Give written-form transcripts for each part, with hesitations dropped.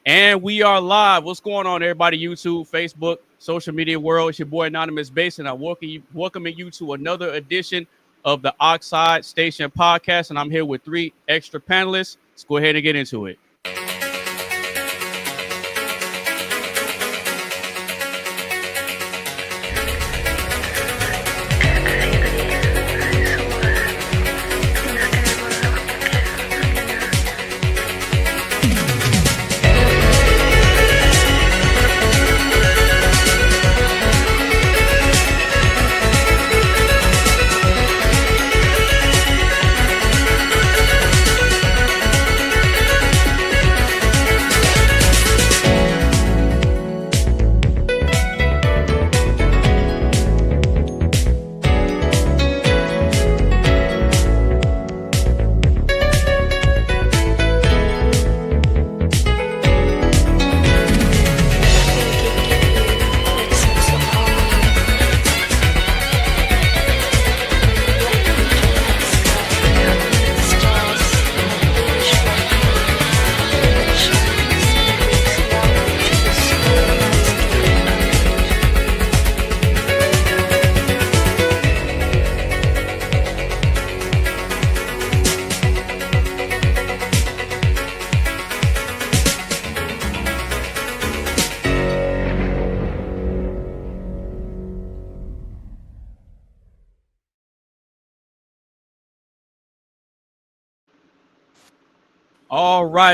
And we are live. What's going on, everybody? YouTube, Facebook, social media world. It's your boy AnonymousBased, and I'm welcoming you to another edition of the Oxide Station podcast. And I'm here with three extra panelists. Let's go ahead and get into it.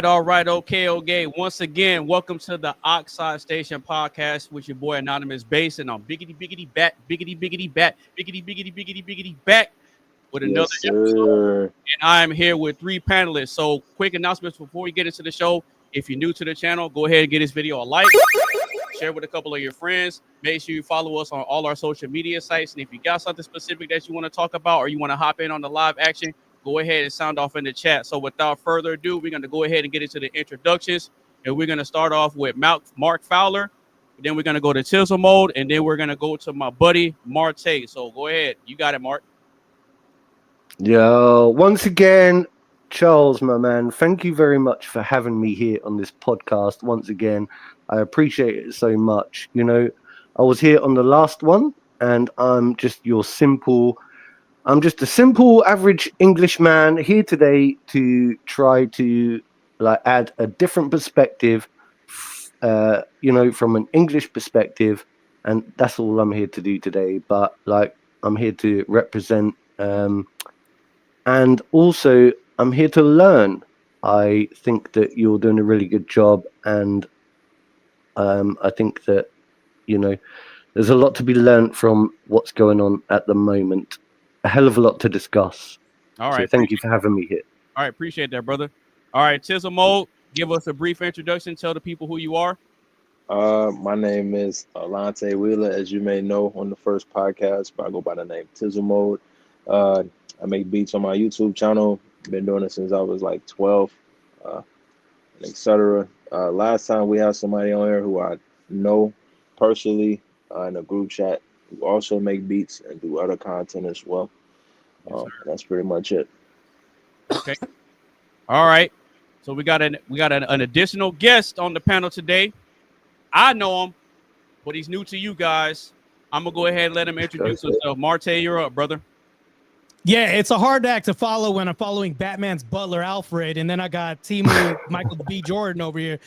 All right, okay. Once again, welcome to the Oxide Station podcast with your boy AnonymousBased, and I'm biggity back with another episode. And I am here with three panelists. So, quick announcements before we get into the show. If you're new to the channel, go ahead and give this video a like, share with a couple of your friends. Make sure you follow us on all our social media sites. And if you got something specific that you want to talk about or you want to hop in on the live action, go ahead and sound off in the chat. So without further ado, we're going to go ahead and get into the introductions. And we're going to start off with Mark Fowler. Then we're going to go to Tizzle Mode. And then we're going to go to my buddy, Marte. So go ahead. You got it, Mark. Yo, once again, Charles, my man, thank you very much for having me here on this podcast. Once again, I appreciate it so much. You know, I was here on the last one, and I'm just a simple average Englishman here today to try to add a different perspective, from an English perspective, and that's all I'm here to do today. But I'm here to represent, and also I'm here to learn. I think that you're doing a really good job, and I think that there's a lot to be learned from what's going on at the moment. A hell of a lot to discuss. All right. So thank you for having me here. All right. Appreciate that, brother. All right. Tizzle Mode, give us a brief introduction. Tell the people who you are. My name is Alante Wheeler, as you may know on the first podcast, but I go by the name Tizzle Mode. I make beats on my YouTube channel. Been doing it since I was 12, etc. Last time we had somebody on here who I know personally in a group chat, who also make beats and do other content as well. That's pretty much it. Okay. All right. So we got an additional guest on the panel today. I know him, but he's new to you guys. I'm gonna go ahead and let him introduce himself. Marte, you're up, brother. Yeah, it's a hard act to follow when I'm following Batman's butler, Alfred, and then I got Timu Michael B. Jordan over here.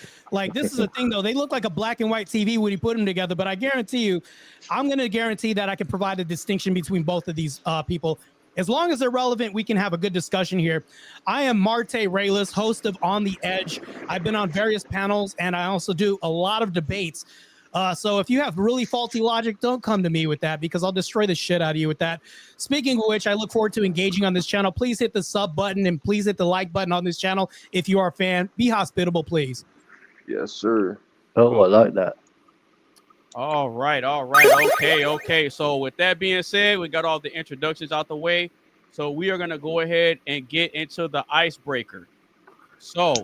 This is the thing, though. They look like a black and white TV when you put them together, but I guarantee you, I'm going to guarantee that I can provide a distinction between both of these people. As long as they're relevant, we can have a good discussion here. I am Marte Reyes, host of On the Edge. I've been on various panels, and I also do a lot of debates. So if you have really faulty logic, don't come to me with that, because I'll destroy the shit out of you with that. Speaking of which, I look forward to engaging on this channel. Please hit the sub button and please hit the like button on this channel. If you are a fan, be hospitable, please. Yes, sir. Oh, I like that. All right. Okay. So with that being said, we got all the introductions out the way. So we are going to go ahead and get into the icebreaker. So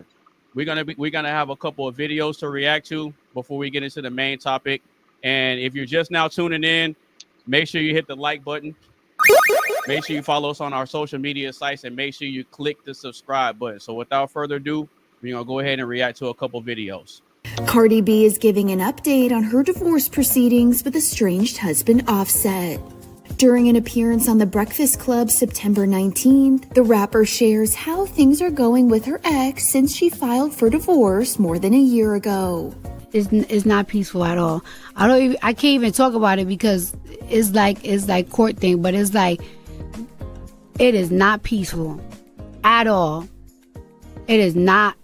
we're gonna have a couple of videos to react to before we get into the main topic. And if you're just now tuning in, make sure you hit the like button. Make sure you follow us on our social media sites, and make sure you click the subscribe button. So without further ado, we're gonna go ahead and react to a couple videos. Cardi B is giving an update on her divorce proceedings with estranged husband Offset. During an appearance on The Breakfast Club September 19th, the rapper shares how things are going with her ex since she filed for divorce more than a year ago. It's not peaceful at all. I can't even talk about it because it's like court thing, but it's like it is not peaceful at all. It is not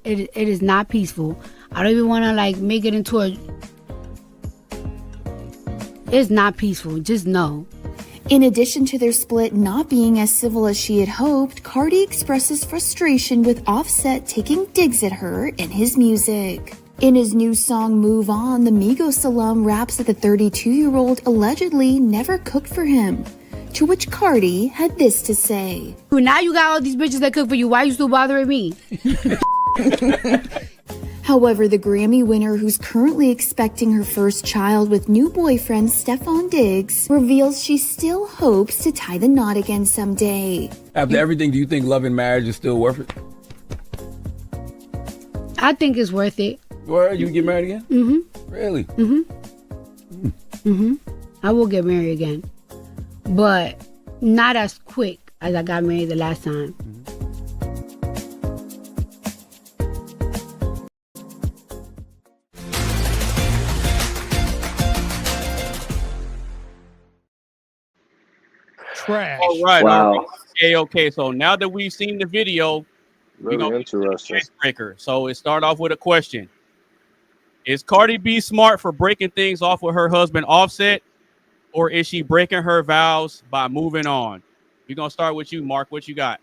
peaceful. I don't even want to like make it into a. It's not peaceful. Just know. In addition to their split not being as civil as she had hoped, Cardi expresses frustration with Offset taking digs at her in his music. In his new song Move On, the Migos alum raps that the 32-year-old allegedly never cooked for him, to which Cardi had this to say. Now you got all these bitches that cook for you. Why you still bothering me? However, the Grammy winner, who's currently expecting her first child with new boyfriend Stefon Diggs, reveals she still hopes to tie the knot again someday. After everything, do you think love and marriage is still worth it? I think it's worth it. Well, you get married again? Mm-hmm. Really? Mm-hmm. Mm-hmm. I will get married again. But not as quick as I got married the last time. Trash. All right. Wow. All right. Okay. So now that we've seen the video, Really interesting. icebreaker. So it start off with a question. Is Cardi B smart for breaking things off with her husband Offset, or is she breaking her vows by moving on? We're going to start with you, Mark. What you got?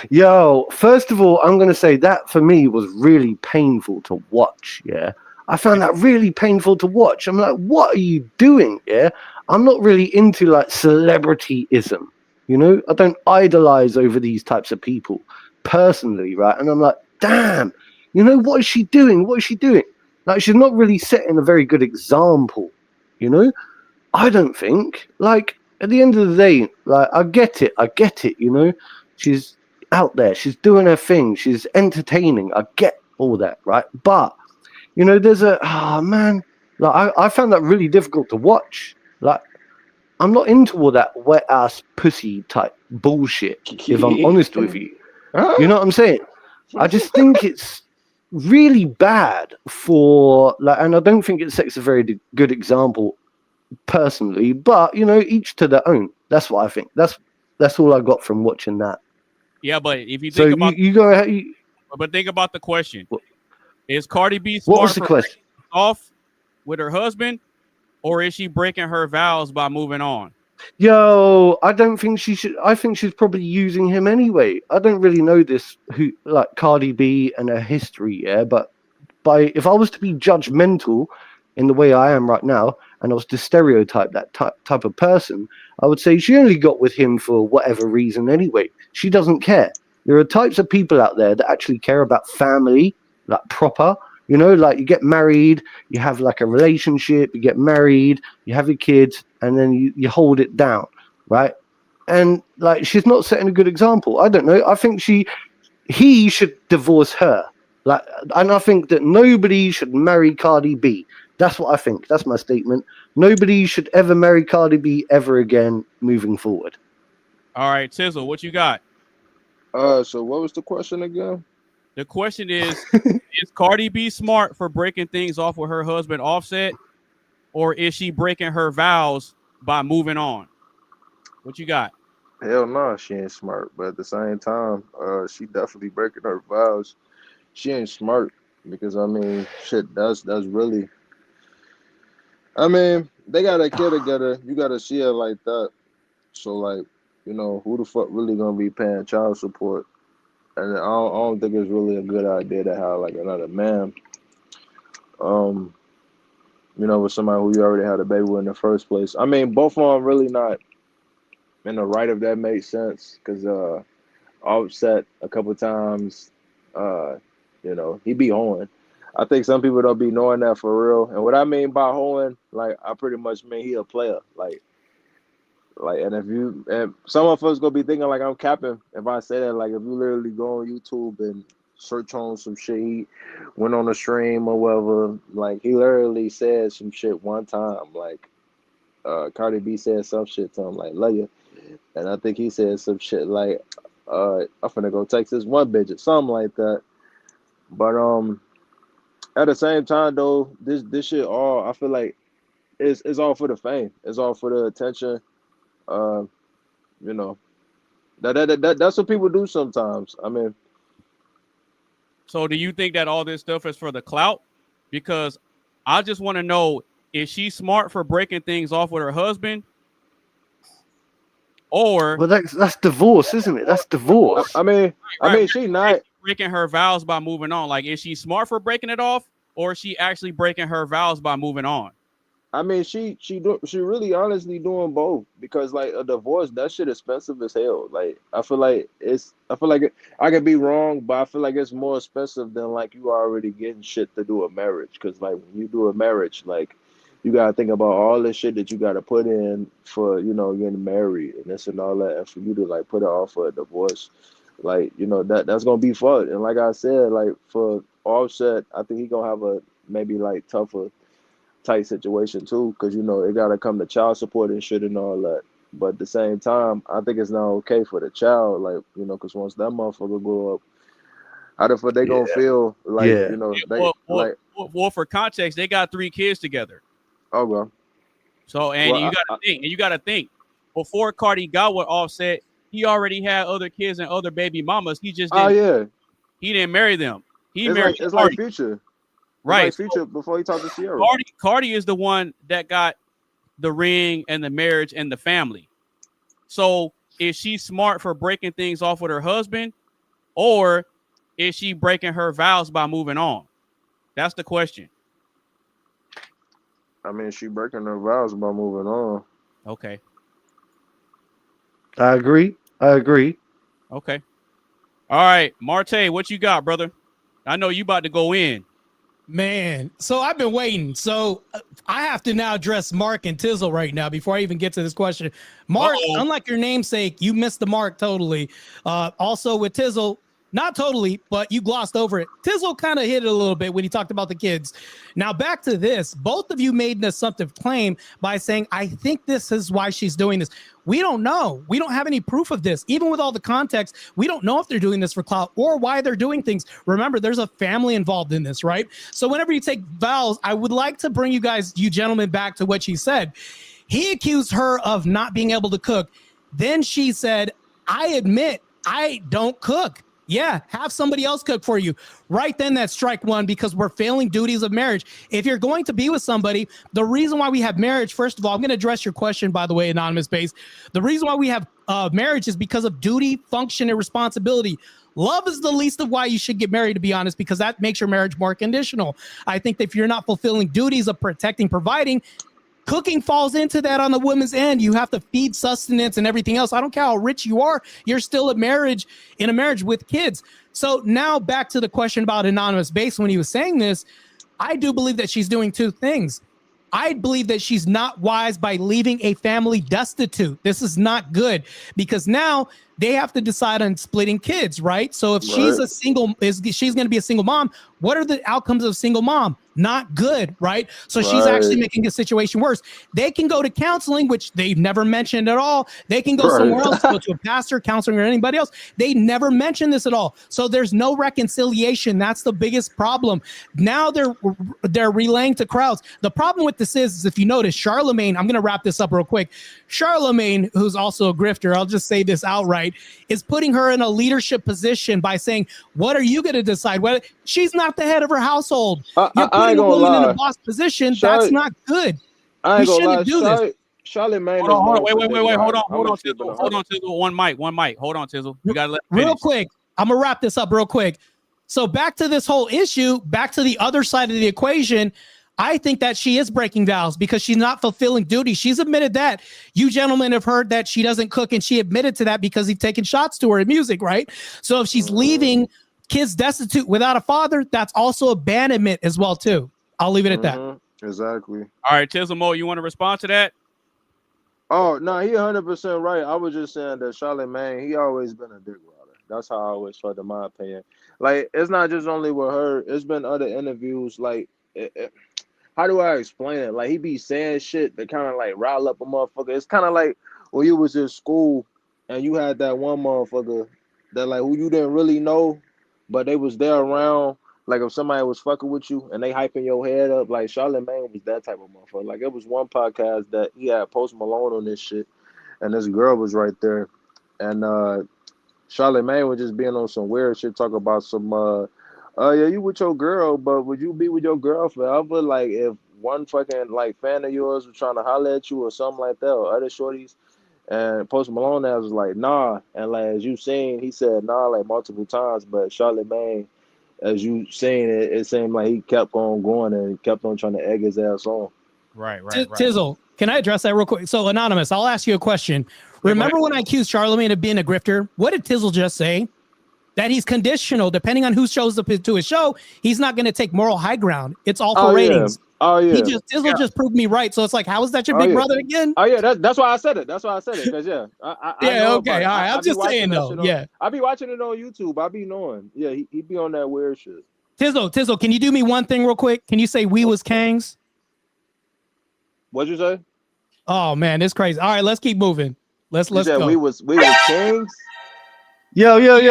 Yo, first of all, I'm going to say that for me was really painful to watch. Yeah. I found that really painful to watch. I'm like, what are you doing? Yeah. I'm not really into like celebrityism. You know, I don't idolize over these types of people personally. Right. And I'm like, damn, you know, what is she doing? What is she doing? Like, she's not really setting a very good example. You know, I don't think. Like, at the end of the day, like, I get it. You know, she's out there, she's doing her thing, she's entertaining. I get all that, right? But you know, there's man, like I found that really difficult to watch. Like, I'm not into all that wet ass pussy type bullshit, if I'm honest with you. You know what I'm saying? I just think it's really bad for like, and I don't think it sets a very good example personally, but you know, each to their own. That's what I think. That's all I got from watching that. Yeah, but if you think about you go ahead. but think about the question. Is Cardi B What smart was the for question? breaking off with her husband, or is she breaking her vows by moving on? Yo, I don't think she should. I think she's probably using him anyway. I don't really know this like Cardi B and her history, yeah. But if I was to be judgmental in the way I am right now, and I was to stereotype that type of person, I would say she only got with him for whatever reason anyway. She doesn't care. There are types of people out there that actually care about family, like proper. You know, like you get married, you have like a relationship, you get married, you have your kids, and then you hold it down, right? And like, she's not setting a good example. I don't know. I think he should divorce her. Like, and I think that nobody should marry Cardi B. That's what I think. That's my statement. Nobody should ever marry Cardi B ever again moving forward. All right, Tizzle, what you got? So what was the question again? The question is Cardi B smart for breaking things off with her husband Offset, or is she breaking her vows by moving on? What you got? Hell no, she ain't smart. But at the same time, she definitely breaking her vows. She ain't smart because I mean, shit, that's really. I mean, they got a kid together. You gotta see it like that. So like, you know, who the fuck really gonna be paying child support? And I don't think it's really a good idea to have like another man, you know, with somebody who you already had a baby with in the first place. I mean, both of them really not in the right, if that makes sense, because Offset a couple times, you know, he be hoeing. I think some people don't be knowing that for real. And what I mean by hoeing, like, I pretty much mean he a player, like, and some of us gonna be thinking like I'm capping if I say that. Like, if you literally go on YouTube and search on some shit. He went on a stream or whatever. Like he literally said some shit one time. Like Cardi B said some shit to him like love you, and I think he said some shit like I'm finna go text this one bitch or something like that. But at the same time though, this shit all I feel like it's all for the fame. It's all for the attention. You know, that's what people do sometimes. I mean, So do you think that all this stuff is for the clout? Because I just want to know, is she smart for breaking things off with her husband? Or Well, that's divorce, isn't it? That's divorce. I mean, she not breaking her vows by moving on. Like, is she smart for breaking it off, or is she actually breaking her vows by moving on? I mean, she really honestly doing both because like a divorce, that shit expensive as hell. Like I feel like I could be wrong, but I feel like it's more expensive than like you already getting shit to do a marriage. Because like when you do a marriage, like you gotta think about all the shit that you gotta put in for getting married and this and all that, and for you to like put it off for a divorce, like that's gonna be fun. And like I said, like for Offset, I think he gonna have a maybe like tougher tight situation too, because it gotta come to child support and shit and all that. But at the same time, I think it's not okay for the child, like because once that motherfucker grow up, how the fuck they gonna feel like they well, for context, they got 3 kids together. Oh well. So you gotta think before Cardi got with Offset, he already had other kids and other baby mamas. He just didn't, he didn't marry them. He married it's like Future. Right. Like Future before he talked to Sierra. Cardi is the one that got the ring and the marriage and the family. So is she smart for breaking things off with her husband, or is she breaking her vows by moving on? That's the question. I mean, she breaking her vows by moving on. Okay. I agree. Okay. All right, Marte, what you got, brother? I know you about to go in. Man, so I've been waiting. So I have to now address Mark and Tizzle right now before I even get to this question. Mark, unlike your namesake, you missed the mark totally. Also with Tizzle, not totally, but you glossed over it. Tizzle kind of hit it a little bit when he talked about the kids. Now back to this. Both of you made an assumptive claim by saying, I think this is why she's doing this. We don't know. We don't have any proof of this. Even with all the context, we don't know if they're doing this for clout or why they're doing things. Remember, there's a family involved in this, right? So whenever you take vows, I would like to bring you gentlemen, back to what she said. He accused her of not being able to cook. Then she said, I admit I don't cook. Yeah, have somebody else cook for you. Right then, that's strike one, because we're failing duties of marriage. If you're going to be with somebody, the reason why we have marriage, first of all, I'm going to address your question, by the way, AnonymousBased. The reason why we have marriage is because of duty, function, and responsibility. Love is the least of why you should get married, to be honest, because that makes your marriage more conditional. I think that if you're not fulfilling duties of protecting, providing, cooking falls into that on the woman's end. You have to feed, sustenance, and everything else. I don't care how rich you are. You're still in a marriage with kids. So now back to the question about AnonymousBased. When he was saying this, I do believe that she's doing 2 things. I believe that she's not wise by leaving a family destitute. This is not good, because now they have to decide on splitting kids, right? So if she's she's going to be a single mom, what are the outcomes of single mom? Not good, right? So she's actually making the situation worse. They can go to counseling, which they've never mentioned at all. They can go somewhere else, go to a pastor, counseling, or anybody else. They never mention this at all. So there's no reconciliation. That's the biggest problem. Now they're relaying to crowds. The problem with this is if you notice, Charlemagne, I'm going to wrap this up real quick. Charlemagne, who's also a grifter, I'll just say this outright, is putting her in a leadership position by saying, what are you going to decide? Well, she's not the head of her household. You're putting a woman in a boss position. That's not good. We shouldn't do this. Charlemagne. Hold on, wait. Hold on, Tizzle. One mic. Hold on, Tizzle. You got to let me finish. Real quick. I'm going to wrap this up real quick. So back to this whole issue, back to the other side of the equation. I think that she is breaking vows because she's not fulfilling duty. She's admitted that. You gentlemen have heard that she doesn't cook, and she admitted to that because he's taken shots to her in music, right? So if she's leaving kids destitute without a father, that's also abandonment as well, too. I'll leave it at that. Exactly. All right, Tizzle, you want to respond to that? Oh, no, he 100% right. I was just saying that Charlemagne, he always been a dick rider. That's how I always felt, in my opinion. Like, it's not just only with her. It's been other interviews. Like, how do I explain it? Like, he be saying shit that kind of like rile up a motherfucker. It's kind of like when you was in school and you had that one motherfucker that like who you didn't really know, but they was there around. Like if somebody was fucking with you and they hyping your head up, like Charlamagne was that type of motherfucker. Like it was one podcast that he had Post Malone on this shit, and this girl was right there, and Charlamagne was just being on some weird shit, talk about some yeah, you with your girl, but would you be with your girl forever? Like if one fucking like fan of yours was trying to holler at you or something like that, or other shorties, and Post Malone was like, nah, and like as you seen, he said nah like multiple times, but Charlamagne, as you seen it, it seemed like he kept on going and kept on trying to egg his ass on. Right. Tizzle, can I address that real quick? So Anonymous, I'll ask you a question. Remember when I accused Charlamagne of being a grifter? What did Tizzle just say? That he's conditional. Depending on who shows up to his show, he's not going to take moral high ground. It's all for ratings. Oh yeah. Tizzle just proved me right. So it's like, how is that your big brother again? Oh yeah, that's why I said it. That's why I said it. Because I know okay, all right. I'm just saying though. I be watching it on YouTube. I be knowing. Yeah, he be on that weird shit. Tizzle, can you do me one thing real quick? Can you say we was Kangs? What'd you say? Oh man, it's crazy. All right, let's keep moving. Let's go. We was Kings. Yo. Let's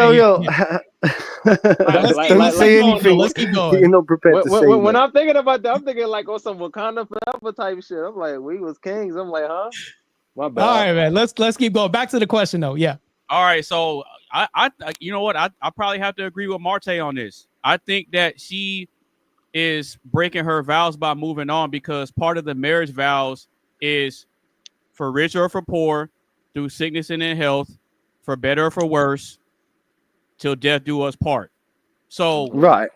Don't say anything. Let's keep going. You're not prepared to say when that. I'm thinking about that, I'm thinking like on some Wakanda Forever type shit. I'm like, we was Kings. I'm like, huh? My bad. All right, man. Let's keep going. Back to the question though. Yeah. All right. So I you know what? I probably have to agree with Marte on this. I think that she is breaking her vows by moving on, because part of the marriage vows is for rich or for poor, through sickness and in health, for better or for worse, till death do us part. So right.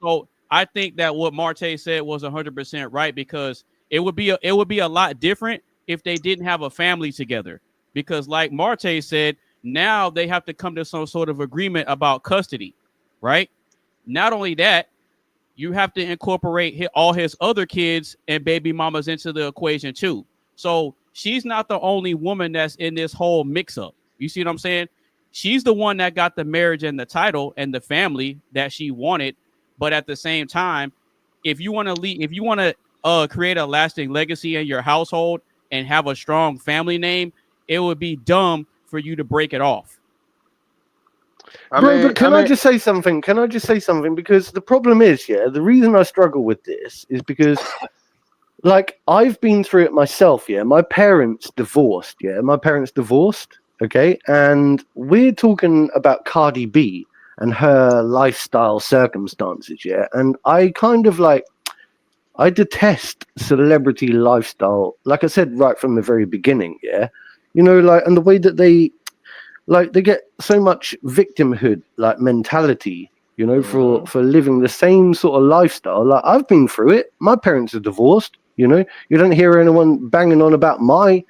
So I think that what Marte said was 100% right, because it would be a lot different if they didn't have a family together. Because like Marte said, now they have to come to some sort of agreement about custody, right? Not only that, you have to incorporate all his other kids and baby mamas into the equation too. So she's not the only woman that's in this whole mix-up. You see what I'm saying? She's the one that got the marriage and the title and the family that she wanted. But at the same time, if you want to create a lasting legacy in your household and have a strong family name, it would be dumb for you to break it off. But can I just say something? Can I just say something? Because the problem is, the reason I struggle with this is because, like, I've been through it myself, My parents divorced, okay? And we're talking about Cardi B and her lifestyle circumstances, And I kind of I detest celebrity lifestyle, like I said right from the very beginning, You know, and the way that they get so much victimhood mentality, for living the same sort of lifestyle. Like, I've been through it. My parents are divorced, You don't hear anyone banging on about my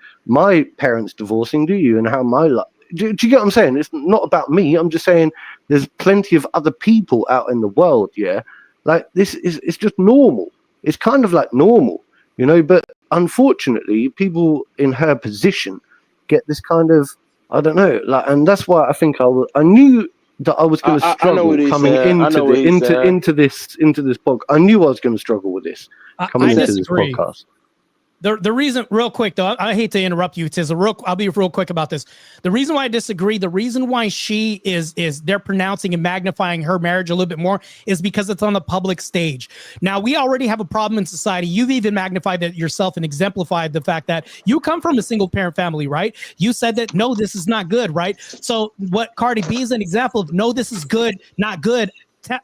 parents divorcing, do you? And how my life. Do you get what I'm saying? It's not about me. I'm just saying there's plenty of other people out in the world, Like, it's just normal. It's kind of like normal, But unfortunately, people in her position get this kind of, I don't know, and that's why I think I knew that I was going to struggle coming into this podcast. I knew I was going to struggle with this coming into this podcast. The reason, real quick though, I hate to interrupt you, Tiz. I'll be real quick about this. The reason why I disagree, the reason why she is they're pronouncing and magnifying her marriage a little bit more is because it's on the public stage. Now, we already have a problem in society. You've even magnified that yourself and exemplified the fact that you come from a single parent family, right? You said that, no, this is not good, right? So what Cardi B is an example of, no, this is good, not good,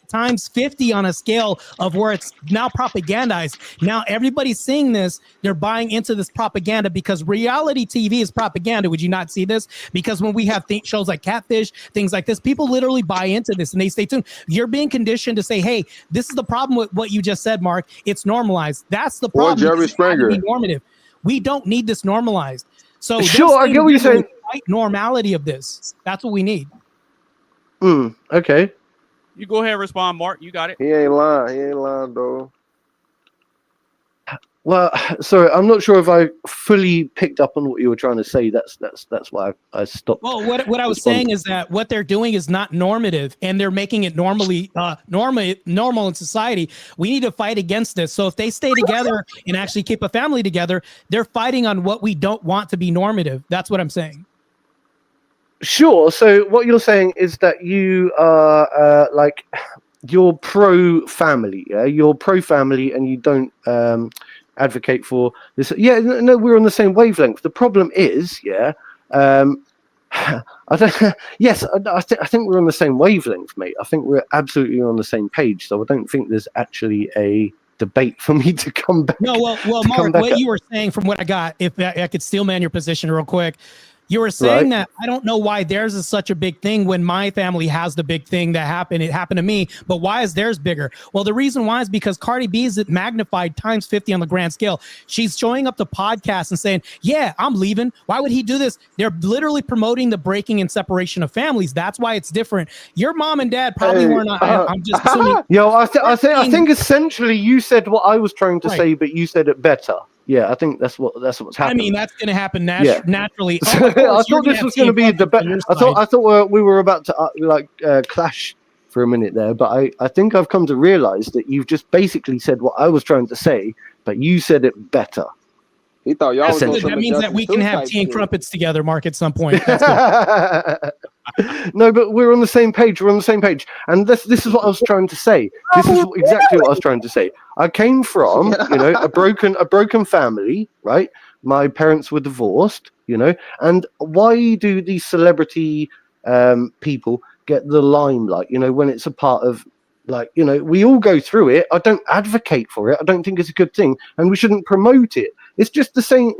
times 50 on a scale of where it's now propagandized. Now everybody's seeing this, they're buying into this propaganda because reality TV is propaganda. Would you not see this? Because when we have shows like Catfish, things like this, people literally buy into this and they stay tuned. You're being conditioned to say, hey, this is the problem with what you just said, Mark. It's normalized. That's the problem. Or Jerry Springer. Normative. We don't need this normalized. So sure, I get what you're saying. Normality of this. That's what we need. Okay. You go ahead and respond, Mark. You got it. He ain't lying, though. Well, sorry, I'm not sure if I fully picked up on what you were trying to say. That's why I stopped. Well, what I was saying is that what they're doing is not normative, and they're making it normal in society. We need to fight against this. So if they stay together and actually keep a family together, they're fighting on what we don't want to be normative. That's what I'm saying. Sure. So what you're saying is that you are like you're pro-family, yeah? You're pro-family, and you don't advocate for this. Yeah, no, we're on the same wavelength. The problem is, yeah, I think we're on the same wavelength, mate. I think we're absolutely on the same page. So I don't think there's actually a debate for me to come back. No, well, Mark, what you were saying, from what I got, if I could steel man your position real quick. You were saying that I don't know why theirs is such a big thing when my family has the big thing that happened. It happened to me, but why is theirs bigger? Well, the reason why is because Cardi B is magnified times 50 on the grand scale. She's showing up to podcasts and saying, yeah, I'm leaving. Why would he do this? They're literally promoting the breaking and separation of families. That's why it's different. Your mom and dad probably weren't. I'm just assuming. Yo, I think essentially you said what I was trying to say, but you said it better. Yeah, I think that's what's happening. I mean, that's going to happen naturally. I thought this was going to be a debate. I thought we were about to clash for a minute there, but I think I've come to realize that you've just basically said what I was trying to say, but you said it better. He thought y'all was that means that we can have tea and crumpets together, Mark, at some point. No, but we're on the same page. We're on the same page. And this is what I was trying to say. This is exactly what I was trying to say. I came from, a broken family, right? My parents were divorced, and why do these celebrity people get the limelight, when it's a part of, we all go through it. I don't advocate for it. I don't think it's a good thing, and we shouldn't promote it. It's just the same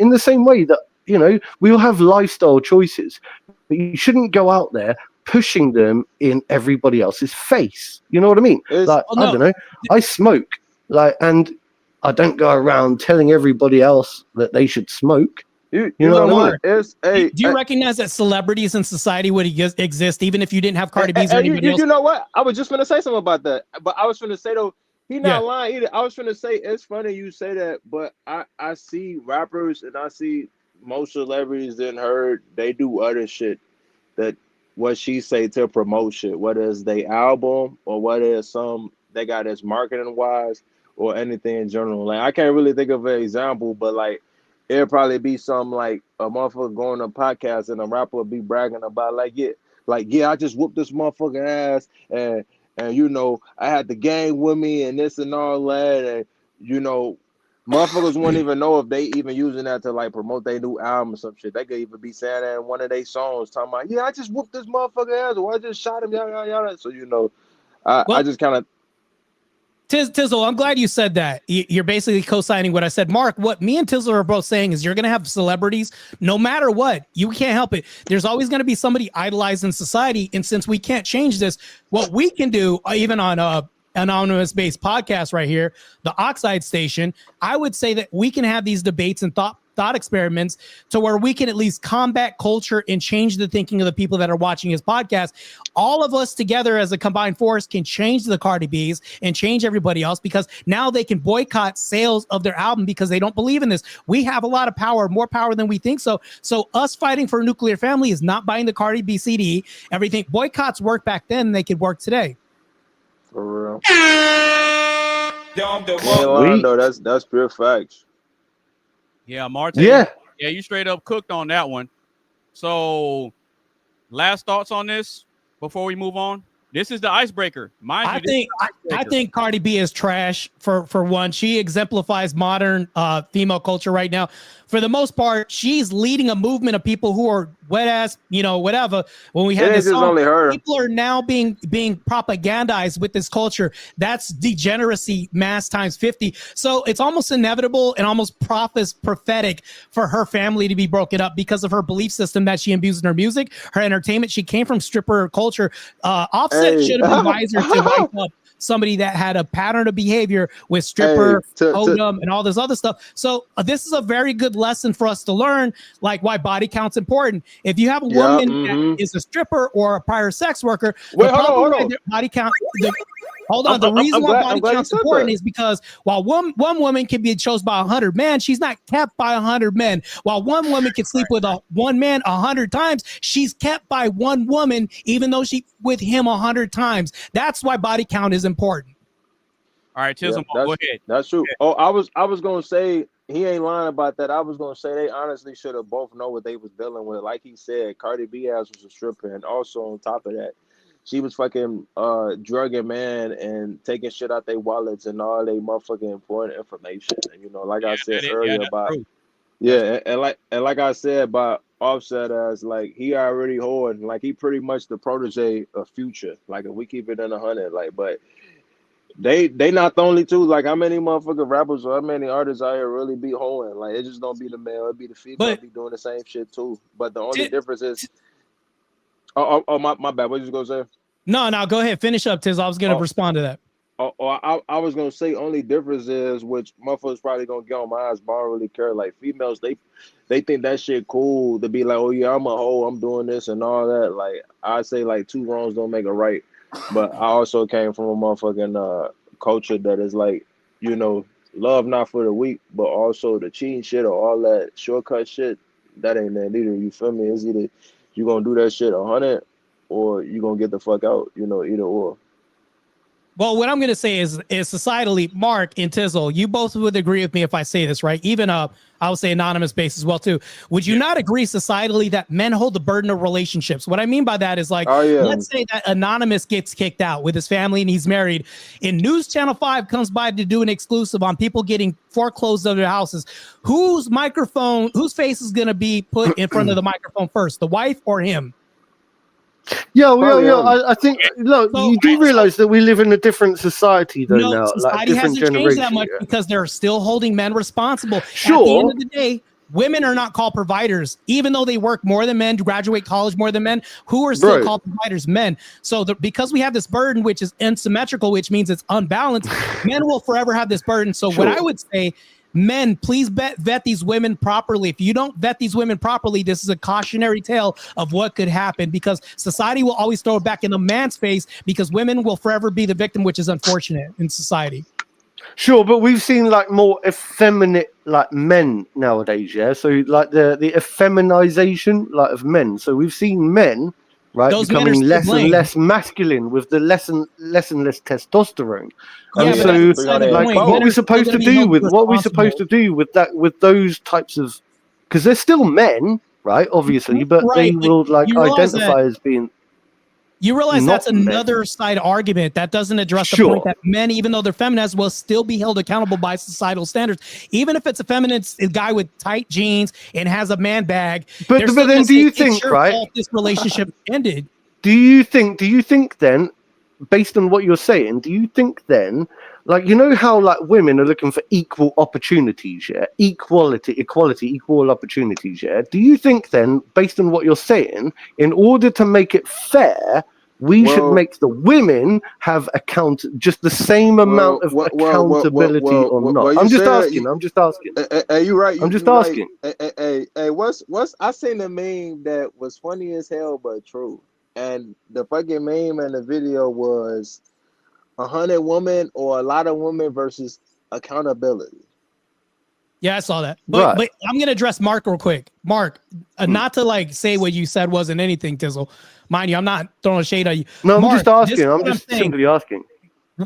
way that, we all have lifestyle choices, but you shouldn't go out there pushing them in everybody else's face. You know what I mean? I don't know. I smoke, and I don't go around telling everybody else that they should smoke. You know what I mean? Do you recognize that celebrities in society would exist even if you didn't have Cardi B's or anybody else? You know what? I was just going to say something about that, but I was going to say, though, he's not lying either. I was going to say, it's funny you say that, but I see rappers and I see most celebrities in her, they do other shit that what she say to promote shit, whether it's they album or whether it's some they got as marketing wise or anything in general. Like, I can't really think of an example, but like it'd probably be some like a motherfucker going to a podcast and a rapper would be bragging about yeah, I just whooped this motherfucking ass and I had the gang with me and this and all that, and motherfuckers won't even know if they even using that to like promote their new album or some shit. They could even be saying that in one of their songs, talking about, yeah, I just whooped this motherfucker ass, or I just shot him, yada yada. So I just kind of. Tizzle, I'm glad you said that. You're basically co-signing what I said. Mark, what me and Tizzle are both saying is you're going to have celebrities no matter what. You can't help it. There's always going to be somebody idolized in society. And since we can't change this, what we can do, even on AnonymousBased podcast right here, the Oxide station, I would say that we can have these debates and thought experiments to where we can at least combat culture and change the thinking of the people that are watching his podcast. All of us together as a combined force can change the Cardi B's and change everybody else, because now they can boycott sales of their album because they don't believe in this. We have a lot of power, more power than we think. So us fighting for a nuclear family is not buying the Cardi B CD. Everything boycotts worked back then, they could work today. For real. That's pure facts. Yeah, Martin. Yeah, you straight up cooked on that one. So, last thoughts on this before we move on. This is the icebreaker. I think Cardi B is trash for one. She exemplifies modern female culture right now. For the most part, she's leading a movement of people who are wet ass, whatever. When we had this song, only her. People are now being propagandized with this culture. That's degeneracy mass times 50. So it's almost inevitable and almost prophetic for her family to be broken up because of her belief system that she imbues in her music, her entertainment. She came from stripper culture. Offset should have been wiser to wipe up somebody that had a pattern of behavior with stripper, totem, and all this other stuff. So this is a very good lesson for us to learn, like why body count's important. If you have a woman that is a stripper or a prior sex worker, hold on. body count. Hold on. The reason why body glad count's you said important that. is because while one woman can be chosen by 100 men, she's not kept by 100 men. While one woman can sleep with one man 100 times, she's kept by one woman, even though she with him 100 times. That's why body count is important. All right, Tism, Yeah, go ahead. That's true. Oh, I was gonna say he ain't lying about that. I was gonna say they honestly should have both know what they was dealing with. Like he said, Cardi B ass was a stripper, and also on top of that, she was fucking drugging man and taking shit out their wallets and all their motherfucking important information. And you know, like I said earlier that's about true. and like I said about Offset as like he already holding, like he pretty much the protege of Future. Like if we keep it in 100, like but. They not the only two. Like how many motherfucking rappers or how many artists out here really be hoeing? Like it just don't be the male, it be the female. But be doing the same shit too. But the only difference is, my bad. What you gonna say? no, go ahead. Finish up, Tiz. I was gonna respond to that. I was gonna say only difference is which motherfuckers probably gonna get on my ass, but I don't really care. Like females, they think that shit cool to be like, oh yeah, I'm a hoe, I'm doing this and all that. Like I say, like two wrongs don't make a right. But I also came from a motherfucking culture that is like, you know, love not for the weak, but also the cheating shit or all that shortcut shit. That ain't that either. You feel me? It's either you gonna do that shit 100 or you gonna get the fuck out. You know, either or. Well, what I'm going to say is societally, Mark and Tizzle, you both would agree with me if I say this, right? Even I would say AnonymousBased as well too. Would you not agree societally that men hold the burden of relationships? What I mean by that is like, let's say that Anonymous gets kicked out with his family and he's married, and News Channel 5 comes by to do an exclusive on people getting foreclosed of their houses. Whose face is going to be put in front of the microphone first, the wife or him? Yeah. I think, look, you do realize that we live in a different society, though, now. Society like different hasn't generation. changed that much because they're still holding men responsible. Sure. At the end of the day, women are not called providers, even though they work more than men, graduate college more than men, who are still called providers, men. So because we have this burden, which is asymmetrical, which means it's unbalanced, men will forever have this burden. So what I would say, men, please vet these women properly. If you don't vet these women properly, this is a cautionary tale of what could happen, because society will always throw it back in a man's face, because women will forever be the victim, which is unfortunate in society. Sure, but we've seen like more effeminate like men nowadays, yeah. So like the effeminization like of men. So we've seen men, right, those becoming men less and less masculine with the less and less testosterone. Yeah, and so like what are we supposed to do with with those types of, because they're still men, right? Obviously, but they will like identify as being. You realize that's another side argument that doesn't address the point that men, even though they're feminist, will still be held accountable by societal standards. Even if it's a feminist guy with tight jeans and has a man bag. But then do you think, right? This relationship ended. Do you think then, based on what you're saying, do you think then, like, you know how like women are looking for equal opportunities, yeah? Equality, equal opportunities, yeah? Do you think then, based on what you're saying, in order to make it fair, we should make the women have just the same amount of accountability or not? I'm just asking. Hey, you right. I'm just asking. Hey, what's I seen a meme that was funny as hell but true. And the fucking meme and the video was 100 women or a lot of women versus accountability. Yeah, I saw that. But I'm going to address Mark real quick. Mark, not to like say what you said wasn't anything, Tizzle. Mind you, I'm not throwing shade at you. No, Mark, I'm just asking. I'm just simply asking.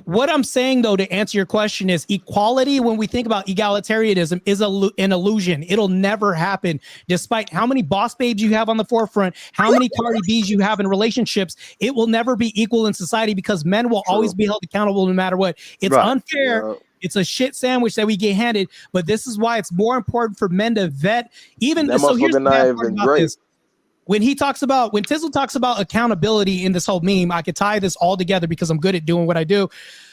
What I'm saying, though, to answer your question is equality, when we think about egalitarianism, is an illusion. It'll never happen. Despite how many boss babes you have on the forefront, how many Cardi B's you have in relationships, it will never be equal in society, because men will always be held accountable no matter what. It's unfair. Yeah. It's a shit sandwich that we get handed, but this is why it's more important for men to vet. Even so, here's the bad part about this. When Tizzle talks about accountability in this whole meme, I could tie this all together because I'm good at doing what I do.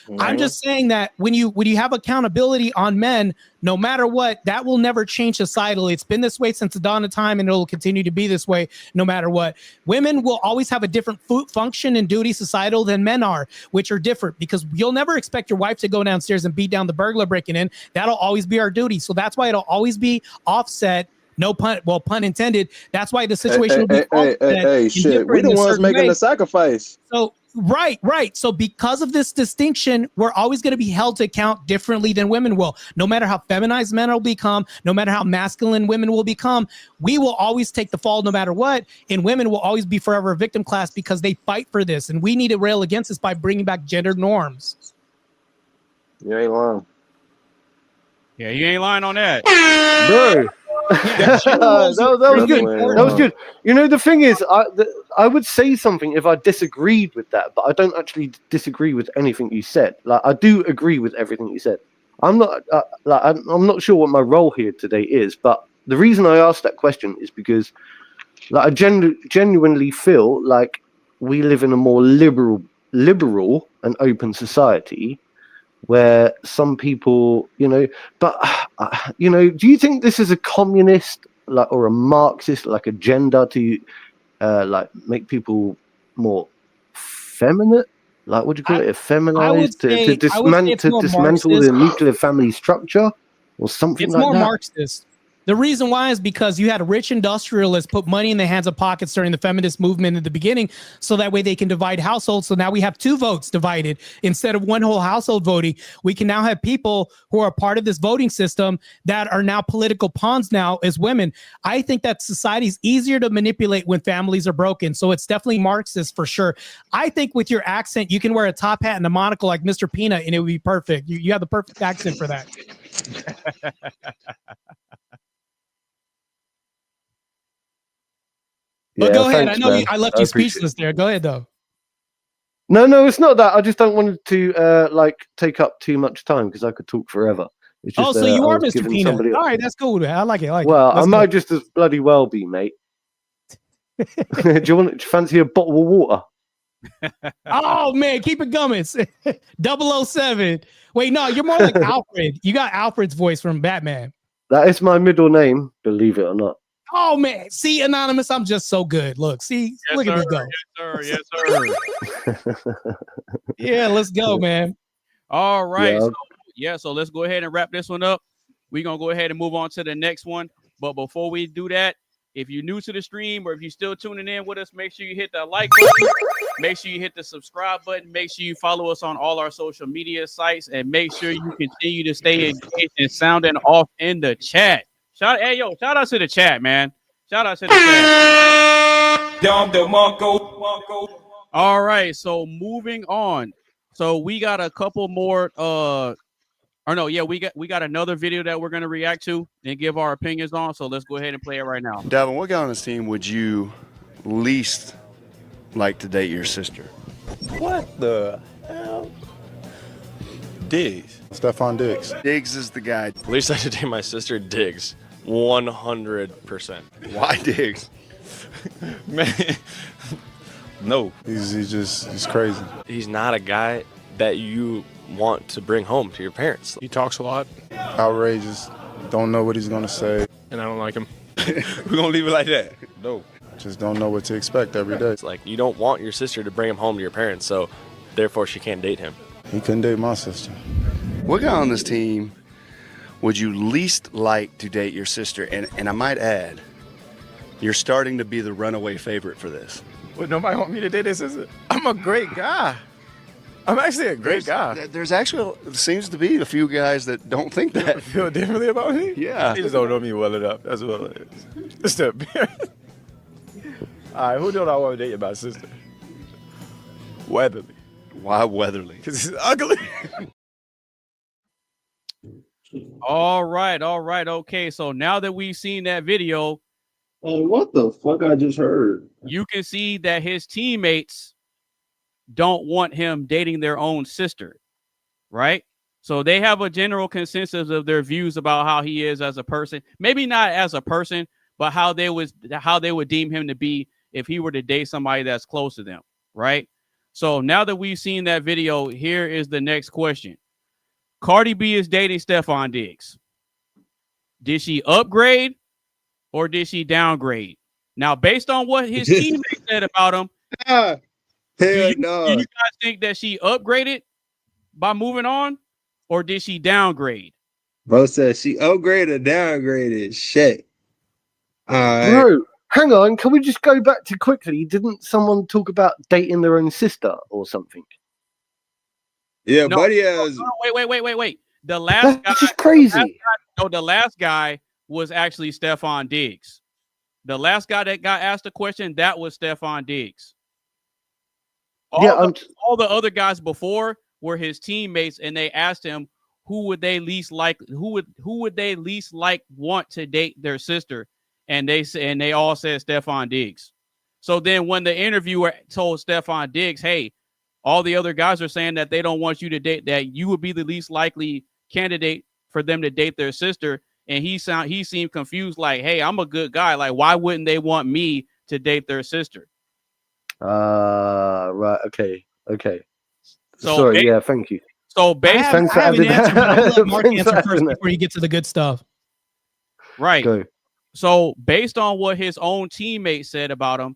Mm-hmm. I'm just saying that when you have accountability on men, no matter what, that will never change societally. It's been this way since the dawn of time, and it will continue to be this way no matter what. Women will always have a different function and duty societal than men are, which are different, because you'll never expect your wife to go downstairs and beat down the burglar breaking in. That'll always be our duty. So that's why it'll always be Offset. No pun, well, pun intended. That's why the situation will be shit. We the ones making the sacrifice. So Right. So because of this distinction, we're always going to be held to account differently than women will. No matter how feminized men will become, no matter how masculine women will become, we will always take the fall no matter what. And women will always be forever a victim class because they fight for this. And we need to rail against this by bringing back gender norms. You ain't lying. Yeah, you ain't lying on that. Bro. that was good. That was good. You know, the thing is, I would say something if I disagreed with that, but I don't actually disagree with anything you said. Like, I do agree with everything you said. I'm not I'm not sure what my role here today is, but the reason I asked that question is because, like, I genuinely feel like we live in a more liberal and open society, where some people, you know, but you know, do you think this is a communist, like, or a Marxist, like, agenda to like make people more feminine? Like, what do you call it? Effeminized, to dismantle the nuclear family structure or something like that? It's more Marxist. The reason why is because you had rich industrialists put money in the hands of pockets during the feminist movement at the beginning, so that way they can divide households. So now we have two votes divided instead of one whole household voting. We can now have people who are part of this voting system that are now political pawns now as women. I think that society is easier to manipulate when families are broken. So it's definitely Marxist for sure. I think with your accent, you can wear a top hat and a monocle like Mr. Peanut and it would be perfect. You have the perfect accent for that. But go ahead. I know I left you speechless there. Go ahead, though. No, it's not that. I just don't want to like take up too much time because I could talk forever. It's just, so you are Mr. Peanut. All right, that's cool. I like it. I might just as bloody well be, mate. Do you fancy a bottle of water? Oh man, keep it gumming. 007. Wait, no, you're more like Alfred. You got Alfred's voice from Batman. That is my middle name, believe it or not. Oh man, see, Anonymous, I'm just so good. Look, see, yes, look sir, at me go. Yes, sir. Yeah, let's go, man. All right. So let's go ahead and wrap this one up. We're gonna go ahead and move on to the next one. But before we do that, if you're new to the stream or if you're still tuning in with us, make sure you hit that like button. Make sure you hit the subscribe button. Make sure you follow us on all our social media sites, and make sure you continue to stay engaged and sounding off in the chat. Shout out to the chat, man. Shout out to the chat. All right, so moving on. So we got a couple more we got another video that we're gonna react to and give our opinions on. So let's go ahead and play it right now. Devin, what guy on this team would you least like to date your sister? What the hell? Diggs. Stefon Diggs. Diggs is the guy. Least I should date my sister, Diggs. 100%. Why Diggs? Man, no. He's crazy. He's not a guy that you want to bring home to your parents. He talks a lot. Outrageous. Don't know what he's going to say. And I don't like him. We're going to leave it like that. No. Just don't know what to expect every day. It's like you don't want your sister to bring him home to your parents, so therefore she can't date him. He couldn't date my sister. What guy on this team would you least like to date your sister? And I might add, you're starting to be the runaway favorite for this. Would nobody want me to date this sister? I'm a great guy. I'm actually a great guy. There's actually seems to be a few guys that don't think that. You feel differently about me? Yeah. They just don't know me well enough. That's what it is. Just a appearance. All right, who don't I want to date my sister? Weatherly. Why Weatherly? Because he's ugly. All right. Okay, so now that we've seen that video, what the fuck I just heard? You can see that his teammates don't want him dating their own sister, right? So they have a general consensus of their views about how he is as a person. Maybe not as a person, but how they would deem him to be if he were to date somebody that's close to them, right? So now that we've seen that video, here is the next question. Cardi B is dating Stefon Diggs. Did she upgrade or did she downgrade? Now, based on what his teammates said about him, do you guys think that she upgraded by moving on or did she downgrade? Bro said she upgraded or downgraded. Shit. Bro, hang on, can we just go back to quickly? Didn't someone talk about dating their own sister or something? Yeah, No, Buddy has. no, wait. The last That's guy, just crazy. the last guy was actually Stefon Diggs. The last guy that got asked a question, that was Stefon Diggs. All the other guys before were his teammates, and they asked him who would they least like want to date their sister, and they all said Stefon Diggs. So then when the interviewer told Stefon Diggs, hey, all the other guys are saying that they don't want you to date, that you would be the least likely candidate for them to date their sister. And he seemed confused, like, hey, I'm a good guy. Like, why wouldn't they want me to date their sister? Right. Okay. So sorry. Yeah. Thank you. So I have an answer, but I'm gonna let Mark answer first before you get to the good stuff. Right. Go. So based on what his own teammate said about him,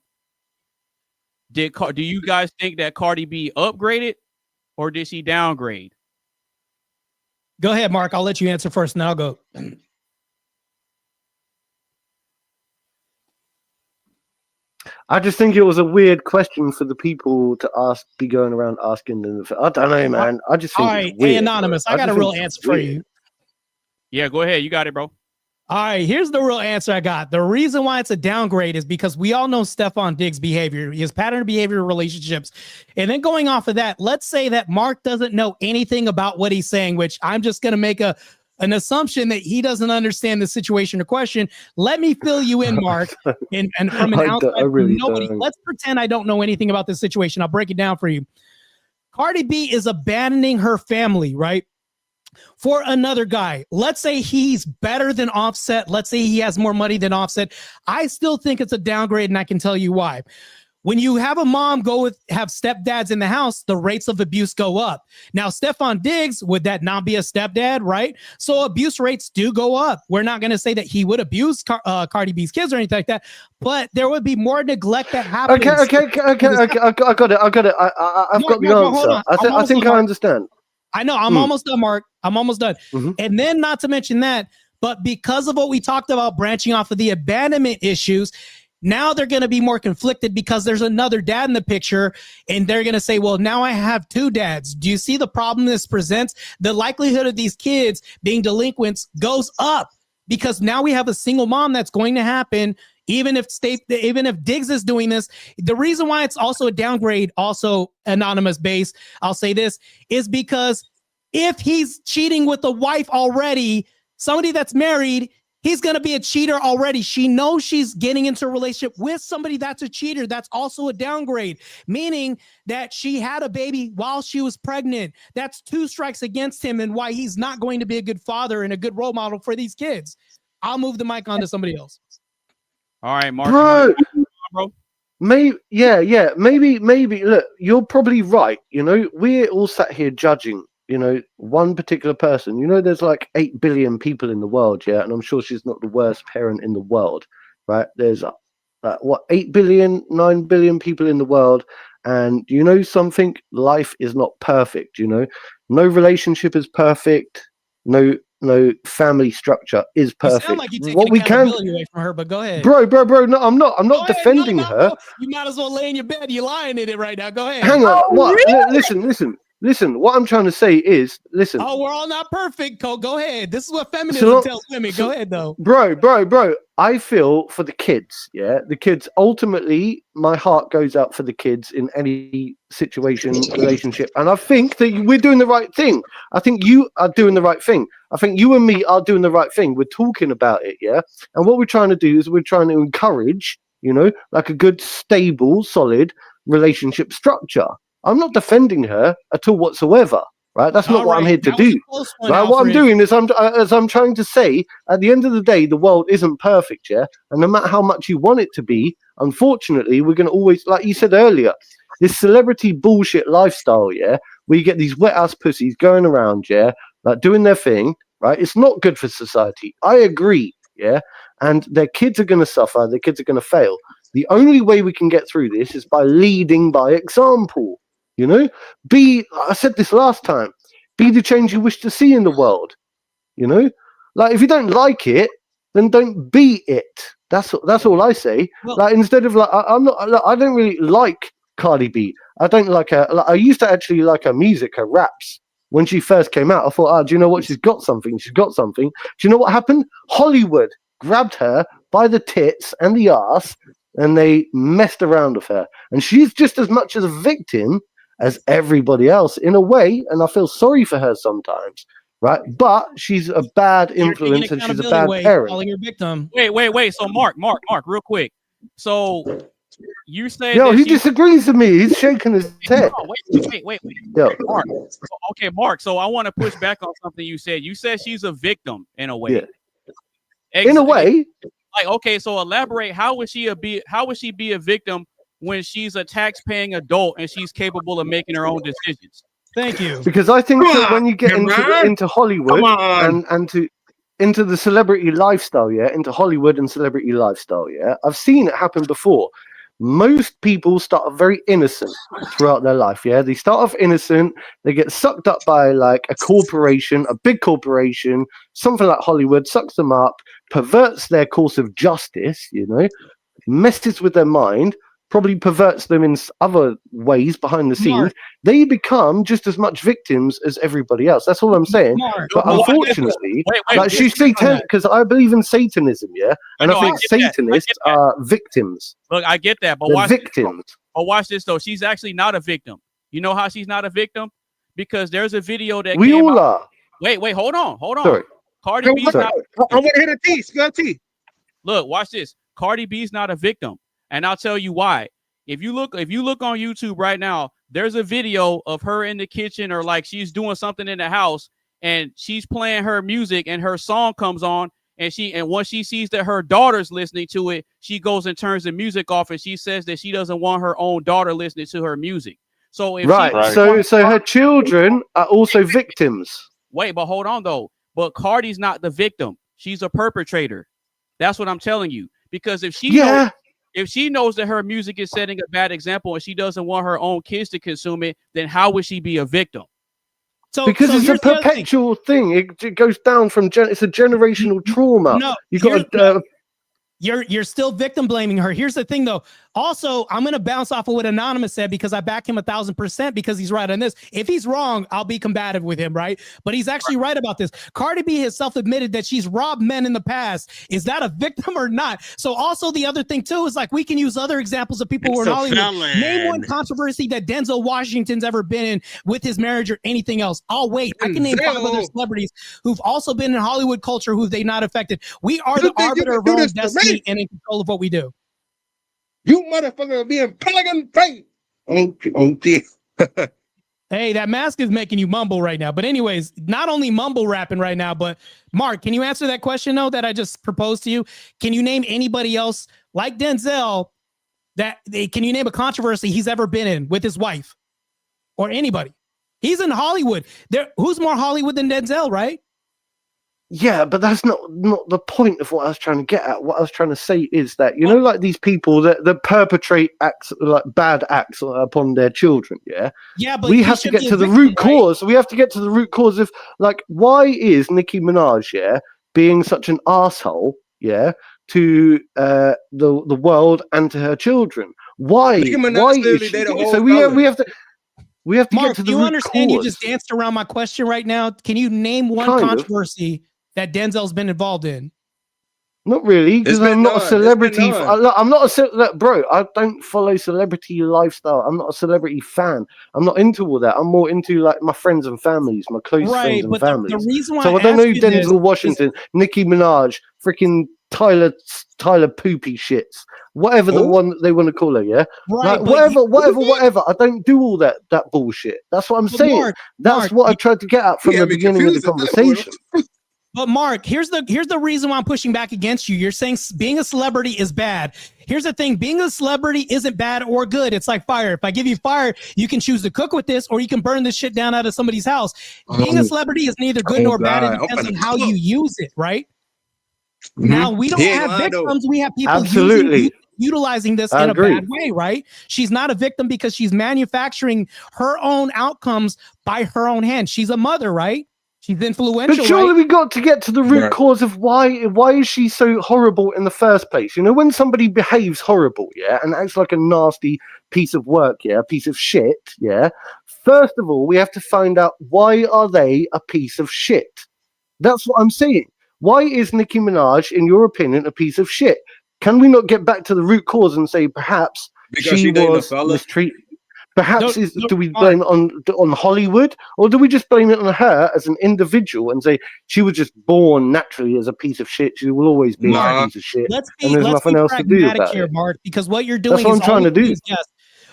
do you guys think that Cardi B upgraded or did she downgrade? Go ahead, Mark. I'll let you answer first, and then I'll go. I just think it was a weird question for the people to ask, be going around asking them. I don't know, man. I just think all right, it's weird, Anonymous, bro. I got a real answer for you. Yeah, go ahead. You got it, bro. All right, here's the real answer I got. The reason why it's a downgrade is because we all know Stefon Diggs' behavior, his pattern of behavior relationships. And then going off of that, let's say that Mark doesn't know anything about what he's saying, which I'm just going to make an assumption that he doesn't understand the situation or question. Let me fill you in, Mark. and from an outside, let's pretend I don't know anything about this situation. I'll break it down for you. Cardi B is abandoning her family, right? For another guy. Let's say he's better than Offset. Let's say he has more money than Offset. I still think it's a downgrade, and I can tell you why. When you have a mom have stepdads in the house, the rates of abuse go up. Now, Stefon Diggs, would that not be a stepdad, right? So abuse rates do go up. We're not going to say that he would abuse Cardi B's kids or anything like that, but there would be more neglect that happens. Okay. I got it. I've got the answer. I think I understand. I know. I'm almost done, Mark. I'm almost done. Mm-hmm. And then not to mention that, but because of what we talked about branching off of the abandonment issues, now they're going to be more conflicted because there's another dad in the picture, and they're going to say, well, now I have two dads. Do you see the problem this presents? The likelihood of these kids being delinquents goes up because now we have a single mom that's going to happen. Even if Diggs is doing this, the reason why it's also a downgrade, also AnonymousBased, I'll say this, is because if he's cheating with a wife already, somebody that's married, he's going to be a cheater already. She knows she's getting into a relationship with somebody that's a cheater. That's also a downgrade, meaning that she had a baby while she was pregnant. That's 2 strikes against him and why he's not going to be a good father and a good role model for these kids. I'll move the mic on to somebody else. All right, Mark. Bro. Maybe. Look, you're probably right. You know, we're all sat here judging, you know, one particular person. You know, there's like 8 billion people in the world, yeah? And I'm sure she's not the worst parent in the world, right? There's, 8 billion, 9 billion people in the world. And you know something? Life is not perfect, you know? No relationship is perfect. No family structure is perfect. You sound like you take accountability away from her, but go ahead. Bro, no, I'm not defending her. You might as well lay in your bed. You're lying in it right now. Go ahead. Hang on. What? Really? Listen. What I'm trying to say is, listen. Oh, we're all not perfect, Cole. Go ahead. This is what feminism tells women. Go ahead, though. Bro. I feel for the kids. Yeah, the kids. Ultimately, my heart goes out for the kids in any situation, relationship, and I think that we're doing the right thing. I think you are doing the right thing. I think you and me are doing the right thing. We're talking about it, yeah. And what we're trying to do is we're trying to encourage, you know, like a good, stable, solid relationship structure. I'm not defending her at all whatsoever, right? That's not what I'm here to do. Right? What I'm doing is I'm trying to say, at the end of the day, the world isn't perfect, yeah? And no matter how much you want it to be, unfortunately, we're going to always, like you said earlier, this celebrity bullshit lifestyle, yeah, where you get these wet-ass pussies going around, yeah, like doing their thing, right? It's not good for society. I agree, yeah? And their kids are going to suffer. Their kids are going to fail. The only way we can get through this is by leading by example. You know, I said this last time, be the change you wish to see in the world. You know, like if you don't like it, then don't be it. That's all I say. Well- Like instead of like, I don't really like Cardi B. I don't like her. Like, I used to actually like her music, her raps. When she first came out, I thought, do you know what? She's got something. She's got something. Do you know what happened? Hollywood grabbed her by the tits and the ass, and they messed around with her. And she's just as much as a victim as everybody else in a way. And I feel sorry for her sometimes, right? But she's a bad influence and she's a bad parent. Calling her victim. Wait. So Mark, real quick. So you say Yo, that he disagrees with me. He's shaking his head. Wait. Yo. Mark. Okay, Mark. So I want to push back on something you said. You said she's a victim in a way. Yeah. In a way. Like, okay, so elaborate. How would she be a victim when she's a tax-paying adult and she's capable of making her own decisions? Thank you. Because I think that when you get into Hollywood and into the celebrity lifestyle, into Hollywood and celebrity lifestyle, I've seen it happen before. Most people start off very innocent throughout their life, They start off innocent, they get sucked up by like a corporation, a big corporation, something like Hollywood, sucks them up, perverts their course of justice, messes with their mind, probably perverts them in other ways behind the scenes. Mark. They become just as much victims as everybody else. That's all I'm saying. Mark. But unfortunately, like she's Satan, because I believe in Satanism, and I think Satanists are victims. Look, I get that, but They're watch victims. But watch this though. She's actually not a victim. You know how she's not a victim? Because there's a video that We came all out. are. Wait, hold on. Sorry. Cardi B's not. I want to hear the tea. Spill tea. Look, watch this. Cardi B's not a victim, and I'll tell you why. If you look on YouTube right now, there's a video of her in the kitchen or like she's doing something in the house and she's playing her music and her song comes on and once she sees that her daughter's listening to it, she goes and turns the music off and she says that she doesn't want her own daughter listening to her music. So if so her children are also victims. Wait, but hold on though. But Cardi's not the victim. She's a perpetrator. That's what I'm telling you. Because if she knows that her music is setting a bad example and she doesn't want her own kids to consume it, then how would she be a victim? Because it's a perpetual thing. It goes down from it's a generational trauma. No, you got you're still victim blaming her. Here's the thing, though. Also, I'm going to bounce off of what Anonymous said because I back him 1,000% because he's right on this. If he's wrong, I'll be combative with him, right? But he's actually right about this. Cardi B has self-admitted that she's robbed men in the past. Is that a victim or not? So also the other thing, too, is like we can use other examples of people who are in Hollywood. Name one controversy that Denzel Washington's ever been in with his marriage or anything else. I'll wait. I can name 5 other celebrities who've also been in Hollywood culture who they not affected. We are the arbiter of our own destiny and in control of what we do. You motherfucker are being pelican free. Okay. Hey, that mask is making you mumble right now. But anyways, not only mumble rapping right now, but Mark, can you answer that question though that I just proposed to you? Can you name anybody else like Denzel can you name a controversy he's ever been in with his wife or anybody? He's in Hollywood. Who's more Hollywood than Denzel, right? Yeah, but that's not the point of what I was trying to get at. What I was trying to say is that, like these people that perpetrate acts, like bad acts upon their children, Yeah, but we have to get to the root cause. We have to get to the root cause of, like, why is Nicki Minaj, being such an asshole, to the world and to her children? Why? Why is she? So we have to Mark, get to the do you root understand cause. you just danced around my question right now? Can you name one controversy that Denzel's been involved in? Not really, because I'm not a celebrity. I'm not bro. I don't follow celebrity lifestyle. I'm not a celebrity fan. I'm not into all that. I'm more into like my friends and families, my close friends and families. The reason why I don't know Denzel Washington, Nicki Minaj, freaking Tyler Poopy shits, whatever the one that they want to call her, Right, like, whatever. I don't do all that bullshit. That's what I'm saying. That's what I tried to get at from the beginning of the conversation. But Mark, here's the reason why I'm pushing back against you. You're saying being a celebrity is bad. Here's the thing. Being a celebrity isn't bad or good. It's like fire. If I give you fire, you can choose to cook with this or you can burn this shit down out of somebody's house. Being a celebrity is neither good nor bad. It depends on how you use it, right? Mm-hmm. Now, we don't have victims. We have people utilizing this in a bad way, right? She's not a victim because she's manufacturing her own outcomes by her own hand. She's a mother, right? She's influential. But surely right? we got to get to the root Right. cause of why is she so horrible in the first place? You know, when somebody behaves horrible, yeah, and acts like a nasty piece of work, yeah, a piece of shit, yeah. First of all, we have to find out why are they a piece of shit. That's what I'm saying. Why is Nicki Minaj, in your opinion, a piece of shit? Can we not get back to the root cause and say perhaps Because she she dating a was fella? mistreated? Perhaps No, do we blame it on Hollywood, or do we just blame it on her as an individual and say she was just born naturally as a piece of shit? She will always be a Nah. piece of shit, Let's and be there's nothing else to do pragmatic about here, it. Mark, because what you're That's doing what is I'm trying to do. Yes.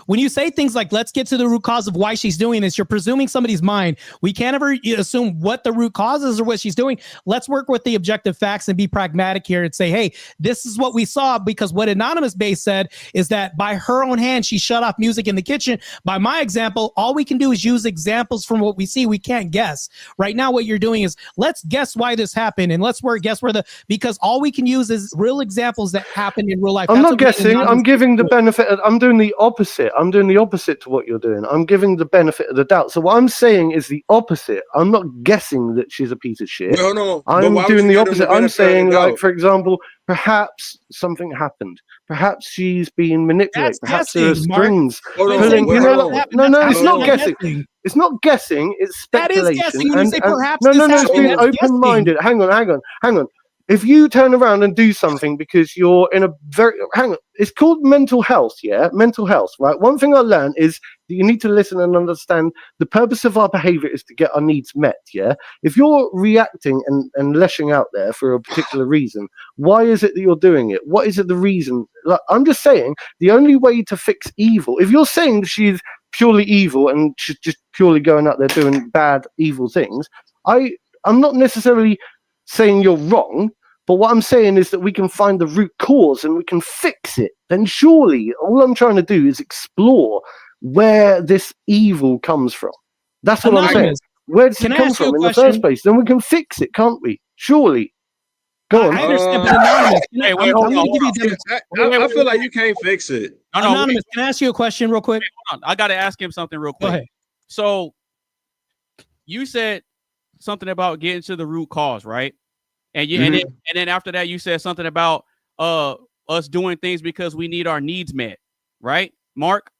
When you say things like "let's get to the root cause of why she's doing this," you're presuming somebody's mind. We can't ever assume what the root cause is or what she's doing. Let's work with the objective facts and be pragmatic here and say, "Hey, this is what we saw." Because what AnonymousBased said is that by her own hand, she shut off music in the kitchen. By my example, all we can do is use examples from what we see. We can't guess. Right now, what you're doing is let's guess why this happened, and let's guess where because all we can use is real examples that happened in real life. I'm That's not what me and guessing. I'm Anonymous giving the do. benefit. I'm doing the opposite. I'm doing the opposite to what you're doing. I'm giving the benefit of the doubt. So what I'm saying is the opposite. I'm not guessing that she's a piece of shit. Wait, hold on. But I'm why would doing you the give them opposite. the I'm benefit of the saying, like, doubt? for example, perhaps something happened. Perhaps she's being manipulated. That's Perhaps there are guessing, Mark. strings Hold on, pulling. wait, You know, hold like, on. no, it's Hold not on. guessing. It's not guessing. It's That is speculation. guessing when you say perhaps no, this it's happened. being That's open-minded. Hang on. If you turn around and do something because you're in a it's called mental health, yeah? Mental health, right? One thing I learned is that you need to listen and understand the purpose of our behavior is to get our needs met, yeah? If you're reacting and lashing out there for a particular reason, why is it that you're doing it? What is it the reason? Like, I'm just saying, the only way to fix evil, if you're saying that she's purely evil and she's just purely going out there doing bad, evil things, I'm not necessarily saying you're wrong, but what I'm saying is that we can find the root cause and we can fix it. Then surely all I'm trying to do is explore where this evil comes from. That's what I'm saying. Anonymous, Where does it can I come ask you a from in the question? first place? Then we can fix it, can't we? Surely. Go on. I understand, but Anonymous, Wait, I'm hold going on, to give you a demonstration. I feel like you can't fix it. No, Anonymous, can I ask you a question real quick? hold on. I got to ask him something real quick. Go ahead. So you said something about getting to the root cause, right? And you and then after that you said something about us doing things because we need our needs met, right, Mark?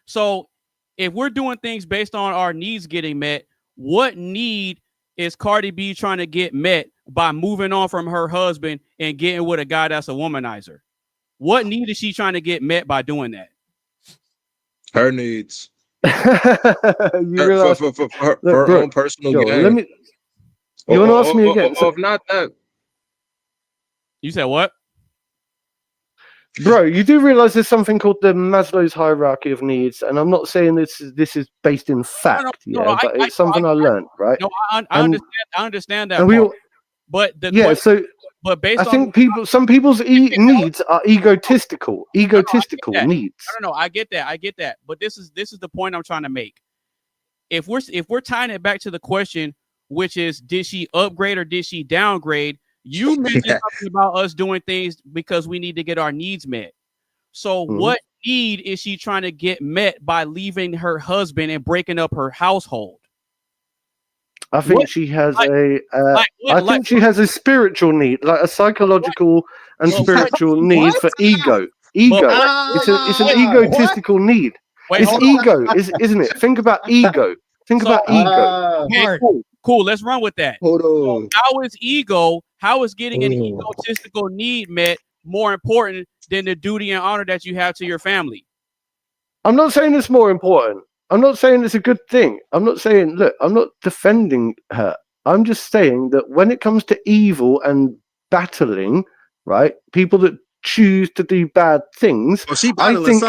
So if we're doing things based on our needs getting met, what need is Cardi B trying to get met by moving on from her husband and getting with a guy that's a womanizer? What need is she trying to get met by doing that? Her needs. You realize, for her bro, own personal yo, gain. let me. You want to ask me again? If not that, You said what? Bro, you do realize there's something called the Maslow's hierarchy of needs, and I'm not saying this is based in fact, but it's something I learned, right? No, I understand that and part. We all, but the yeah, question, so but based I think some people's needs are egotistical needs. No, I get that. But this is the point I'm trying to make. If we're tying it back to the question, which is, did she upgrade or did she downgrade? You mentioned something about us doing things because we need to get our needs met. So what need is she trying to get met by leaving her husband and breaking up her household? I think she has she has a spiritual need, like a psychological and spiritual need for ego. It's an egotistical need. It's ego, isn't it? Think about ego. Think about ego. Okay, cool. Let's run with that. Hold on. How is getting an egotistical need met more important than the duty and honor that you have to your family? I'm not saying it's more important. I'm not saying it's a good thing. I'm not saying, look, I'm not defending her. I'm just saying that when it comes to evil and battling, right, people that choose to do bad things, I think,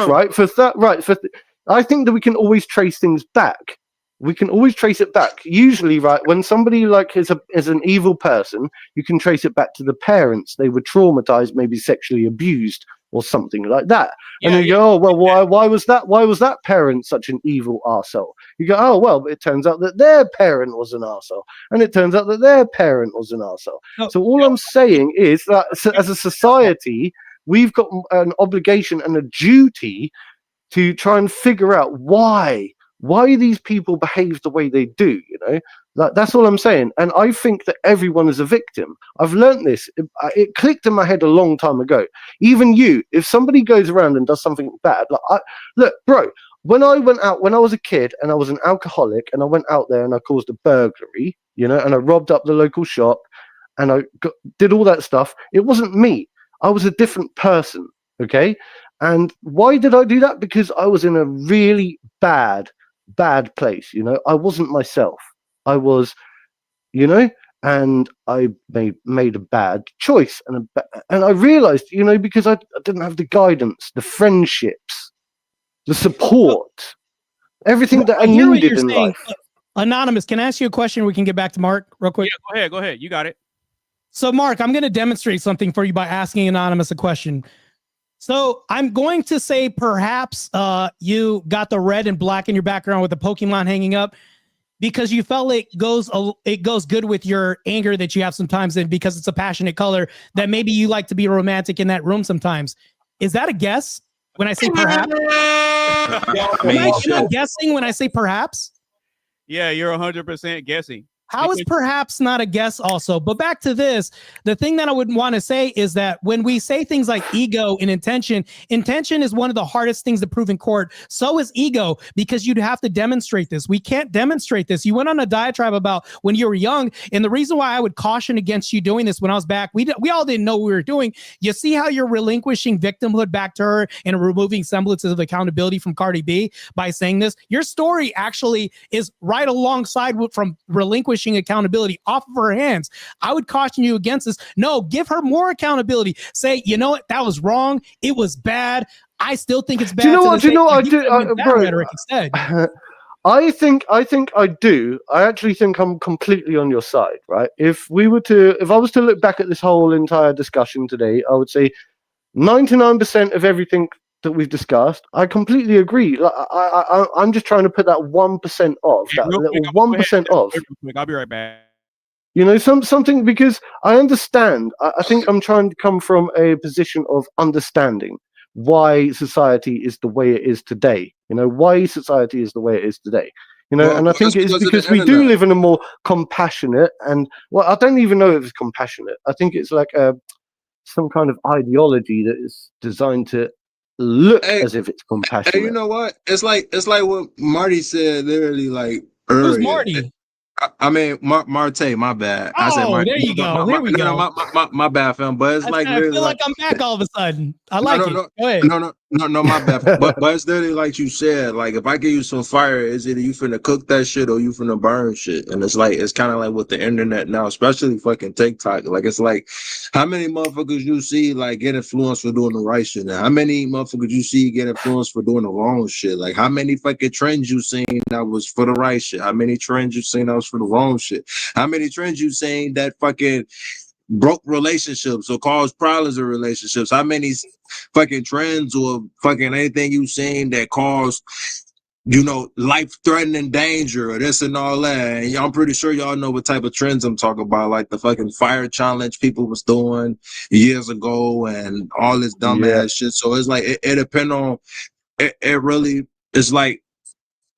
I think that we can always trace things back. We can always trace it back. Usually, right, when somebody like is an evil person, you can trace it back to the parents. They were traumatized, maybe sexually abused or something like that. And you go, oh, well, why was that? Why was that parent such an evil arsehole? You go, oh, well, it turns out that their parent was an arsehole. And it turns out that their parent was an arsehole. So all I'm saying is that as a society, we've got an obligation and a duty to try and figure out why why these people behave the way they do, you know? Like, that's all I'm saying. And I think that everyone is a victim. I've learned this. It clicked in my head a long time ago. Even you, if somebody goes around and does something bad, look, bro, when I went out, when I was a kid and I was an alcoholic and I went out there and I caused a burglary, you know, and I robbed up the local shop and I did all that stuff, it wasn't me. I was a different person, okay? And why did I do that? Because I was in a really bad place, you know? I wasn't myself. I was, you know, and I made a bad choice. And I realized, you know, because I didn't have the guidance, the friendships, the support, everything that I needed in life. Anonymous, can I ask you a question? We can get back to Mark real quick. Yeah, go ahead. You got it. So, Mark, I'm going to demonstrate something for you by asking Anonymous a question. So I'm going to say perhaps you got the red and black in your background with the Pokemon hanging up because you felt it goes good with your anger that you have sometimes, and because it's a passionate color that maybe you like to be romantic in that room sometimes. Is that a guess when I say perhaps? Am I guessing when I say perhaps? Yeah, you're 100% guessing. How is perhaps not a guess also? But back to this, the thing that I would want to say is that when we say things like ego and intention is one of the hardest things to prove in court. So is ego, because you'd have to demonstrate this. We can't demonstrate this. You went on a diatribe about when you were young, and the reason why I would caution against you doing this when I was back, we all didn't know what we were doing. You see how you're relinquishing victimhood back to her and removing semblances of accountability from Cardi B by saying this? Your story actually is right alongside from relinquishing accountability off of her hands. I would caution you against this. No, give her more accountability. Say, you know what, that was wrong. It was bad. I still think it's bad. Do you know what? I do, bro. Rhetoric instead. I think I do. I actually think I'm completely on your side, right? If I was to look back at this whole entire discussion today, I would say 99% of everything that we've discussed, I completely agree. Like, I'm just trying to put that 1% off, that little 1% off. I'll be right back. You know, something, because I understand. I think I'm trying to come from a position of understanding why society is the way it is today. You know, why society is the way it is today. You know, and I think it is because we do live in a more compassionate and, well, I don't even know if it's compassionate. I think it's like some kind of ideology that is designed to look as if it's compassionate. Hey, you know what? It's like what Marty said literally like earlier. Who's Marty? I mean, Marte, my bad. Oh, I said Marty. There you go. Here we go. My bad, fam. But it's I feel like I'm back all of a sudden. I like it. Go ahead. No, my bad. but it's literally like you said. Like, if I give you some fire, is it you finna cook that shit or you finna burn shit? And it's kind of like with the internet now, especially fucking TikTok. Like, it's like, how many motherfuckers you see like get influenced for doing the right shit? Now, how many motherfuckers you see get influenced for doing the wrong shit? Like, how many fucking trends you seen that was for the right shit? How many trends you seen that was for the wrong shit? How many trends you seen that fucking broke relationships or caused problems in relationships? How many fucking trends or fucking anything you seen that caused, you know, life-threatening danger or this and all that? And I'm pretty sure y'all know what type of trends I'm talking about, like the fucking fire challenge people was doing years ago and all this dumbass shit. So it's like, it depends on, it really, it's like,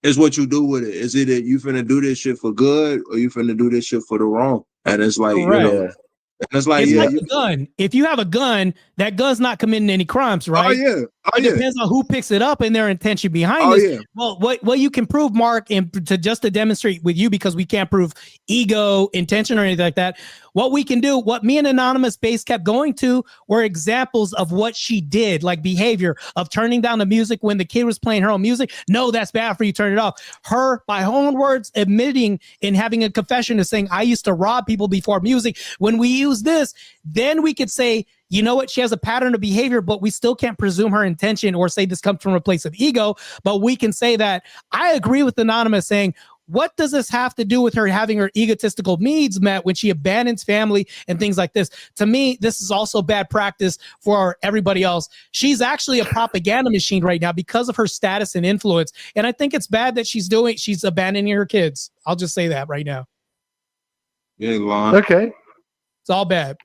it's what you do with it. Is it that you finna do this shit for good or you finna do this shit for the wrong? And it's like, you know, and it's like, like a gun. If you have a gun, that gun's not committing any crimes, right? It depends on who picks it up and their intention behind it. Well, what you can prove, Mark, and to demonstrate with you, because we can't prove ego, intention, or anything like that. What we can do, what me and AnonymousBased kept going to, were examples of what she did, like behavior of turning down the music when the kid was playing her own music. No, that's bad for you. Turn it off. Her, by her own words, admitting and having a confession of saying, I used to rob people before music. When we use this, then we could say, you know what? She has a pattern of behavior, but we still can't presume her intention or say this comes from a place of ego. But we can say that I agree with Anonymous saying, what does this have to do with her having her egotistical needs met when she abandons family and things like this? To me, this is also bad practice for everybody else. She's actually a propaganda machine right now because of her status and influence. And I think it's bad that she's abandoning her kids. I'll just say that right now. Okay. It's all bad.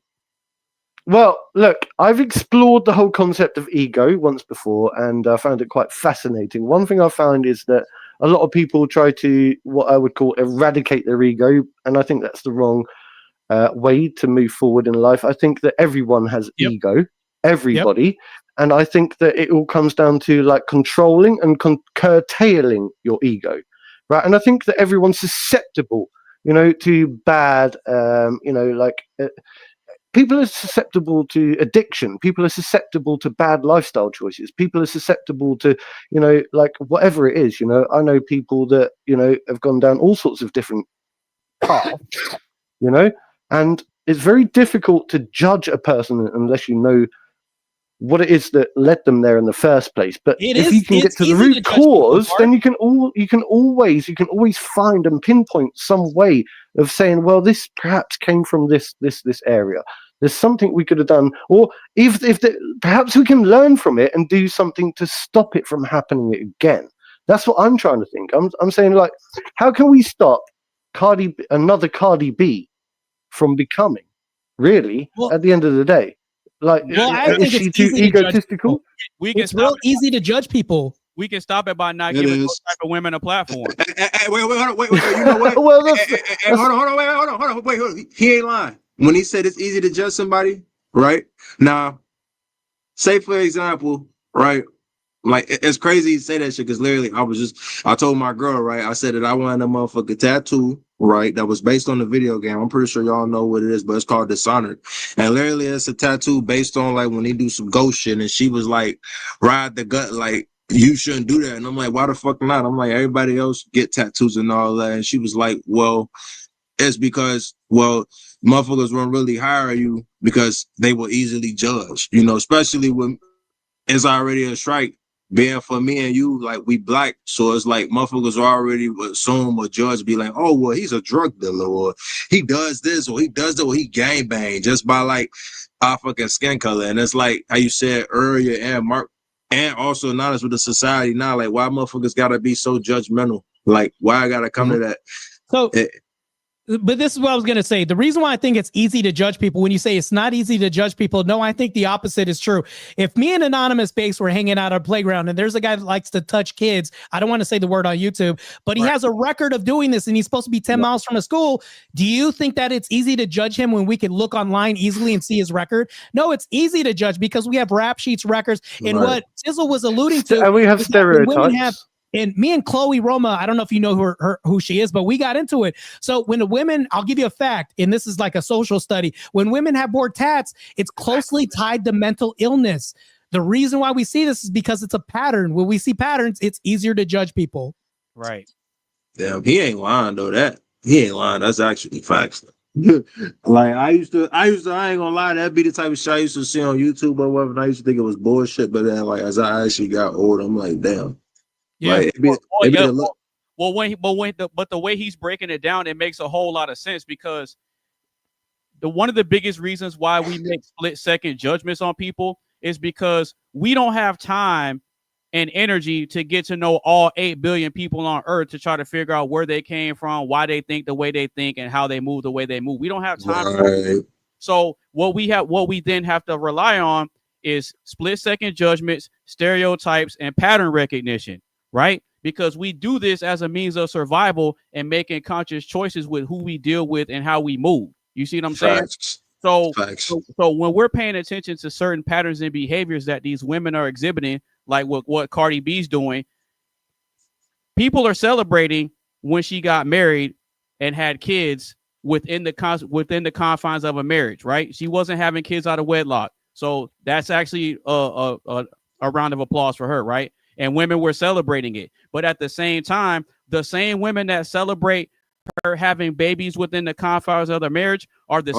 Well, look, I've explored the whole concept of ego once before, and I found it quite fascinating. One thing I found is that a lot of people try to what I would call eradicate their ego, and I think that's the wrong way to move forward in life. I think that everyone has ego, everybody, and I think that it all comes down to like controlling and curtailing your ego, right? And I think that everyone's susceptible, to bad, people are susceptible to addiction. People are susceptible to bad lifestyle choices. People are susceptible to, like whatever it is. I know people that have gone down all sorts of different paths. And it's very difficult to judge a person unless you know what it is that led them there in the first place. But if you can get to the root cause, then you can always find and pinpoint some way of saying, well, this perhaps came from this area. There's something we could have done, or perhaps we can learn from it and do something to stop it from happening again. That's what I'm trying to think. I'm saying, like, how can we stop another Cardi B from becoming, really, at the end of the day? Like, I think is she too egotistical? It's real easy to judge people. We can stop it by not giving those type of women a platform. Wait, you know what? Well, hold on, wait. He ain't lying. When he said it's easy to judge somebody, right? Now, say for example, right? Like, it's crazy to say that shit because literally I told my girl, right? I said that I wanted a motherfucking tattoo, right? That was based on the video game. I'm pretty sure y'all know what it is, but it's called Dishonored. And literally it's a tattoo based on like when they do some ghost shit. And she was like, ride the gut, like, you shouldn't do that. And I'm like, why the fuck not? I'm like, everybody else get tattoos and all that. And she was like, well, it's because, motherfuckers won't really hire you because they will easily judge, especially when it's already a strike. Being for me and you, like, we black, so it's like motherfuckers already assume or judge, be like, oh, well, he's a drug dealer, or he does this, or he does that, or he gangbang just by like our fucking skin color. And it's like how you said earlier, and Mark, and also not as with the society now, like, why motherfuckers gotta be so judgmental? Like, why I gotta come to that? So but this is what I was going to say. The reason why I think it's easy to judge people, when you say it's not easy to judge people, no, I think the opposite is true. If me and AnonymousBased were hanging out at a playground and there's a guy that likes to touch kids, I don't want to say the word on YouTube, but he has a record of doing this and he's supposed to be 10 miles from a school. Do you think that it's easy to judge him when we can look online easily and see his record? No, it's easy to judge because we have rap sheets, records, and what Tizzle was alluding to. And we have stereotypes. And me and Chloe Roma, I don't know if you know who she is, but we got into it. So when the women, I'll give you a fact, and this is like a social study. When women have more tats, it's closely tied to mental illness. The reason why we see this is because it's a pattern. When we see patterns, it's easier to judge people. Right. Damn, he ain't lying though. He ain't lying. That's actually facts. Like I ain't gonna lie, that'd be the type of shit I used to see on YouTube or whatever. And I used to think it was bullshit, but then like as I actually got older, I'm like, damn. Yeah. Like, but the way he's breaking it down, it makes a whole lot of sense because one of the biggest reasons why we make split-second judgments on people is because we don't have time and energy to get to know all 8 billion people on Earth to try to figure out where they came from, why they think the way they think, and how they move the way they move. We don't have time. Right. So what we then have to rely on is split-second judgments, stereotypes, and pattern recognition. Right? Because we do this as a means of survival and making conscious choices with who we deal with and how we move. You see what I'm saying? So when we're paying attention to certain patterns and behaviors that these women are exhibiting, like what Cardi B's doing, people are celebrating when she got married and had kids within the confines of a marriage, right? She wasn't having kids out of wedlock. So that's actually a round of applause for her, right? And women were celebrating it. But at the same time, the same women that celebrate her having babies within the confines of the marriage are the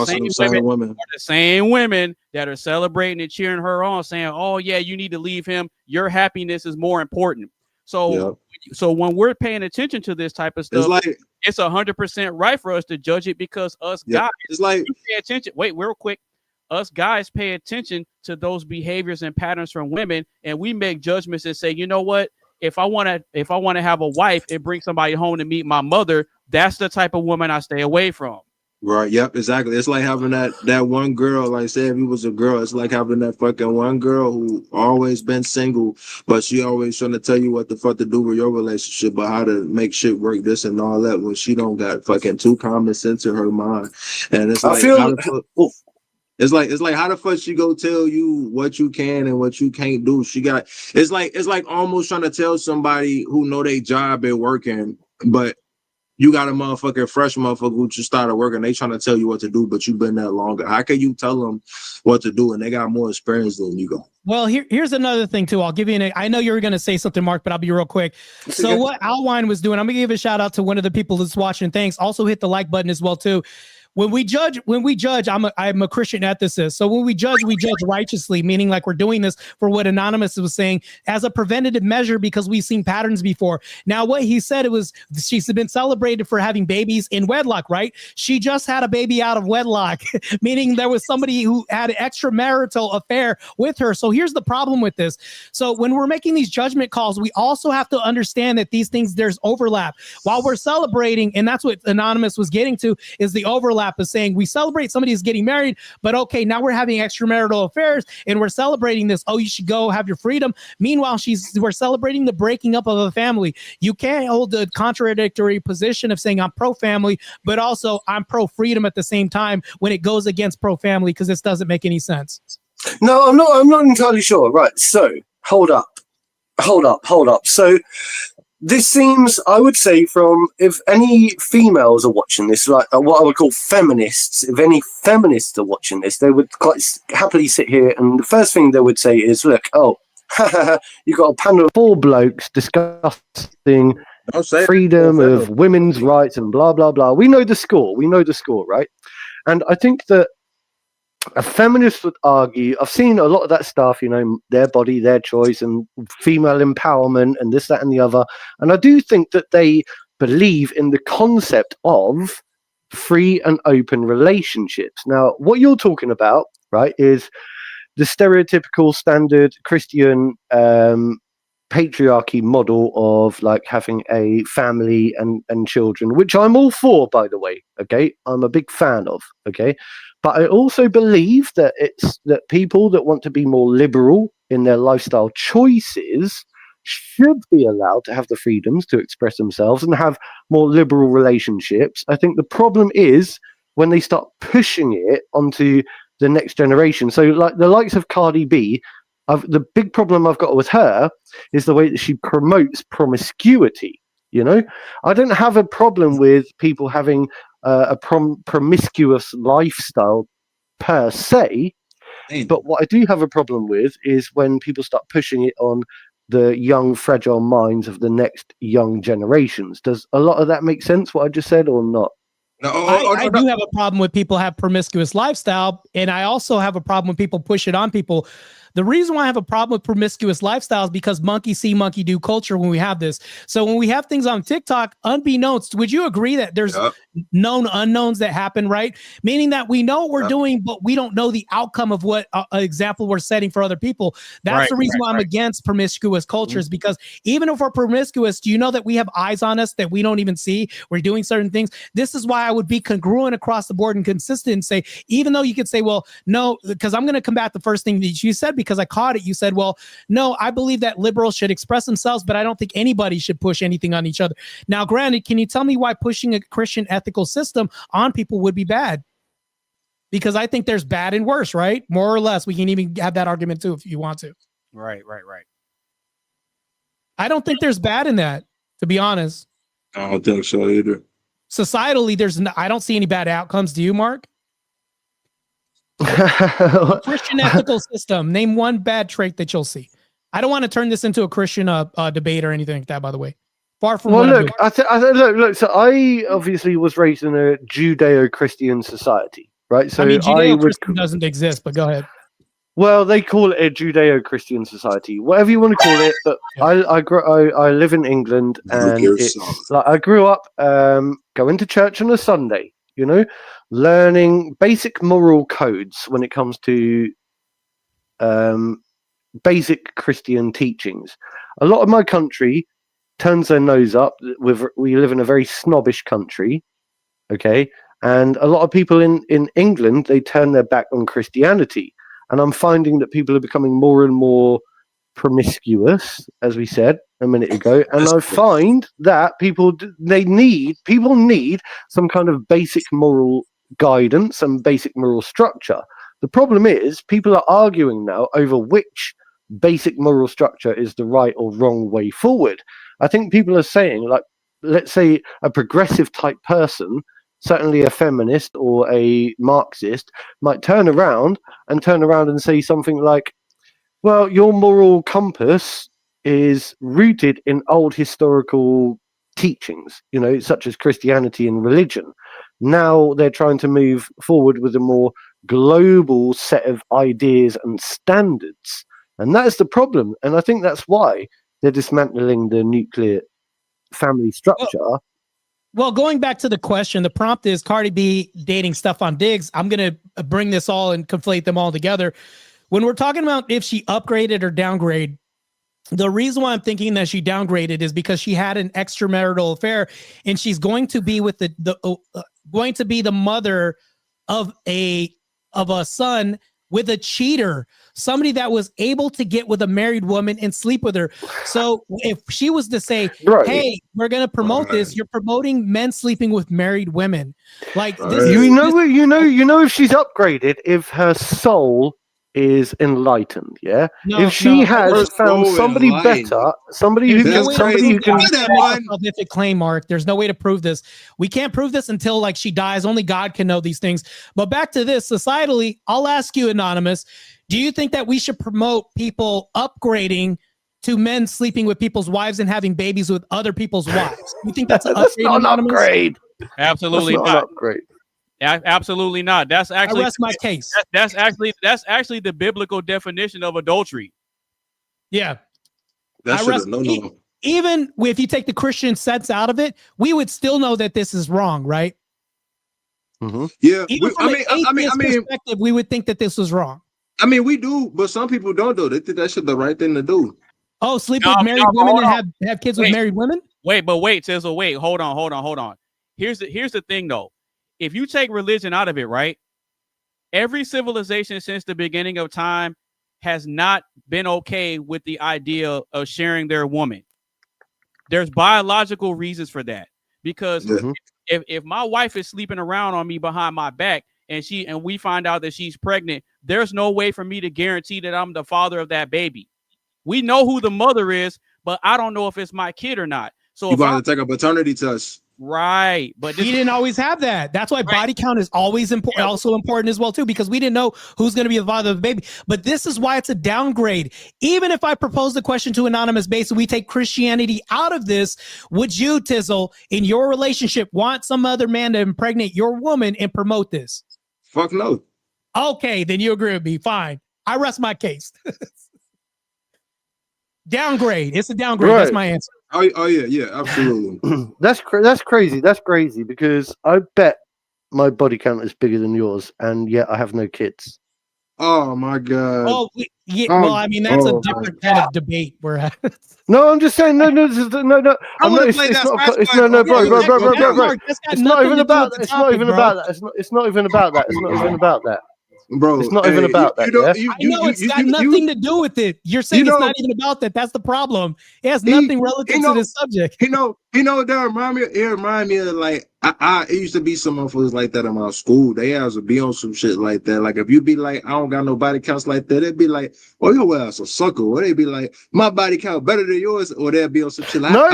same women that are celebrating and cheering her on, saying, oh, yeah, you need to leave him. Your happiness is more important. So when we're paying attention to this type of stuff, it's 100% right for us to judge it because us guys, pay attention. Wait, real quick. Us guys pay attention to those behaviors and patterns from women, and we make judgments and say, you know what? If I want to have a wife and bring somebody home to meet my mother, that's the type of woman I stay away from. Right. Yep. Exactly. It's like having that one girl. Like, say if you was a girl, it's like having that fucking one girl who always been single, but she always trying to tell you what the fuck to do with your relationship, but how to make shit work, this and all that. When she don't got fucking two common sense in her mind, and it's I like feel. how the fuck. It's like how the fuck she go tell you what you can and what you can't do. It's like almost trying to tell somebody who know their job and working, but you got a fresh motherfucker who just started working. They trying to tell you what to do, but you've been there longer. How can you tell them what to do and they got more experience than you go? Well, here's another thing too. I'll give you I know you were going to say something, Mark, but I'll be real quick. So what Alwine was doing, I'm going to give a shout out to one of the people that's watching. Thanks. Also hit the like button as well too. When we judge, I'm a Christian ethicist. So when we judge righteously, meaning like we're doing this for what Anonymous was saying as a preventative measure because we've seen patterns before. Now, what he said, it was she's been celebrated for having babies in wedlock, right? She just had a baby out of wedlock, meaning there was somebody who had an extramarital affair with her. So here's the problem with this. So when we're making these judgment calls, we also have to understand that these things, there's overlap. While we're celebrating, and that's what Anonymous was getting to, is the overlap of saying we celebrate somebody who's getting married, but okay, now we're having extramarital affairs and we're celebrating this. Oh, you should go have your freedom. Meanwhile, we're celebrating the breaking up of a family. You can't hold the contradictory position of saying I'm pro-family, but also I'm pro-freedom at the same time when it goes against pro-family, because this doesn't make any sense. No, I'm not entirely sure. Right. So hold up. So this seems, I would say, from if any females are watching this, like what I would call feminists, if any feminists are watching this, they would quite happily sit here and the first thing they would say is, look, you got a panel of 4 blokes discussing freedom of women's rights and blah, blah, blah. We know the score, right? And I think that a feminist would argue, I've seen a lot of that stuff, their body, their choice, and female empowerment, and this, that, and the other. And I do think that they believe in the concept of free and open relationships. Now, what you're talking about, right, is the stereotypical standard Christian patriarchy model of like having a family and children, which I'm all for, by the way. Okay, I'm a big fan of. Okay. But I also believe that that people that want to be more liberal in their lifestyle choices should be allowed to have the freedoms to express themselves and have more liberal relationships. I think the problem is when they start pushing it onto the next generation. So like the likes of Cardi B, the big problem I've got with her is the way that she promotes promiscuity. I don't have a problem with people having a promiscuous lifestyle per se, but what I do have a problem with is when people start pushing it on the young, fragile minds of the next young generations. Does a lot of that make sense, what I just said, or not? No, I do have a problem with people have promiscuous lifestyle, and I also have a problem when people push it on people. The reason why I have a problem with promiscuous lifestyles is because monkey see, monkey do culture when we have this. So when we have things on TikTok, unbeknownst, would you agree that there's known unknowns that happen, right? Meaning that we know what we're doing, but we don't know the outcome of what example we're setting for other people. That's the reason why I'm against promiscuous cultures, because even if we're promiscuous, do you know that we have eyes on us that we don't even see? We're doing certain things. This is why I would be congruent across the board and consistent and say, even though you could say, well, no, because I'm going to combat the first thing that you said, because I caught it. You said, well, no, I believe that liberals should express themselves, but I don't think anybody should push anything on each other. Now, granted, can you tell me why pushing a Christian ethical system on people would be bad? Because I think there's bad and worse, right? More or less. We can even have that argument too if you want to. Right. I don't think there's bad in that, to be honest. I don't think so either. Societally, I don't see any bad outcomes. Do you, Mark? Christian ethical system. Name one bad trait that you'll see. I don't want to turn this into a Christian debate or anything like that, by the way. Far from. Well, look, look. So I obviously was raised in a Judeo-Christian society, right? So Judeo-Christian doesn't exist, but go ahead. Well, they call it a Judeo-Christian society, whatever you want to call it. But I live in England, and it's like I grew up going to church on a Sunday. Learning basic moral codes when it comes to basic Christian teachings. A lot of my country turns their nose up. We live in a very snobbish country, okay? And a lot of people in England, they turn their back on Christianity. And I'm finding that people are becoming more and more promiscuous, as we said a minute ago. And I find that people need some kind of basic moral guidance and basic moral structure. The problem is people are arguing now over which basic moral structure is the right or wrong way forward. I think people are saying, like, let's say a progressive type person, certainly a feminist or a Marxist, might turn around and say something like, well, your moral compass is rooted in old historical teachings, such as Christianity and religion. Now they're trying to move forward with a more global set of ideas and standards. And that is the problem. And I think that's why they're dismantling the nuclear family structure. Well, going back to the question, the prompt is Cardi B dating Stefon Diggs. I'm going to bring this all and conflate them all together. When we're talking about if she upgraded or downgraded, the reason why I'm thinking that she downgraded is because she had an extramarital affair, and she's going to be with going to be the mother of a son with a cheater, somebody that was able to get with a married woman and sleep with her. So if she was to say, hey, we're going to promote this, you're promoting men sleeping with married women. Like this if she's upgraded, if her soul is enlightened, if she has found somebody better, somebody who can scientific claim, Mark. There's no way to prove this. We can't prove this until like she dies. Only God can know these things. But back to this, societally, I'll ask you, Anonymous, do you think that we should promote people upgrading to men sleeping with people's wives and having babies with other people's wives? You think that's an upgrade? Not an upgrade. Absolutely not. An upgrade. Absolutely not. That's actually I rest my case. That's actually the biblical definition of adultery. Yeah. That's no. Even if you take the Christian sense out of it, we would still know that this is wrong, right? Mm-hmm. Yeah. Even from an perspective, we would think that this was wrong. I mean, we do, but some people don't do. They think that shit the right thing to do. Oh, sleep with married women and have kids with married women? Wait, Tizzle, wait, hold on. Here's the thing though. If you take religion out of it, right? Every civilization since the beginning of time has not been okay with the idea of sharing their woman. There's biological reasons for that. Because if my wife is sleeping around on me behind my back and we find out that she's pregnant, there's no way for me to guarantee that I'm the father of that baby. We know who the mother is, but I don't know if it's my kid or not. So you got to take a paternity test. Right, but we didn't always have that. That's why body count is always important, also important as well too, because we didn't know who's going to be the father of the baby. But this is why it's a downgrade. Even if I propose the question to AnonymousBased and we take Christianity out of this, would you, Tizzle, in your relationship, want some other man to impregnate your woman and promote this? Fuck no. Okay, then you agree with me. Fine, I rest my case. Downgrade. It's a downgrade. Right. That's my answer. Oh yeah, absolutely. That's crazy. That's crazy because I bet my body count is bigger than yours, and yet I have no kids. Oh my god. Oh yeah. Well, I mean that's a different kind of debate we're at. No, I'm just saying. No. I'm not. It's not, bro. It's not even about that. It's not even about that. It's not even about that. It's not even about that. Bro, it's not even about that. I know it's got nothing to do with it. You're saying it's not even about that. That's the problem. It has nothing relative to this subject. It remind me of like it used to be some motherfuckers like that in my school. They have to be on some shit like that. Like if you be like, I don't got no body counts like that, they'd be like, oh, your ass a sucker. Or they'd be like, my body count better than yours. Or they'd be on some shit like No.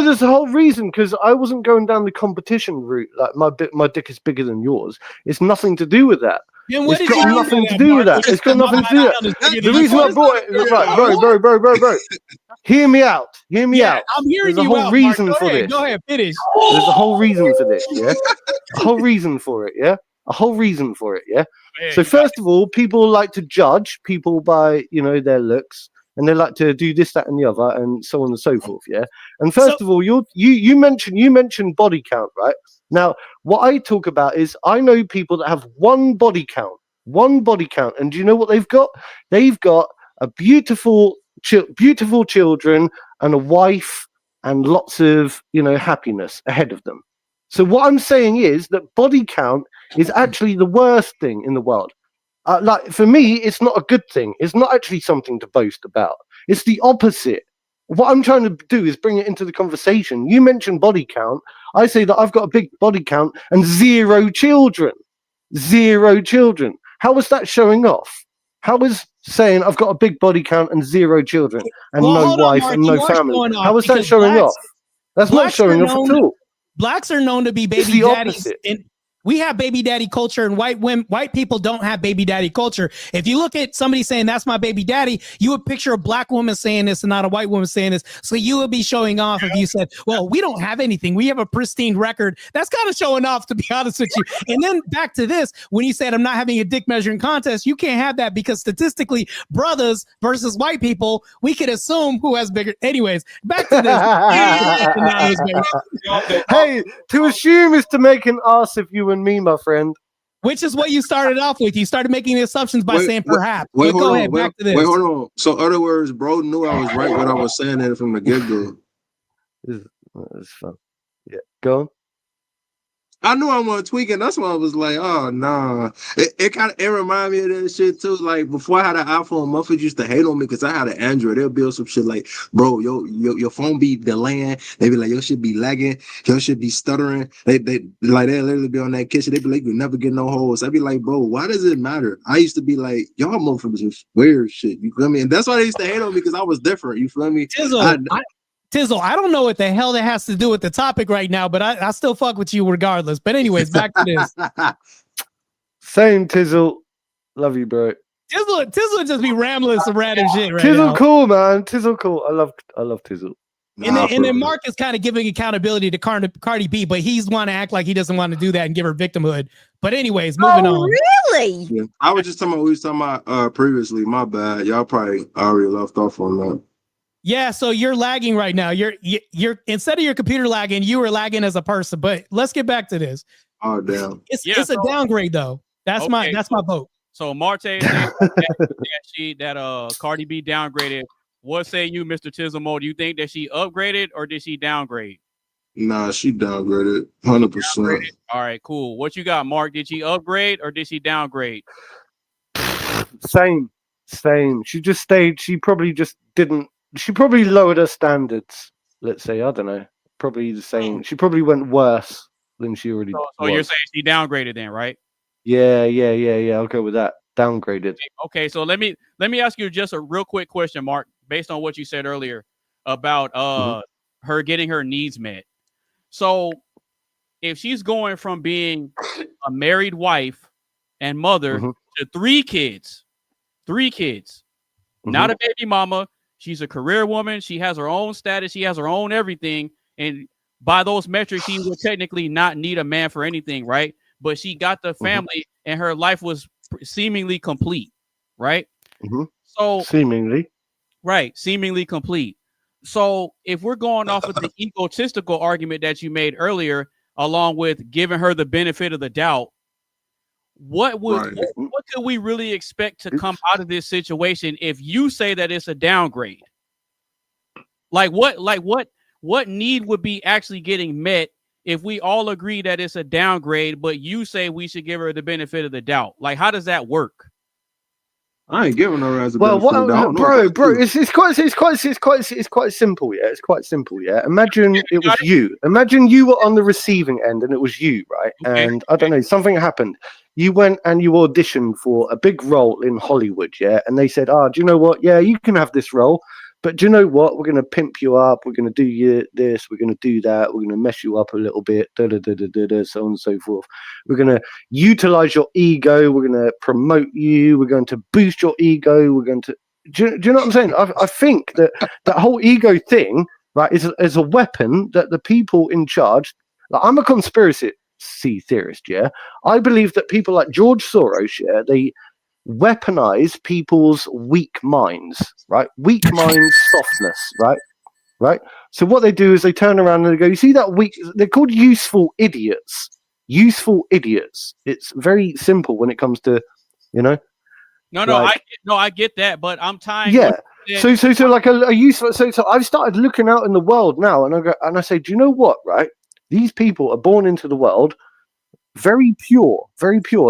There's a whole reason because I wasn't going down the competition route. Like my dick is bigger than yours. It's nothing to do with that. It's got nothing to do with that. It's got nothing to do with that. The reason I brought it, right, bro. Hear me out. I'm hearing you out. There's a whole reason for this. Go ahead, finish. There's a whole reason for this, yeah? A whole reason for it, yeah? So first of all, people like to judge people by, their looks, and they like to do this, that, and the other, and so on and so forth, yeah? And first of all, you mentioned body count, right? Now, what I talk about is I know people that have one body count, and do you know what they've got? They've got a beautiful children and a wife and lots of happiness ahead of them. So what I'm saying is that body count is actually the worst thing in the world. Like for me, it's not a good thing. It's not actually something to boast about. It's the opposite. What I'm trying to do is bring it into the conversation. You mentioned body count. I say that I've got a big body count and 0 children. 0 children. How is that showing off? How is saying I've got a big body count and 0 children and no wife and no family? How is that showing off? That's not showing off at all. Blacks are known to be baby daddies. We have baby daddy culture, and white people don't have baby daddy culture. If you look at somebody saying that's my baby daddy, you would picture a black woman saying this and not a white woman saying this. So you would be showing off if you said, well, we don't have anything. We have a pristine record. That's kind of showing off, to be honest with you. And then back to this, when you said I'm not having a dick measuring contest, you can't have that because statistically, brothers versus white people, we could assume who has bigger. Anyways, back to this. Hey, to assume is to make an ass of you and me, my friend. Which is what you started off with. You started making the assumptions by saying perhaps. Go ahead, back to this. Wait, hold on. So, other words, bro knew I was right when I was saying that from the get-go. It's fun. Yeah, go on. I knew I was tweaking. That's why I was like, oh, nah. It reminded me of that shit, too. Like, before I had an iPhone, motherfuckers used to hate on me because I had an Android. They'll build some shit like, bro, your phone be delaying. They be like, your shit be lagging. Your shit be stuttering. They literally be on that kitchen. They be like, you never get no holes. I be like, bro, why does it matter? I used to be like, y'all motherfuckers is weird shit. You feel me? And that's why they used to hate on me because I was different. You feel me? Tizzle, I don't know what the hell that has to do with the topic right now, but I still fuck with you regardless. But anyways, back to this. Same, Tizzle. Love you, bro. Tizzle just be rambling some random shit right Tizzle now. Cool, man. Tizzle cool. I love Tizzle. And then Mark is kind of giving accountability to Cardi B, but he's want to act like he doesn't want to do that and give her victimhood. But anyways, moving on. Really? Yeah. I was just talking about what we was talking about previously. My bad. Y'all probably already left off on that. Yeah, so you're lagging right now. You're instead of your computer lagging, you were lagging as a person. But let's get back to this. Oh damn! It's a downgrade though. That's my vote. So Marte said that Cardi B downgraded. What say you, Mr. Tizzle? Do you think that she upgraded or did she downgrade? Nah, she downgraded 100%. All right, cool. What you got, Mark? Did she upgrade or did she downgrade? Same. She just stayed. She probably just didn't. She probably lowered her standards. Let's say, I don't know. Probably the same. She probably went worse than she already. So you're saying she downgraded then, right? Yeah. I'll go with that. Downgraded. Okay, so let me ask you just a real quick question, Mark, based on what you said earlier about her getting her needs met. So if she's going from being a married wife and mother to 3 kids, not a baby mama. She's a career woman. She has her own status. She has her own everything. And by those metrics, she would technically not need a man for anything, right? But she got the family and her life was seemingly complete, right? So seemingly complete. So if we're going off of the egotistical argument that you made earlier, along with giving her the benefit of the doubt, what could we really expect to come out of this situation if you say that it's a downgrade? What need would be actually getting met if we all agree that it's a downgrade, but you say we should give her the benefit of the doubt? Like, how does that work? I ain't giving her as a bro. It's quite simple. Yeah, it's quite simple. Yeah, imagine it was you. Imagine you were on the receiving end and it was you, right? Okay. And I don't know, something happened. You went and you auditioned for a big role in Hollywood, yeah? And they said, do you know what? Yeah, you can have this role, but do you know what? We're going to pimp you up. We're going to do this. We're going to do that. We're going to mess you up a little bit, so on and so forth. We're going to utilize your ego. We're going to promote you. We're going to boost your ego. We're going to... Do you know what I'm saying? I think that whole ego thing, right, is a weapon that the people in charge... Like, I'm a conspiracy theorist, yeah? I believe that people like George Soros, yeah, they weaponize people's weak minds, right? Weak mind softness, right? So what they do is they turn around and they go, you see that weak... They're called useful idiots. It's very simple when it comes to, you know... I get that, but I'm tying... Yeah. So like a useful... So I've started looking out in the world now and I say, do you know what, right? These people are born into the world very pure,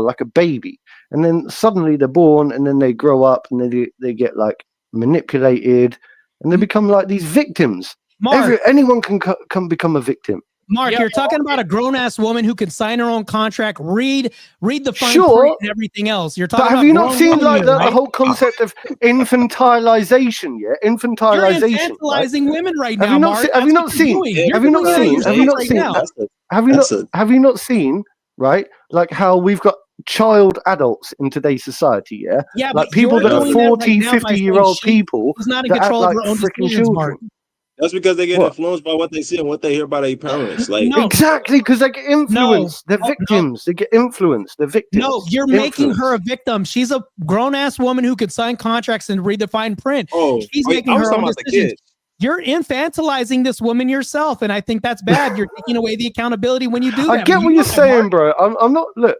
like a baby. And then suddenly they're born and then they grow up and they get like manipulated and they become like these victims. Mark, Anyone can become a victim. Mark, Yeah, you're talking about a grown-ass woman who can sign her own contract, read the fine Sure, print and everything else. You're talking but have about you not grown seen women like here, the right? whole concept of infantilization? Yeah, You're infantilization. Right? infantilizing women right Have now, you not Mark. seen? Have you That's not what you're seen? doing. Have You're you not doing that seen? to Have you not right seen? now. Have you not seen? Right, like how we've got child adults in today's society. Yeah, Yeah, like but people you're that are doing that 40, right now by 50-year-old saying people she's not in that act control of like her own freaking decisions, Mark. children. That's because they get What? influenced by what they see and what they hear by their parents. Like, No, Exactly, because they get influenced. They're no. victims. They get influenced. They're victims. No, you're making her a victim. She's a grown-ass woman who could sign contracts and read the fine print. She's making I was her talking own about the decisions. kid. You're infantilizing this woman yourself, and I think that's bad. You're taking away the accountability when you do that. I get what you're saying, bro. I'm not. Look,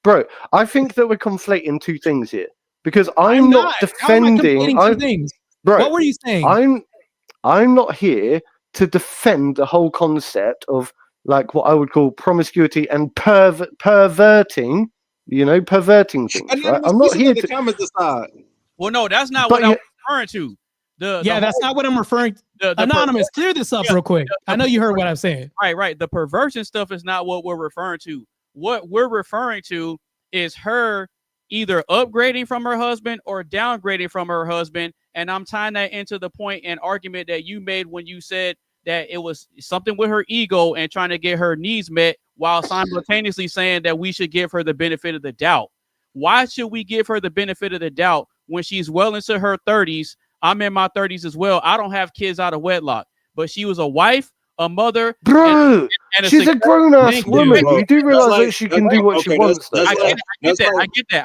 bro. I think that we're conflating two things here because I'm not defending. How am I conflating two things? Bro, What were you saying? I'm not here to defend the whole concept of like what I would call promiscuity and perverting. You know, perverting things, right? I'm not here to. Comments aside. Well, no, that's not But what I'm referring to. That's not what I'm referring to. Anonymous, clear this up real quick. I know you heard what I'm saying. Right. The perversion stuff is not what we're referring to. What we're referring to is her either upgrading from her husband or downgrading from her husband. And I'm tying that into the point and argument that you made when you said that it was something with her ego and trying to get her needs met while simultaneously saying that we should give her the benefit of the doubt. Why should we give her the benefit of the doubt when she's well into her 30s? I'm in my 30s as well. I don't have kids out of wedlock, but she was a wife, a mother, bro. And she's a grown-ass woman. You do realize that she can do what she wants. I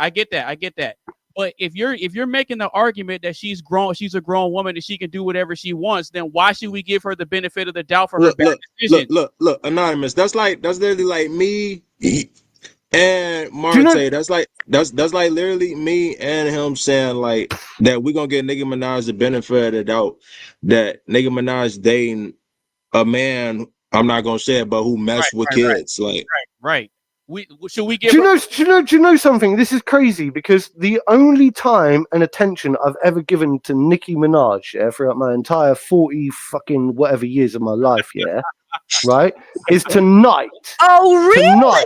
get that. But if you're making the argument that she's a grown woman and she can do whatever she wants, then why should we give her the benefit of the doubt for her bad decision? Look, Anonymous. That's literally like me and Marte. That's like literally me and him saying like that we're gonna get Nicki Minaj the benefit of the doubt that Nicki Minaj dating a man, I'm not gonna say it, but who messed with kids. Right. Should we give? Do you know something? This is crazy because the only time and attention I've ever given to Nicki Minaj, throughout my entire 40 fucking whatever years of my life, right, is tonight. Oh, really? Tonight.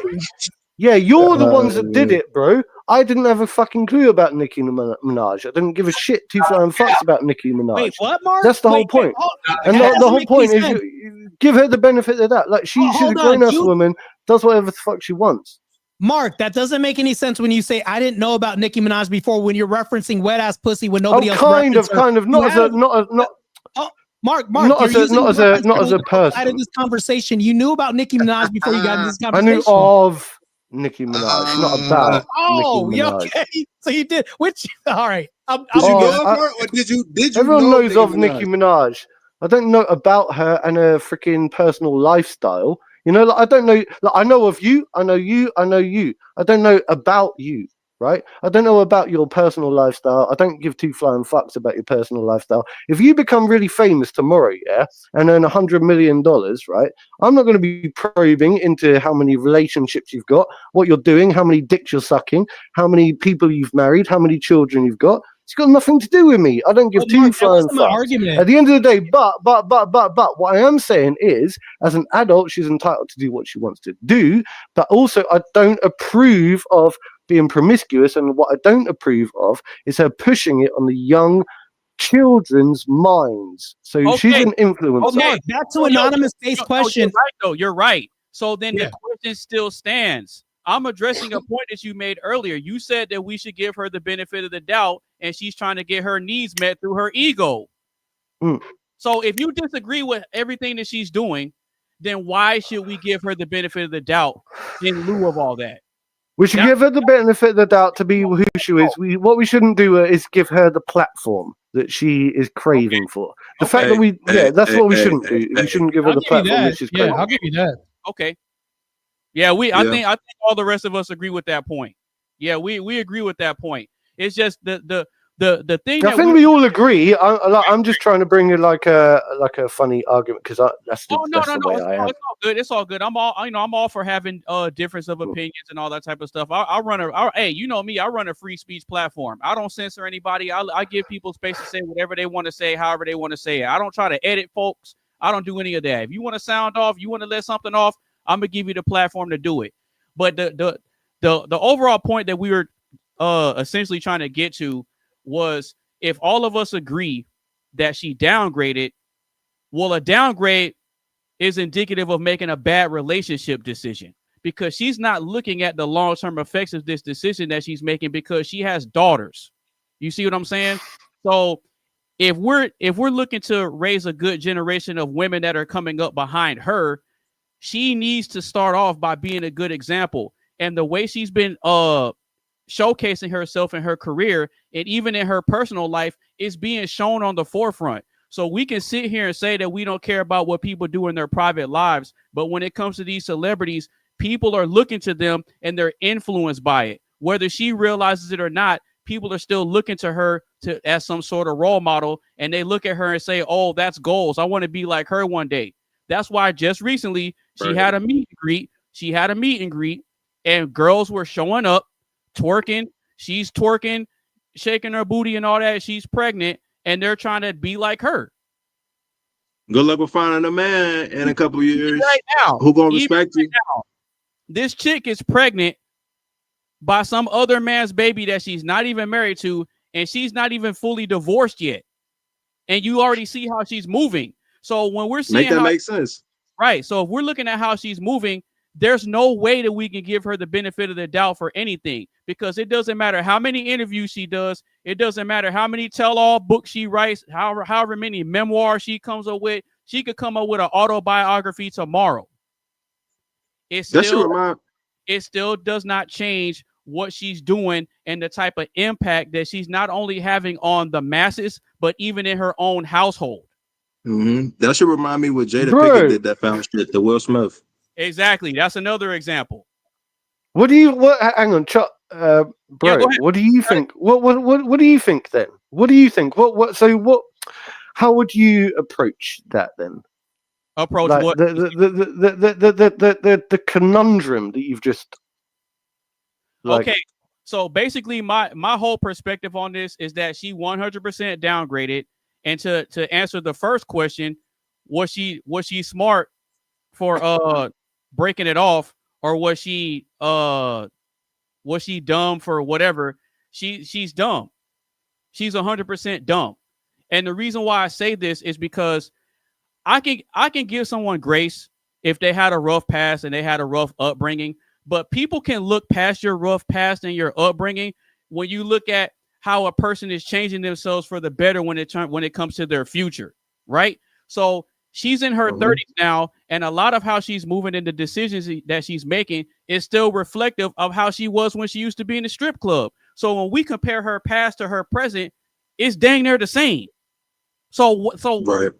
Yeah, you're the ones that did it, bro. I didn't have a fucking clue about Nicki Minaj. I didn't give a shit two flying fucks about Nicki Minaj. Wait, what, Mark? That's the whole point. And the whole point is you give her the benefit of that. Like she's a grown-ass woman, does whatever the fuck she wants. Mark, that doesn't make any sense when you say I didn't know about Nicki Minaj before when you're referencing wet ass pussy when nobody else. Kind of. Mark, not as a person. Out of this conversation, you knew about Nicki Minaj before you got into this conversation. I knew of Nicki Minaj, not about. Nicki Minaj. Okay. So you did. Which all right. Did you know of her, or did you? Everyone knows of Nicki Minaj. I don't know about her and her freaking personal lifestyle. You know, like, I don't know. Like, I know of you. I know you. I know you. I don't know about you. Right? I don't know about your personal lifestyle. I don't give two flying fucks about your personal lifestyle. If you become really famous tomorrow, and earn $100 million, right? I'm not going to be probing into how many relationships you've got, what you're doing, how many dicks you're sucking, how many people you've married, how many children you've got. It's got nothing to do with me. I don't give two flying fucks. At the end of the day, but what I am saying is, as an adult, she's entitled to do what she wants to do. But also, I don't approve of being promiscuous, and what I don't approve of is her pushing it on the young children's minds. So she's an influencer. Okay, back to anonymous-based question. You're right. So then the question still stands. I'm addressing a point that you made earlier. You said that we should give her the benefit of the doubt, and she's trying to get her needs met through her ego. So if you disagree with everything that she's doing, then why should we give her the benefit of the doubt in lieu of all that? We should give her the benefit of the doubt to be who she is. What we shouldn't do is give her the platform that she is craving for. The fact that that's what we shouldn't do. We shouldn't give her the platform that she's craving. I'll give you that. Okay. Yeah, I think all the rest of us agree with that point. Yeah, we agree with that point. It's just the the thing I that think we all agree. I'm just trying to bring in like a funny argument because that's the way I am. It's all good. It's all good. I'm all for having difference of opinions and all that type of stuff. Hey, you know me, I run a free speech platform. I don't censor anybody. I give people space to say whatever they want to say, however they want to say it. I don't try to edit folks. I don't do any of that. If you want to sound off, you want to let something off, I'm gonna give you the platform to do it. But the overall point that we were essentially trying to get to was, if all of us agree that she downgraded, well, a downgrade is indicative of making a bad relationship decision, because she's not looking at the long-term effects of this decision that she's making, because she has daughters. You see what I'm saying? So if we're looking to raise a good generation of women that are coming up behind her, she needs to start off by being a good example. And the way she's been showcasing herself in her career and even in her personal life is being shown on the forefront. So we can sit here and say that we don't care about what people do in their private lives, but when it comes to these celebrities, people are looking to them and they're influenced by it. Whether she realizes it or not, people are still looking to her as some sort of role model, and they look at her and say, oh, that's goals. I want to be like her one day. That's why just recently she had a meet and greet. She had a meet and greet, and girls were showing up, twerking. She's twerking, shaking her booty and all that. She's pregnant, and they're trying to be like her. Good luck with finding a man in a couple years. Right now, who gonna respect you? Now, this chick is pregnant by some other man's baby that she's not even married to, and she's not even fully divorced yet. And you already see how she's moving. So when we're seeing make sense, right? So if we're looking at how she's moving, there's no way that we can give her the benefit of the doubt for anything, because it doesn't matter how many interviews she does. It doesn't matter how many tell-all books she writes, however many memoirs she comes up with. She could come up with an autobiography tomorrow. It still does not change what she's doing and the type of impact that she's not only having on the masses, but even in her own household. Mm-hmm. That should remind me what Jada Pinkett did that found shit to Will Smith. Exactly. That's another example. Hang on, Chuck, bro. Yeah, what do you think? What do you think then? What do you think? How would you approach that then? Approach like what? The conundrum that you've just. Okay, so basically, my whole perspective on this is that she 100% downgraded. And to answer the first question, was she smart for breaking it off, or was she dumb for whatever? She's dumb. She's 100% dumb. And the reason why I say this is because I can give someone grace if they had a rough past and they had a rough upbringing, but people can look past your rough past and your upbringing when you look at how a person is changing themselves for the better when it comes to their future, right? So she's in her 30s now, and a lot of how she's moving and the decisions that she's making is still reflective of how she was when she used to be in the strip club. So when we compare her past to her present, it's dang near the same. So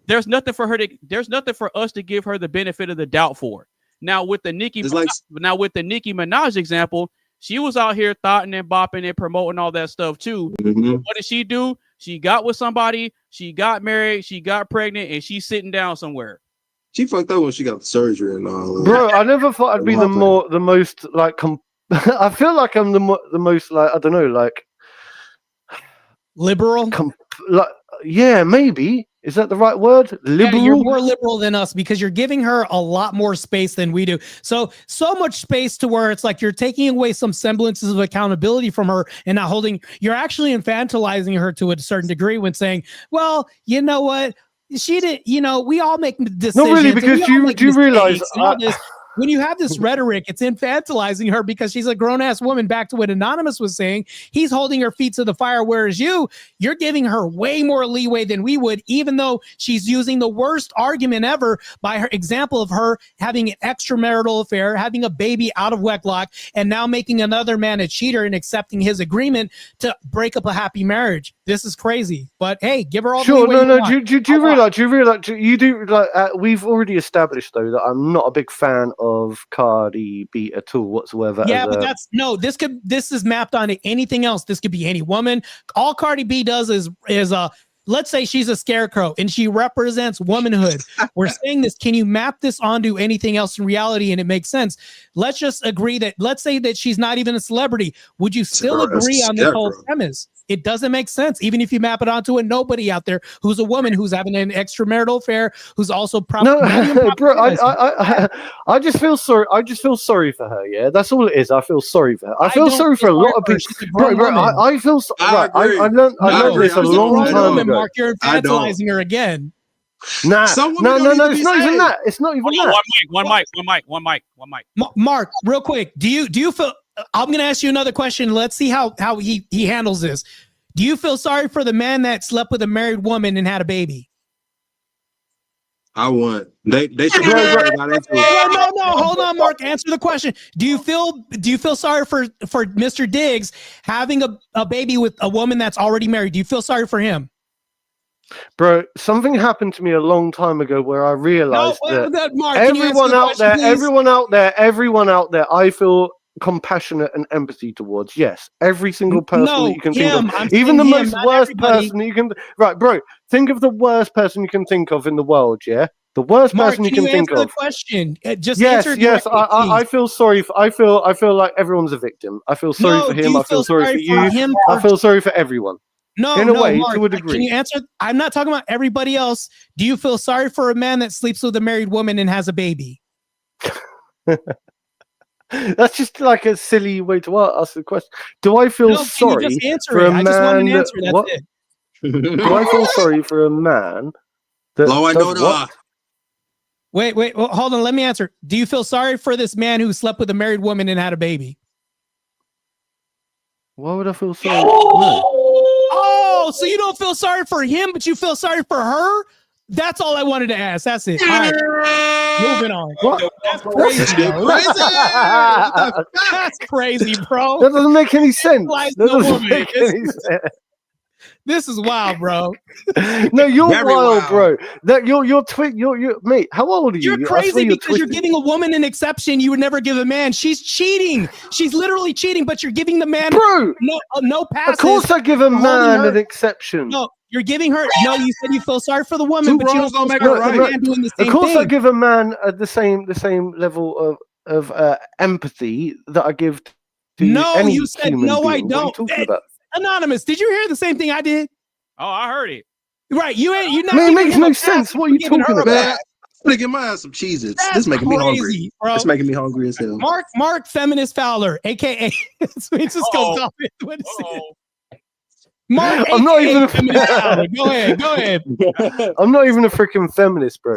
there's nothing for us to give her the benefit of the doubt for. Now with the Nicki Minaj example, she was out here thotting and bopping and promoting all that stuff too. Mm-hmm. What did she do? She got with somebody, she got married, she got pregnant, and she's sitting down somewhere. She fucked up when she got the surgery and all. Bro, I never thought I'd be the most like. I feel like I'm the most like, I don't know, like liberal. Yeah, maybe. Is that the right word? Liberal? Yeah, you're more liberal than us because you're giving her a lot more space than we do. So much space to where it's like you're taking away some semblances of accountability from her and not holding. You're actually infantilizing her to a certain degree when saying, well, you know what? She did, we all make decisions. Not really, because do you realize when you have this rhetoric, it's infantilizing her because she's a grown-ass woman. Back to what Anonymous was saying, he's holding her feet to the fire, whereas you're giving her way more leeway than we would, even though she's using the worst argument ever by her example of her having an extramarital affair, having a baby out of wedlock, and now making another man a cheater and accepting his agreement to break up a happy marriage. This is crazy. But hey, give her all the leeway. Do you realize we've already established though that I'm not a big fan of of Cardi B at all whatsoever. Yeah, but that's no. This is mapped onto anything else. This could be any woman. All Cardi B does is let's say she's a scarecrow and she represents womanhood. We're saying this. Can you map this onto anything else in reality and it makes sense? Let's just agree that, let's say that she's not even a celebrity. Would you still agree on this whole premise? It doesn't make sense. Even if you map it onto a nobody out there who's a woman who's having an extramarital affair, who's also no, bro. I just feel sorry. I just feel sorry for her. Yeah, that's all it is. I feel sorry for her. I feel sorry for a lot of people. Bro, I feel right. I learned this a long time ago. Mark, you're infantilizing her again. No, it's not even that. It's not even that. One mic. Mark, real quick, do you feel? I'm going to ask you another question. Let's see how he handles this. Do you feel sorry for the man that slept with a married woman and had a baby? I want. They should no. Hold on, Mark. Answer the question. Do you feel sorry for Mr. Diggs having a baby with a woman that's already married? Do you feel sorry for him? Bro, something happened to me a long time ago where I realized that Mark, everyone out there, I feel compassionate and empathy towards. Yes, every single person that you can think of, even the most worst person that you can. Right, bro. Think of the worst person you can think of in the world. Yeah, the worst person you can think of. The question. Just yes. I feel sorry. I feel like everyone's a victim. I feel sorry for him. I feel sorry for you. I feel sorry for everyone. In a way, Mark, to a degree. Can you answer? I'm not talking about everybody else. Do you feel sorry for a man that sleeps with a married woman and has a baby? That's just like a silly way to ask the question. Do I feel sorry for a man? I just want an answer. That's it. Do I feel sorry for a man that does what? Wait. Well, hold on. Let me answer. Do you feel sorry for this man who slept with a married woman and had a baby? Why would I feel sorry? Oh, so you don't feel sorry for him, but you feel sorry for her? That's all I wanted to ask. That's it. All right. Moving on. What? That's crazy. That's crazy, bro. That doesn't make any sense. This is wild, bro. No, you're wild, bro. That you're mate. How old are you? You're crazy because you're giving a woman an exception you would never give a man. She's cheating. She's literally cheating, but you're giving the man no passes. Of course, I give a man an exception. No, you're giving her. No, you said you feel sorry for the woman, but you don't make it right. Doing the same of course, thing. I give a man the same level of empathy that I give to any you said human no. being. I don't. What are you talking about? Anonymous, did you hear the same thing I did? Oh, I heard it. Right, you're not. Man, it makes no sense. What are you talking about? I'm gonna get my ass some Cheez-Its. This is making me hungry. Bro. It's making me hungry as hell. Mark Feminist Fowler, aka just go call it. Mark, I'm not even a feminist. Go ahead. I'm not even a freaking feminist, bro.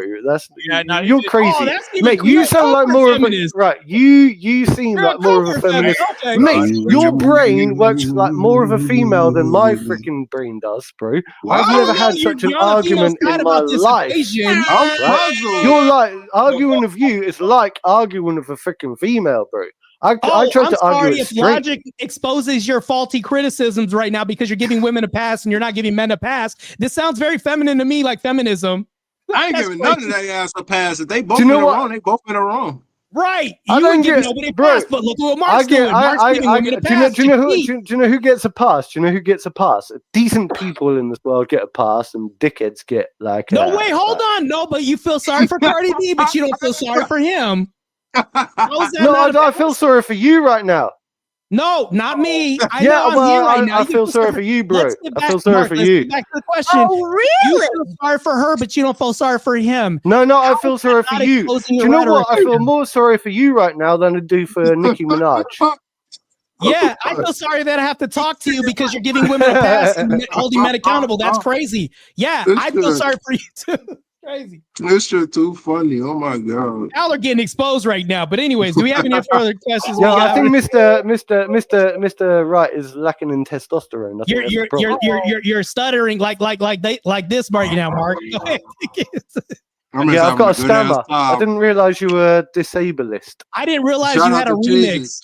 You're crazy, mate. You sound like more of a right. You seem like more of a feminist, mate. Your brain works like more of a female than my freaking brain does, bro. I've never had such an argument in my life. You're like arguing with you is like arguing with a freaking female, bro. I tried to argue it straight. Logic exposes your faulty criticisms right now because you're giving women a pass and you're not giving men a pass. This sounds very feminine to me, like feminism. I ain't giving none of that ass a pass. If they both been wrong, they both been wrong. Right. You don't give nobody a pass, but look what Mark's doing. Mark's giving women a pass. Do you know who gets a pass? Do you know who gets a pass? Decent people in this world get a pass, and dickheads get like. No, wait, hold on. No, but you feel sorry for Cardi B, but you don't feel sorry for him. I feel sorry for you right now. No, not me. I feel sorry for you, bro. I feel sorry for you. Back to the question. Oh, really? You feel sorry for her, but you don't feel sorry for him. No, I feel sorry for you. Do you know what? I feel more sorry for you right now than I do for Nicki Minaj. Yeah, I feel sorry that I have to talk to you because you're giving women a pass and holding men accountable. That's crazy. Yeah, I feel sorry for you too. Crazy. This shit too funny. Oh my god. Y'all are getting exposed right now. But anyways, do we have any further questions? Yeah, I think Mr. Wright is lacking in testosterone. You're stuttering like this right now, Mark. Go ahead. Yeah, I've got a stammer. I didn't realize you were disableist. I didn't realize you had a remix.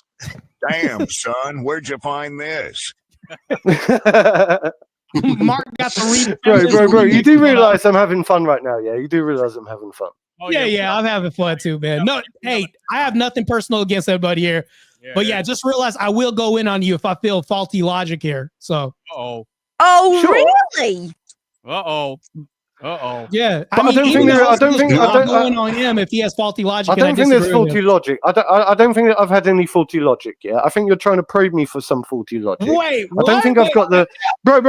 Damn, son, where'd you find this? Mark got the remix. Bro, you do realize I'm having fun right now, yeah? You do realize I'm having fun. Oh, yeah, I'm having fun too, man. No, hey, I have nothing personal against everybody here. But yeah, just realize I will go in on you if I feel faulty logic here. So. Oh, really? Yeah, But I don't think I'm going on him if he has faulty logic. I don't think there's faulty logic. I don't think that I've had any faulty logic. Yeah, I think you're trying to probe me for some faulty logic. Wait, I don't think I've got the bro.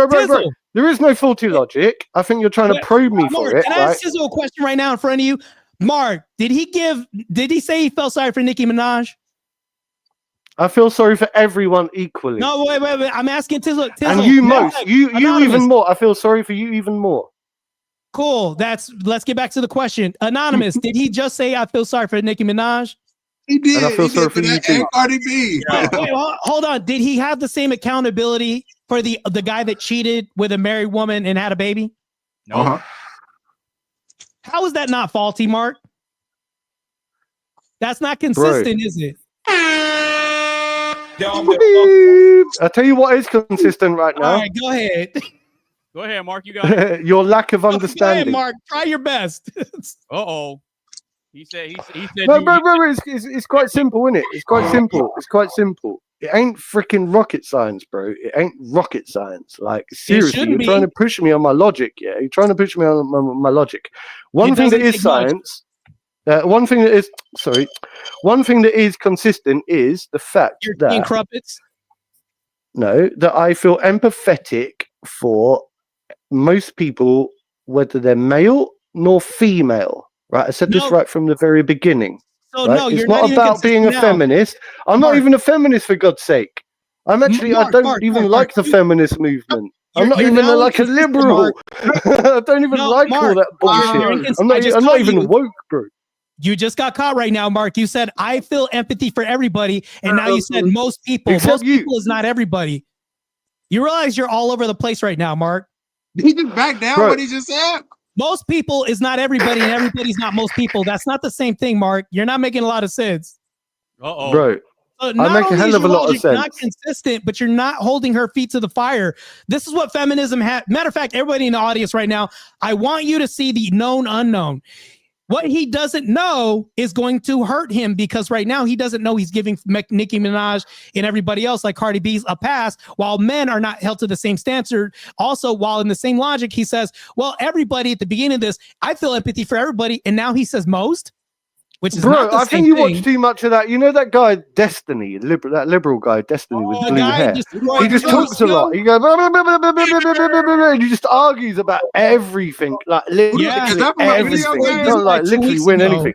There is no faulty logic. I think you're trying to probe me for it. Can I ask Sizzle a question right now in front of you? Mark, did he say he felt sorry for Nicki Minaj? I feel sorry for everyone equally. No, wait. I'm asking Tizzle. And you most. You even more. I feel sorry for you even more. Cool. Let's get back to the question. Anonymous, did he just say I feel sorry for Nicki Minaj? He did. And I feel sorry for you too. Cardi B. Wait, hold on. Did he have the same accountability for the guy that cheated with a married woman and had a baby? No. Uh-huh. How is that not faulty, Mark? That's not consistent, is it? I tell you what is consistent right now. All right, go ahead. Go ahead, Mark. You got it. Your lack of understanding. Go ahead, Mark. Try your best. He said. No, bro, it's quite simple, isn't it? It's quite simple. It's quite simple. It ain't freaking rocket science, bro. It ain't rocket science. Like, seriously, you're trying to push me on my logic, yeah? You're trying to push me on my logic. One thing that is science, one thing that is consistent is the fact that crumpets. No, that I feel empathetic for most people, whether they're male nor female. Right? I said this right from the very beginning. So right? no, it's you're not about being a feminist. I'm not even a feminist, for God's sake. I'm actually, I don't even like the feminist movement. I'm not even like a liberal. I don't even like all that bullshit. I'm not even woke, bro. You just got caught right now, Mark. You said, I feel empathy for everybody. And now you said most people. Most people is not everybody. You realize you're all over the place right now, Mark. He just backed down what he just said. Most people is not everybody, and everybody's not most people. That's not the same thing, Mark. You're not making a lot of sense. Bro, I make a hell of a lot of sense. Not consistent, but you're not holding her feet to the fire. This is what feminism has. Matter of fact, everybody in the audience right now, I want you to see the known unknown. What he doesn't know is going to hurt him, because right now he doesn't know he's giving Nicki Minaj and everybody else like Cardi B's a pass, while men are not held to the same standard. Also, while in the same logic, he says, well, everybody at the beginning of this, I feel empathy for everybody. And now he says most, which is not the I same think you thing. watch too much of that. You know that guy, Destiny, that liberal guy, Destiny with blue hair. He just talks a lot. He goes, and he just argues about everything, like literally everything. He doesn't like literally win anything.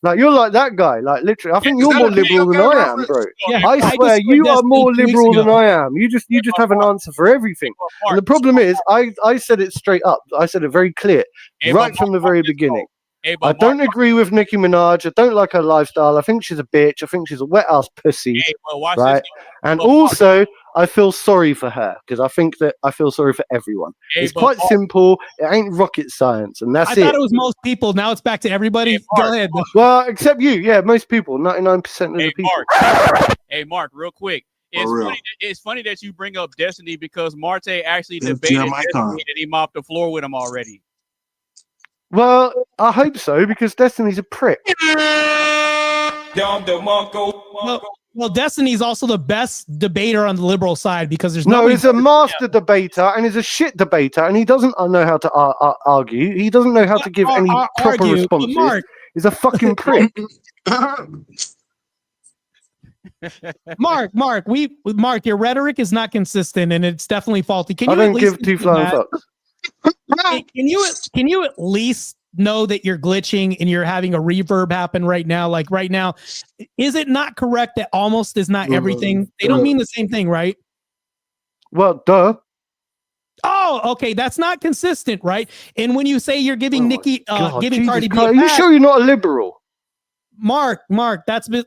Like, you're like that guy, like literally. I think you're more liberal than I am, bro. I swear you are more liberal than I am. You just have an answer for everything. And the problem is, I said it straight up. I said it very clear, right from the very beginning. I don't agree with Nicki Minaj. I don't like her lifestyle. I think she's a bitch. I think she's a wet ass pussy. Right? And also, I feel sorry for her, because I think that I feel sorry for everyone. It's quite simple. It ain't rocket science, and that's it. I thought it was most people. Now it's back to everybody. Go ahead. Well, except you. Yeah, most people. 99% of the people. Hey, Mark, real quick. It's funny that you bring up Destiny, because Marte actually debated Destiny and he mopped the floor with him already. Well, I hope so, because Destiny's a prick. Well, Destiny's also the best debater on the liberal side, because there's he's a master debater, and he's a shit debater, and he doesn't know how to argue. He doesn't know how to give any proper responses. He's a fucking prick. Mark, your rhetoric is not consistent, and it's definitely faulty. Can you I don't give two flying fucks. Can you at least know that you're glitching and you're having a reverb happen right now? Like right now, is it not correct that almost is not everything? They don't mean the same thing, right? Well, duh. Oh, okay, that's not consistent, right? And when you say you're giving Nicki, giving Cardi B, are you sure you're not a liberal? Mark, that's a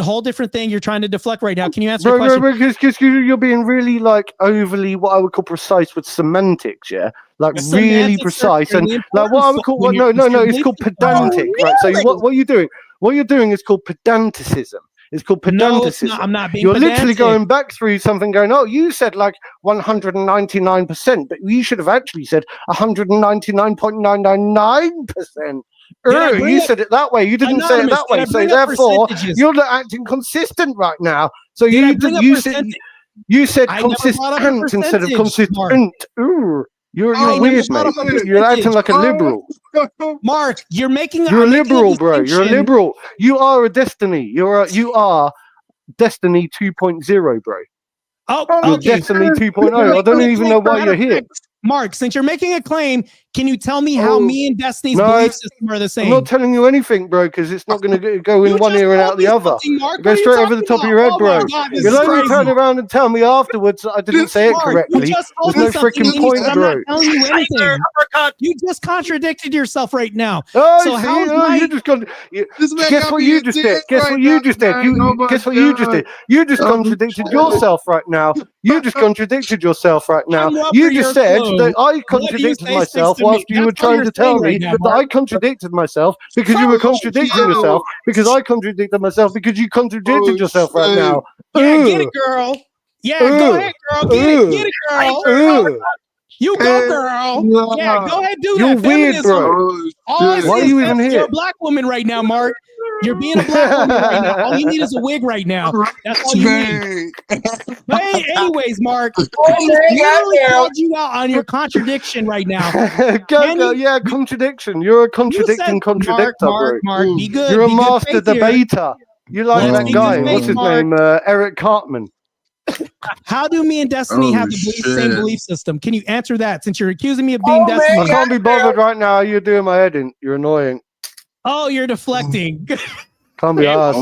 whole different thing you're trying to deflect right now. Can you answer the question? Because you're being really like overly what I would call precise with semantics, yeah, like really precise, and like what I would call it's called pedantic, right? So what you're doing? What you're doing is called pedanticism. It's called pedanticism. No, I'm not being You're pedantic. literally going back through something going, oh, you said like 199%, but you should have actually said 199.999%. You said it that way. You didn't say it that way. So therefore, you're not acting consistent right now. So you said consistent instead of consistent. Ooh, you're weird, mate. You're acting like a liberal. Mark, you're a liberal, bro. You're a liberal. You are a destiny. You are Destiny 2.0, bro. Oh, you're okay. Destiny 2.0. I don't even know why you're here. Mark, since you're making a claim, can you tell me how me and Destiny's belief system are the same? I'm not telling you anything, bro, because it's not going to go in one ear and out the other. It goes straight over the top of your head, bro. You'll only turn around and tell me afterwards that I didn't say it correctly. There's no freaking point, bro. I'm not telling you anything. You just contradicted yourself right now. Oh, so you just guess what you just did? Guess what you just did? Guess what you just did? You just contradicted yourself right now. You just contradicted yourself right now. You just said that I contradicted myself whilst you were trying to tell me that I contradicted myself because you were contradicting yourself because I contradicted myself because you contradicted yourself right now. Yeah, get it, girl. Yeah, go ahead, girl. Get it, girl. You go, girl. Yeah, go ahead, do that. You're weird, bro. Why are you even here? You're a black woman right now, Mark. You're being a black woman right now. All you need is a wig right now. That's all you need. But anyways, Mark, I literally called you out on your contradiction right now. Yeah, contradiction. You're a contradicting contradictor, Mark, bro. be good. You're a master debater. You like that guy? What's his name? Eric Cartman. How do me and Destiny have the same belief system? Can you answer that since you're accusing me of being Destiny? I can't be bothered right now. You're doing my head in. You're annoying. Oh, you're deflecting. Can't be asked.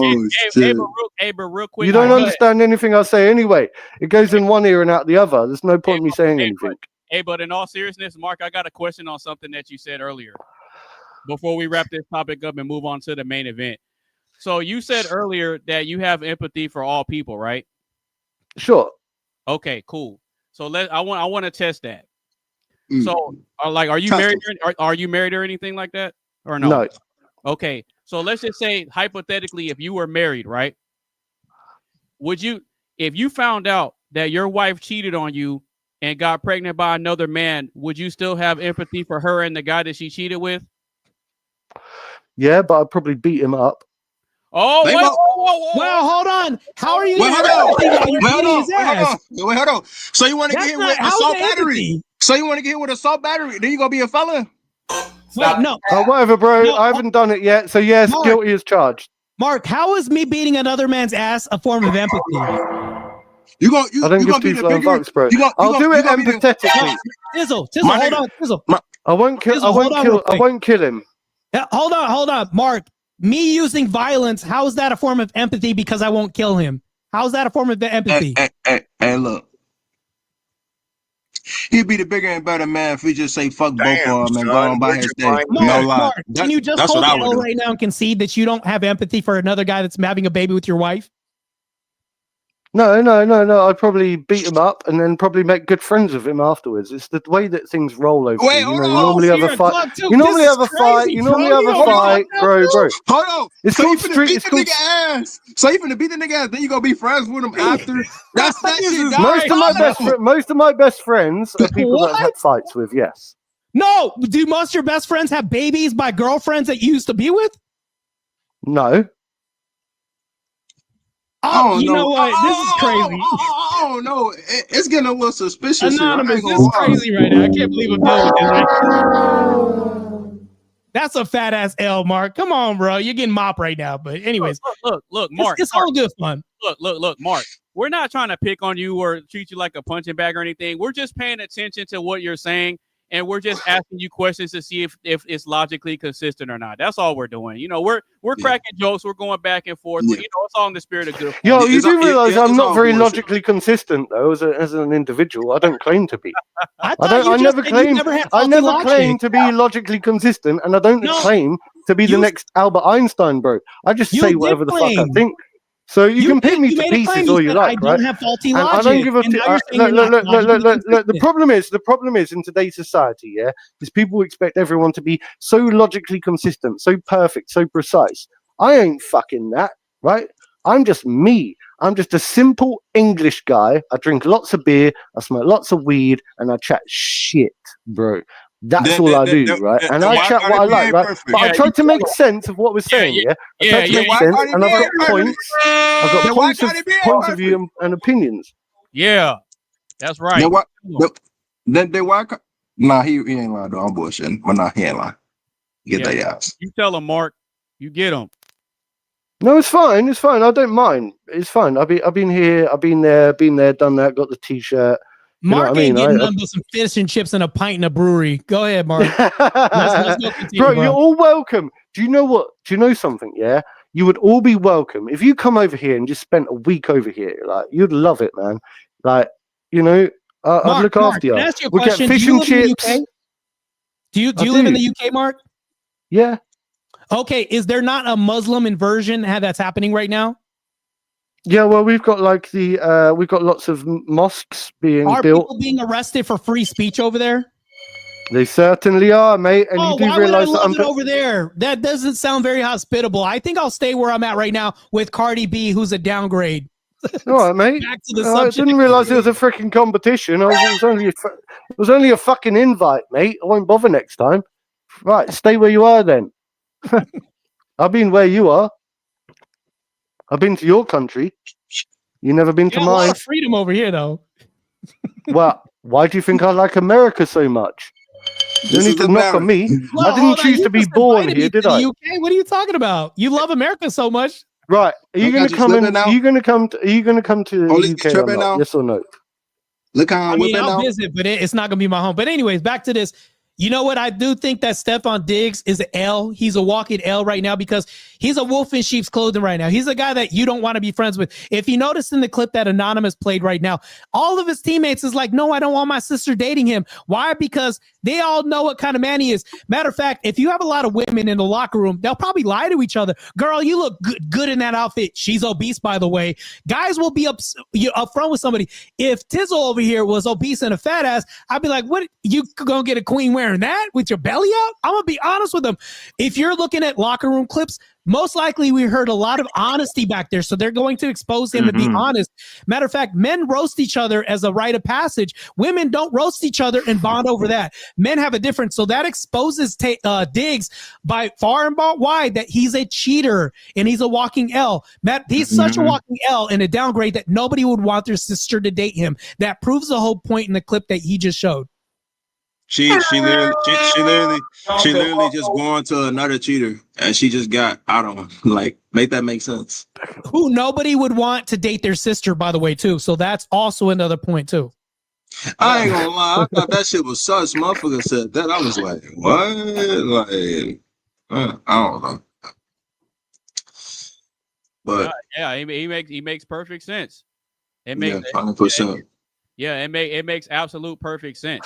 Hey, but real quick. You don't understand anything I say anyway. It goes in one ear and out the other. There's no point in me saying anything. But in all seriousness, Mark, I got a question on something that you said earlier before we wrap this topic up and move on to the main event. So you said earlier that you have empathy for all people, right? Sure. Okay, cool. So I want to test that. So are you married? Are you married or anything like that? Or no? No. Okay. So let's just say hypothetically, if you were married, right? Would you, if you found out that your wife cheated on you and got pregnant by another man, would you still have empathy for her and the guy that she cheated with? Yeah, but I'd probably beat him up. Oh, well, hold on. How are you? Wait, hold on. So you want to get hit with assault battery? So you want to get hit with assault battery? Then you gonna be a felon? Wait, no. Whatever, bro. No, I haven't done it yet. So yes, Mark, guilty as charged. Mark, how is me beating another man's ass a form of empathy? I don't give two flying fucks, bro. I'll do it empathetically. Tizzle, hold on, Tizzle. I won't kill him. Hold on, Mark. Me using violence, how is that a form of empathy because I won't kill him? How is that a form of empathy? Hey, look. He'd be the bigger and better man if he just say fuck both of them and go on by his day. No lie. Mark, can you just hold the L right now and concede that you don't have empathy for another guy that's having a baby with your wife? No. I'd probably beat him up and then probably make good friends with him afterwards. It's the way that things roll over. Wait, you normally have a fight. You normally have a fight, bro. Hold on. It's called street. It's called ass. So you finna beat the nigga ass, then you gonna be friends with him after. That's that shit. Most of my best friends are people that I've had fights with. Yes. No. Do most of your best friends have babies by girlfriends that you used to be with? No. Oh, you know what? This is crazy. Oh no, it's getting a little suspicious. Anonymous, this is crazy right now. I can't believe I'm dealing with this right. That's a fat ass L, Mark. Come on, bro. You're getting mopped right now. But anyways, look, Mark. It's all good fun. Look, Mark. We're not trying to pick on you or treat you like a punching bag or anything. We're just paying attention to what you're saying. And we're just asking you questions to see if it's logically consistent or not. That's all we're doing. You know, we're cracking jokes. We're going back and forth. You know, it's all in the spirit of good fun. Yo, you do realize I'm not very logically consistent though, as an individual. I don't claim to be. I never claim to be logically consistent, and I don't claim to be the next Albert Einstein, bro. I just say whatever the fuck I think. So you can pick me to pieces all you like, right? I don't have faulty logic. I don't give a look. The problem is in today's society, is people expect everyone to be so logically consistent, so perfect, so precise. I ain't fucking that, right? I'm just me. I'm just a simple English guy. I drink lots of beer, I smoke lots of weed, and I chat shit, bro. That's all I do, right? And I chat what I like, right? But I tried to make sense of what we're saying, yeah? I tried to make sense, and I've got points. I've got points of view and opinions. Yeah, that's right. Then what? Then why? Nah, he ain't lying though. I'm bullshitting. But nah, he ain't lying. Get that ass. You tell him, Mark. You get him. No, it's fine. It's fine. I don't mind. It's fine. I've been here. I've been there. Done that. Got the T-shirt. Mark ain't getting nothing but some fish and chips and a pint in a brewery. Go ahead, Mark. let's go continue, bro, you're all welcome. Do you know what? Do you know something? Yeah, you would all be welcome if you come over here and just spent a week over here. Like, you'd love it, man. Like, you know, I'd look after you. Can I ask you a We'll get question? fish and chips. Do you live in the UK, Mark? Yeah. Okay. Is there not a Muslim inversion that's happening right now? Yeah, well, we've got like we've got lots of mosques being Are built. people being arrested for free speech over there? They certainly are, mate. And you do why realize would I love that it over there? That doesn't sound very hospitable. I think I'll stay where I'm at right now with Cardi B, who's a downgrade. All right, mate. Back to the I subject. didn't realize it was a freaking competition. It was only a fucking invite, mate. I won't bother next time. Right, stay where you are then. I've been where you are. I've been to your country. You never been to a mine. lot of freedom over here, though. Well, why do you think I like America so much? You need to knock on me. Well, I didn't choose to be born here, did I? UK? What are you talking about? You love America so much. Right. Are you going to come in? Are you going to come to the UK or not? Yes or no? Look how I'll visit, but it's not going to be my home. But anyways, back to this. You know what? I do think that Stefon Diggs is an L. He's a walking L right now because he's a wolf in sheep's clothing right now. He's a guy that you don't want to be friends with. If you notice in the clip that Anonymous played right now, all of his teammates is like, no, I don't want my sister dating him. Why? Because they all know what kind of man he is. Matter of fact, if you have a lot of women in the locker room, they'll probably lie to each other. Girl, you look good in that outfit. She's obese, by the way. Guys will be upfront with somebody. If Tizzle over here was obese and a fat ass, I'd be like, what? You gonna get a queen wearing that with your belly out? I'm gonna be honest with them. If you're looking at locker room clips, most likely we heard a lot of honesty back there. So they're going to expose him to be honest. Matter of fact, men roast each other as a rite of passage. Women don't roast each other and bond over that. Men have a difference. So that exposes Diggs by far and wide that he's a cheater and he's a walking L. Matt, he's such a walking L and a downgrade that nobody would want their sister to date him. That proves the whole point in the clip that he just showed. She literally just going to another cheater and she just got out on him. Like, make that make sense. Who nobody would want to date their sister, by the way, too. So that's also another point too. I ain't gonna lie, I thought that shit was sus. Motherfucker said that. I was like, what? Like, I don't know. But yeah, he makes perfect sense. It makes 100%. Yeah, it makes absolute perfect sense.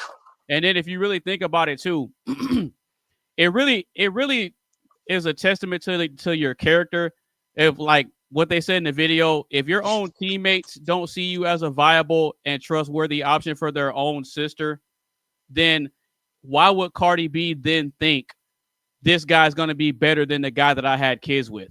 And then if you really think about it too, it really is a testament to your character. If, like what they said in the video, if your own teammates don't see you as a viable and trustworthy option for their own sister, then why would Cardi B then think this guy's going to be better than the guy that I had kids with?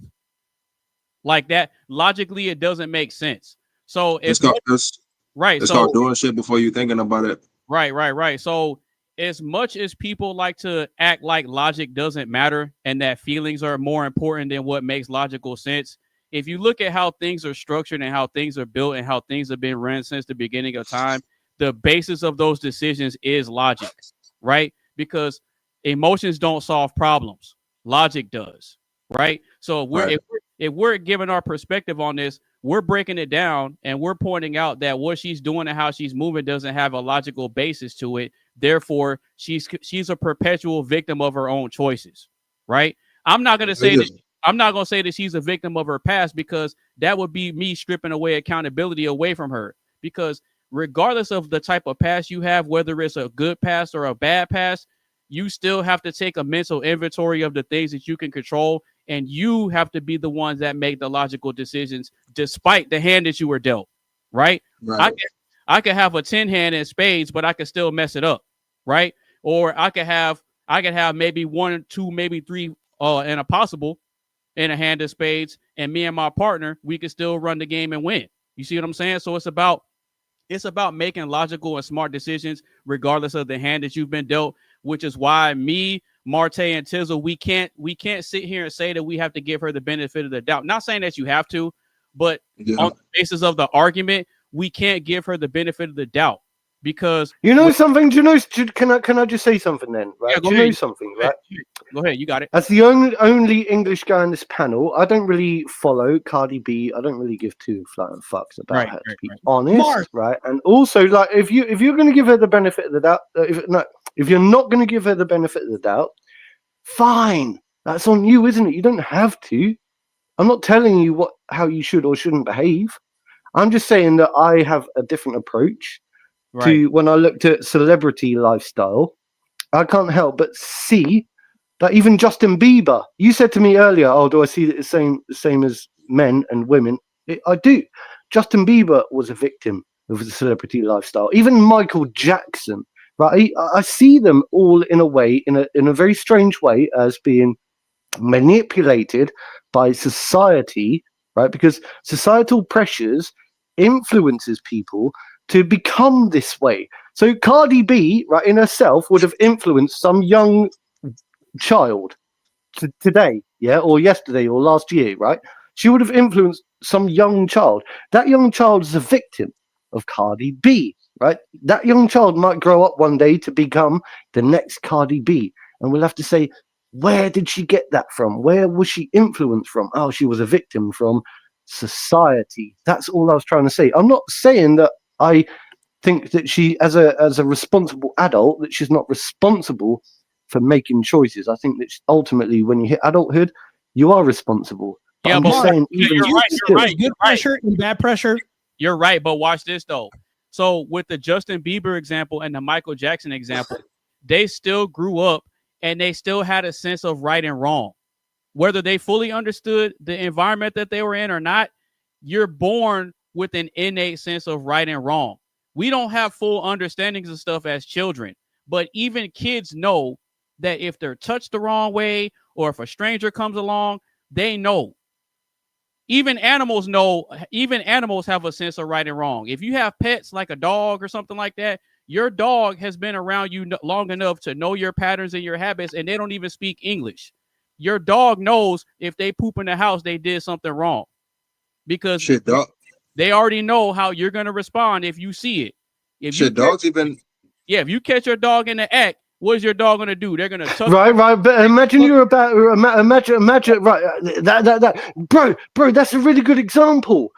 Like that, logically, it doesn't make sense. So it's called doing shit before you thinking about it. Right. So as much as people like to act like logic doesn't matter and that feelings are more important than what makes logical sense, if you look at how things are structured and how things are built and how things have been run since the beginning of time, the basis of those decisions is logic, right? Because emotions don't solve problems. Logic does, right? So if we're giving our perspective on this, we're breaking it down and we're pointing out that what she's doing and how she's moving doesn't have a logical basis to it. Therefore, she's a perpetual victim of her own choices, right? I'm not going to say that she's a victim of her past, because that would be me stripping away accountability away from her. Because regardless of the type of past you have, whether it's a good past or a bad past, you still have to take a mental inventory of the things that you can control. And you have to be the ones that make the logical decisions despite the hand that you were dealt, right? I could have a 10 hand in spades, but I could still mess it up, right? Or I could have maybe 1, 2, maybe 3 and a possible in a hand of spades, and me and my partner, we could still run the game and win. You see what I'm saying? So it's about making logical and smart decisions regardless of the hand that you've been dealt. which is why me, Marte, and Tizzle, we can't sit here and say that we have to give her the benefit of the doubt. Not saying that you have to, but on the basis of the argument, we can't give her the benefit of the doubt because something. Do you know? Can I just say something then? Right? Yeah, do you know something? Right? Go ahead. You got it. As the only English guy on this panel, I don't really follow Cardi B. I don't really give two flying fucks about her, to be honest. Right? And also, like, if you're going to give her the benefit of the doubt, if you're not going to give her the benefit of the doubt, fine. That's on you, isn't it? You don't have to. I'm not telling you how you should or shouldn't behave. I'm just saying that I have a different approach to when I looked at celebrity lifestyle. I can't help but see that even Justin Bieber, you said to me earlier, oh, do I see it the same as men and women? I do. Justin Bieber was a victim of the celebrity lifestyle. Even Michael Jackson, right? I see them all in a way, in a very strange way, as being manipulated by society, right? Because societal pressures influences people to become this way. So Cardi B, right, in herself would have influenced some young child today, yeah, or yesterday or last year, right? She would have influenced some young child. That young child is a victim of Cardi B, right? That young child might grow up one day to become the next Cardi B, and we'll have to say, where did she get that from? Where was she influenced from? Oh, she was a victim from society. That's all I was trying to say. I'm not saying that I think that she, as a responsible adult, that she's not responsible for making choices. I think that ultimately, when you hit adulthood, you are responsible. But I'm just saying, even you're right. Good pressure and bad pressure. You're right, but watch this though. So with the Justin Bieber example and the Michael Jackson example, they still grew up and they still had a sense of right and wrong. Whether they fully understood the environment that they were in or not, you're born with an innate sense of right and wrong. We don't have full understandings of stuff as children, but even kids know that if they're touched the wrong way or if a stranger comes along, they know. Even animals know, even animals have a sense of right and wrong. If you have pets like a dog or something like that, your dog has been around you long enough to know your patterns and your habits, and they don't even speak English. Your dog knows if they poop in the house, they did something wrong because they already know how you're going to respond if you see it. If you catch your dog in the act, what is your dog going to do? They're going to touch. Right. But imagine you're about imagine. Right, bro. That's a really good example.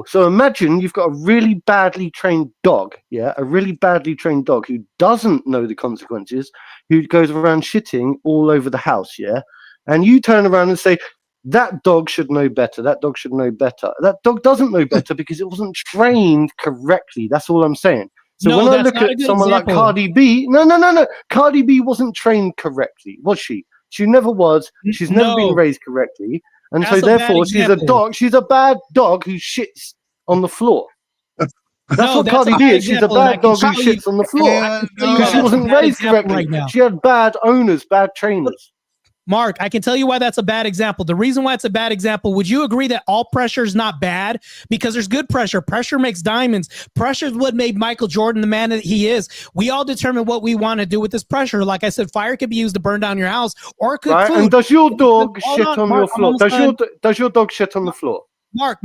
So imagine you've got a really badly trained dog. Yeah, a really badly trained dog who doesn't know the consequences, who goes around shitting all over the house. Yeah, and you turn around and say, that dog should know better. That dog should know better. That dog doesn't know better because it wasn't trained correctly. That's all I'm saying. So when I look at someone like Cardi B, no. Cardi B wasn't trained correctly, was she? She never was. She's never been raised correctly. And so therefore she's a dog. She's a bad dog who shits on the floor. That's what Cardi B is. She's a bad dog who shits on the floor. Because she wasn't raised correctly. She had bad owners, bad trainers. Mark, I can tell you why that's a bad example. The reason why it's a bad example, would you agree that all pressure is not bad? Because there's good pressure. Pressure makes diamonds. Pressure is what made Michael Jordan the man that he is. We all determine what we want to do with this pressure. Like I said, fire could be used to burn down your house or cook food. And does your dog shit on your floor? Does your dog shit on the floor? Mark,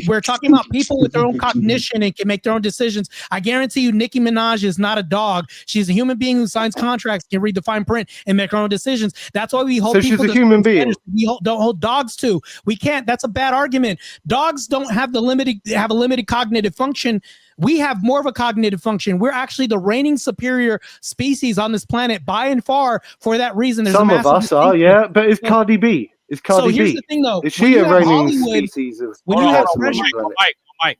we're talking about people with their own cognition and can make their own decisions. I guarantee you Nicki Minaj is not a dog. She's a human being who signs contracts, can read the fine print and make her own decisions. That's why we hold people. So she's a human being. We don't hold dogs to. We can't. That's a bad argument. Dogs don't have a limited cognitive function. We have more of a cognitive function. We're actually the reigning superior species on this planet by and far. For that reason, there's some of us are, yeah. But it's Cardi B. It's Cardi B. So here's the thing, though. Is she a reigning species of? When you have pressure,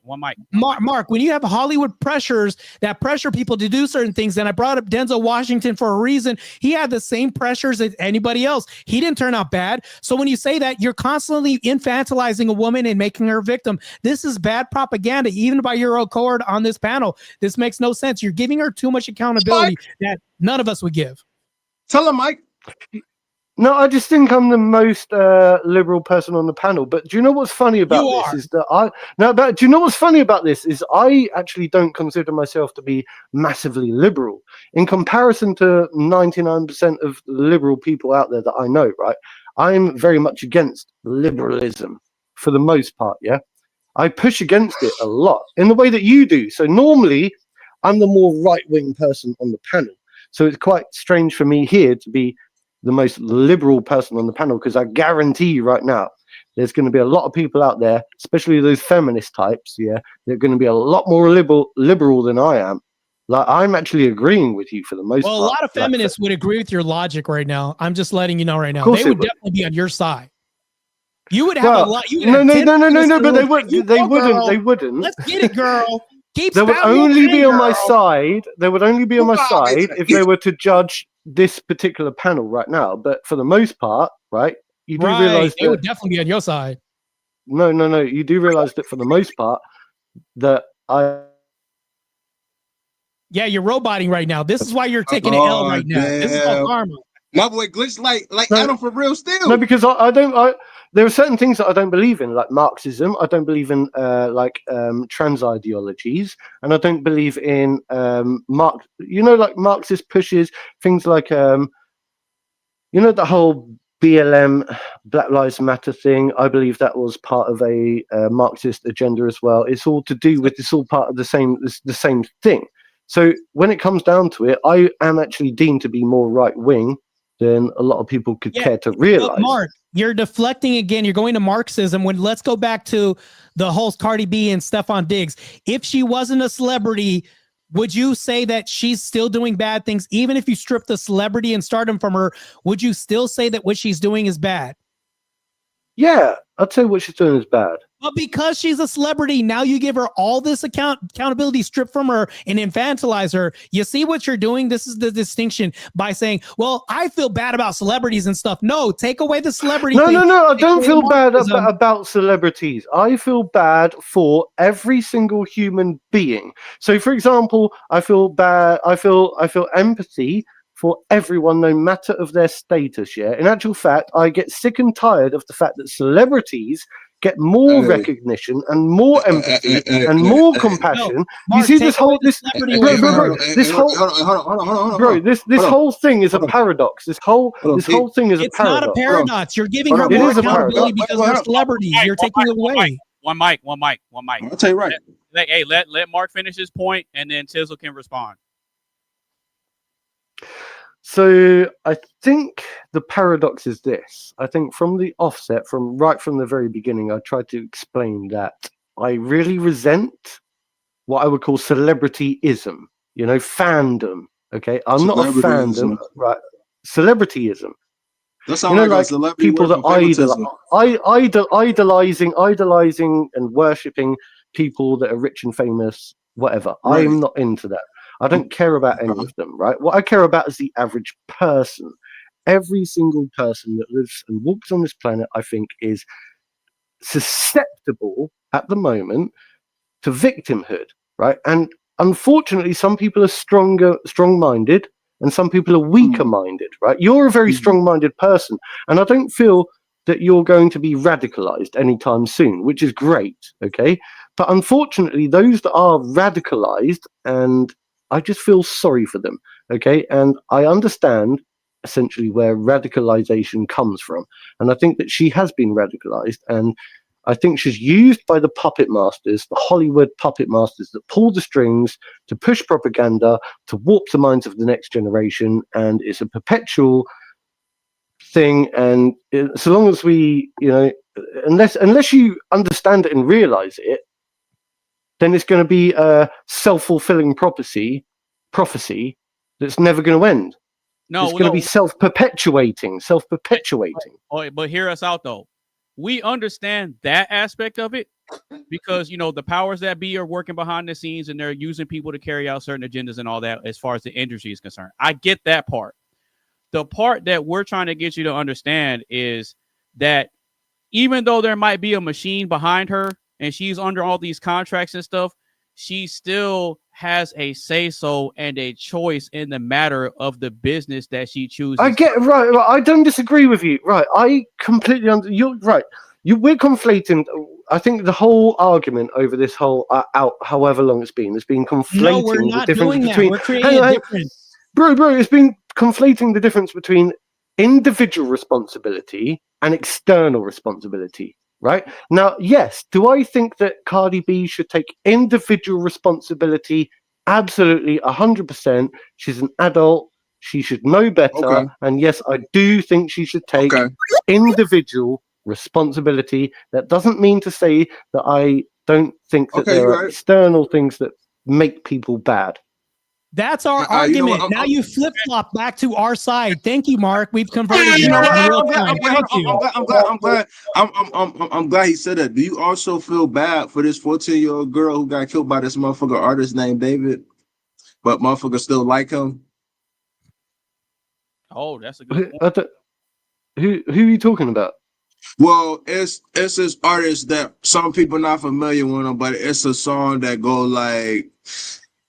one mic. Mark, when you have Hollywood pressures that pressure people to do certain things, and I brought up Denzel Washington for a reason. He had the same pressures as anybody else. He didn't turn out bad. So when you say that, you're constantly infantilizing a woman and making her a victim. This is bad propaganda, even by your own cohort on this panel. This makes no sense. You're giving her too much accountability that none of us would give. Tell her, Mike. No, I just think I'm the most liberal person on the panel. But do you know what's funny about this is that do you know what's funny about this is I actually don't consider myself to be massively liberal in comparison to 99% of liberal people out there that I know. Right, I'm very much against liberalism for the most part. Yeah, I push against it a lot in the way that you do. So normally, I'm the more right-wing person on the panel. So it's quite strange for me here to be the most liberal person on the panel, because I guarantee you right now there's going to be a lot of people out there, especially those feminist types, they're going to be a lot more liberal than I am. Like, I'm actually agreeing with you for the most part. Well, a lot of feminists would agree with your logic right now. I'm just letting you know right now. They would definitely be on your side. You would have a lot. No, but they wouldn't. Let's get it, girl. They would only be on my side. They would only be on my side if they were to judge this particular panel right now. But for the most part, right, you do realize they would definitely be on your side. No. You do realize that for the most part, that I. Yeah, you're roboting right now. This is why you're taking an L right now. This is called karma. My boy glitched like Adam for real still. No, because I don't. There are certain things that I don't believe in, like Marxism. I don't believe in trans ideologies, and I don't believe in like Marxist pushes things like the whole BLM, Black Lives Matter thing. I believe that was part of a Marxist agenda as well. It's all to do with. It's all part of the same thing. So when it comes down to it, I am actually deemed to be more right wing than a lot of people could care to realize. But Mark, you're deflecting again. You're going to Marxism. Let's go back to the host Cardi B and Stefon Diggs. If she wasn't a celebrity, would you say that she's still doing bad things? Even if you strip the celebrity and stardom from her, would you still say that what she's doing is bad? Yeah, I'd say what she's doing is bad. But because she's a celebrity, now you give her all this accountability stripped from her and infantilize her. You see what you're doing? This is the distinction by saying, well, I feel bad about celebrities and stuff. No, take away the celebrity thing. No, I don't feel bad about celebrities. I feel bad for every single human being. So, for example, I feel bad. I feel empathy for everyone, no matter of their status. Yeah. In actual fact, I get sick and tired of the fact that celebrities get more recognition and more empathy and more compassion. You see this whole this whole thing is a paradox. This whole thing is a paradox. It's not a paradox. You're giving her more accountability because they're celebrities. You're taking away. One mic. I'll tell you right. Hey, let Mark finish his point, and then Tizzle can respond. So I think the paradox is this. I think from the offset, right from the very beginning, I tried to explain that I really resent what I would call celebrityism, fandom. Okay, I'm not a fandom, right? Celebrityism. That sounds like a people that idolizing and worshipping people that are rich and famous, whatever. Right. I'm not into that. I don't care about any of them, right? What I care about is the average person. Every single person that lives and walks on this planet, I think, is susceptible at the moment to victimhood, right? And unfortunately, some people are strong-minded, and some people are weaker-minded, right? You're a very strong-minded person, and I don't feel that you're going to be radicalized anytime soon, which is great, okay? But unfortunately, those that are radicalized, and I just feel sorry for them, okay? And I understand essentially where radicalization comes from. And I think that she has been radicalized, and I think she's used by the puppet masters, the Hollywood puppet masters that pull the strings to push propaganda, to warp the minds of the next generation, and it's a perpetual thing. And so long as we, unless you understand it and realize it, then it's going to be a self-fulfilling prophecy that's never going to end. No, it's going to be self-perpetuating. Oh, but hear us out though. We understand that aspect of it because the powers that be are working behind the scenes and they're using people to carry out certain agendas and all that as far as the industry is concerned. I get that part. The part that we're trying to get you to understand is that even though there might be a machine behind her and she's under all these contracts and stuff, she still has a say so and a choice in the matter of the business that she chooses. I get right. I don't disagree with you. Right. I completely you're right. We're conflating. I think the whole argument over this whole however long it's been conflating No, we're the not difference doing between. that. We're creating a difference. Bro, it's been conflating the difference between individual responsibility and external responsibility. Right now, yes. Do I think that Cardi B should take individual responsibility? Absolutely, 100%. She's an adult. She should know better. Okay. And yes, I do think she should take individual responsibility. That doesn't mean to say that I don't think that there are external things that make people bad. That's our argument. Now you flip flop back to our side. Thank you, Mark. We've converted you now in real time. Thank you. I'm glad he said that. Do you also feel bad for this 14-year-old girl who got killed by this motherfucker artist named David, but motherfuckers still like him? Oh, that's a good point. Who are you talking about? Well, it's this artist that some people not familiar with him, but it's a song that go like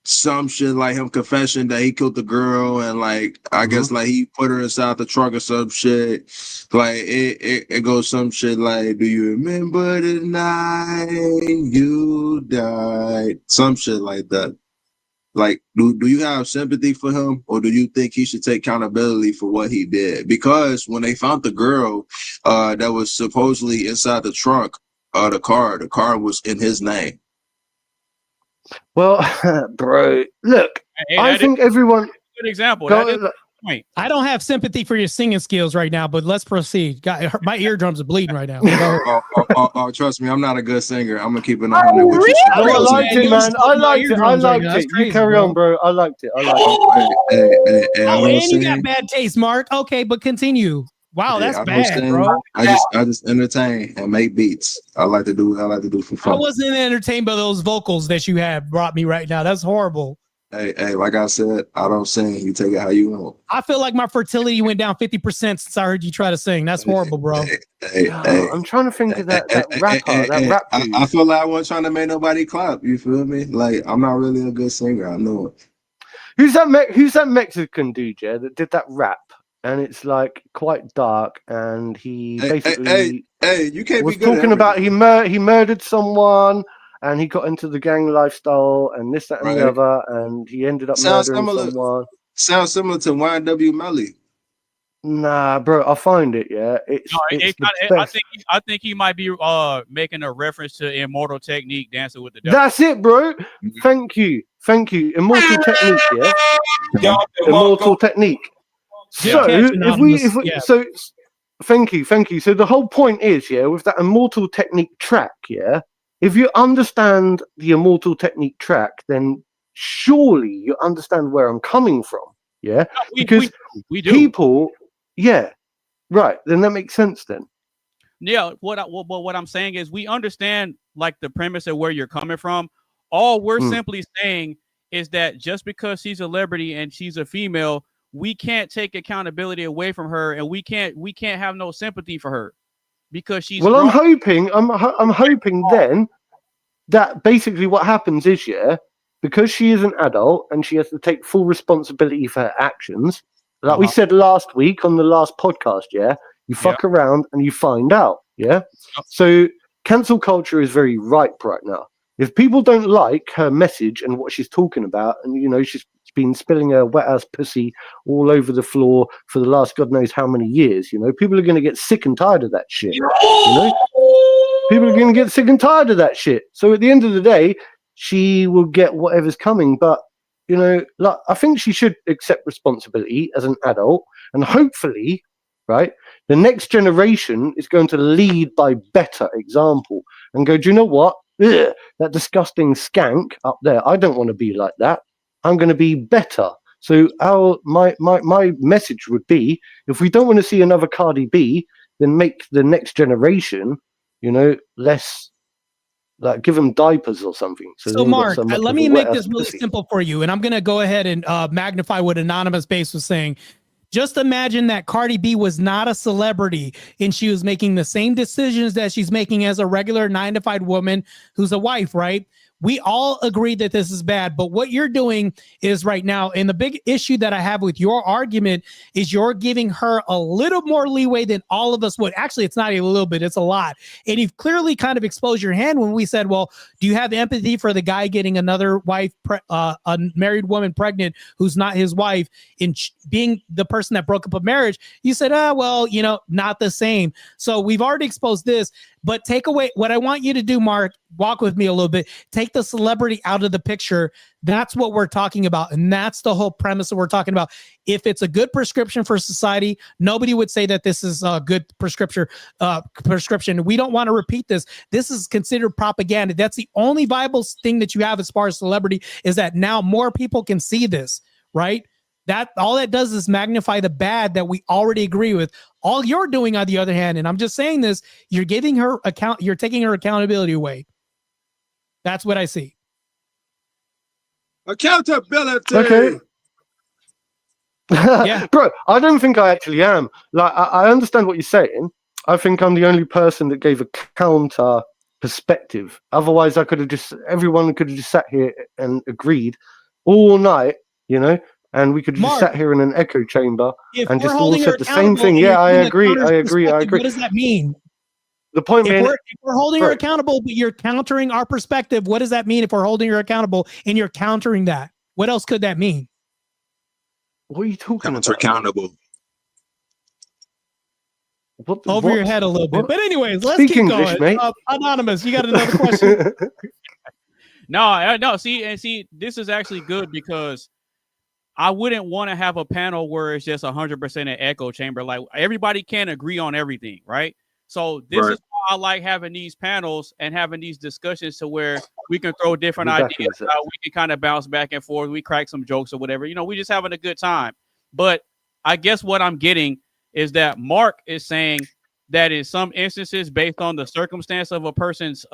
some shit like him confessing that he killed the girl, and like I guess like he put her inside the trunk or some shit. Like it goes some shit like, do you remember the night you died? Some shit like that. Like, do you have sympathy for him, or do you think he should take accountability for what he did? Because when they found the girl that was supposedly inside the trunk of the car was in his name. Well, bro, look, I think everyone. Good example. I don't have sympathy for your singing skills right now, but let's proceed. My eardrums are bleeding right now. Oh, trust me, I'm not a good singer. I'm gonna keep it 100 with you. I liked it, man. I liked it. You carry on, bro. I liked it. And you got bad taste, Mark. Okay, but continue. Wow, that's bad, bro. I just entertain and make beats. I like to do for fun. I wasn't entertained by those vocals that you have brought me right now. That's horrible. Hey, like I said, I don't sing. You take it how you want. I feel like my fertility went down 50% since I heard you try to sing. That's horrible, bro. I'm trying to think of that rapper. I feel like I wasn't trying to make nobody clap. You feel me? Like, I'm not really a good singer. I know it. Who's that Mexican dude, yeah, that did that rap? And it's like quite dark, and he basically you can't was be good talking about he murdered someone, and he got into the gang lifestyle and this, that, and the other, and he ended up murdering someone. Sounds similar to YNW Melly. Nah, bro, I'll find it. Yeah, I think he might be making a reference to Immortal Technique, Dancing with the Devil. That's it, bro. Thank you. Immortal Technique, yeah. Immortal Technique. So so thank you. So the whole point is, yeah, with that Immortal Technique track, yeah, if you understand the Immortal Technique track, then surely you understand where I'm coming from, yeah? Because we do. People, yeah, right, then that makes sense then. Yeah, what I'm saying is we understand like the premise of where you're coming from. All we're simply saying is that just because she's a celebrity and she's a female, we can't take accountability away from her, and we can't have no sympathy for her because she's. Well, I'm hoping then that basically what happens is, yeah, because she is an adult and she has to take full responsibility for her actions, like we said last week on the last podcast, yeah, you fuck around and you find out, yeah. So cancel culture is very ripe right now. If people don't like her message and what she's talking about, and you know she's been spilling her wet ass pussy all over the floor for the last God knows how many years, you know, people are going to get sick and tired of that shit. You know, people are going to get sick and tired of that shit. So at the end of the day, she will get whatever's coming. But you know, like, I think she should accept responsibility as an adult, and hopefully, right, the next generation is going to lead by better example and go, do you know what? Ugh, that disgusting skank up there. I don't want to be like that. I'm going to be better. So my message would be, if we don't want to see another Cardi B, then make the next generation, you know, less, like give them diapers or something. So Mark, let me make this really simple for you. And I'm going to go ahead and magnify what AnonymousBased was saying. Just imagine that Cardi B was not a celebrity and she was making the same decisions that she's making as a regular 9-to-5 woman who's a wife, right? We all agree that this is bad, but what you're doing is right now, and the big issue that I have with your argument is you're giving her a little more leeway than all of us would. Actually, it's not a little bit, it's a lot. And you've clearly kind of exposed your hand when we said, well, do you have empathy for the guy getting another wife, a married woman pregnant who's not his wife, in being the person that broke up a marriage? You said, well, you know, not the same. So we've already exposed this, but take away what I want you to do, Mark, walk with me a little bit, take the celebrity out of the picture. That's what we're talking about. And that's the whole premise that we're talking about. If it's a good prescription for society, nobody would say that this is a good prescription. We don't want to repeat this. This is considered propaganda. That's the only viable thing that you have as far as celebrity, is that now more people can see this, right? That all that does is magnify the bad that we already agree with. All you're doing, on the other hand, and I'm just saying this, you're giving her you're taking her accountability away. That's what I see. Accountability. Okay. Yeah. Bro, I don't think I actually am. Like, I understand what you're saying. I think I'm the only person that gave a counter perspective. Otherwise, everyone could have just sat here and agreed all night, you know, and we could have just sat here in an echo chamber and just all said the same thing. Yeah, I agree. What does that mean? The point being, if we're holding her accountable, but you're countering our perspective, what does that mean if we're holding her accountable and you're countering that? What else could that mean? What are you talking about? Accountable. Over your head a little bit. But anyways, let's Speak keep English, going. mate. Anonymous, you got another question? No. See, this is actually good because I wouldn't want to have a panel where it's just 100% an echo chamber. Like, everybody can't agree on everything, right? So this is why I like having these panels and having these discussions to where we can throw different ideas out. We can kind of bounce back and forth. We crack some jokes or whatever. You know, we just having a good time. But I guess what I'm getting is that Mark is saying that in some instances, based on the circumstance of a person's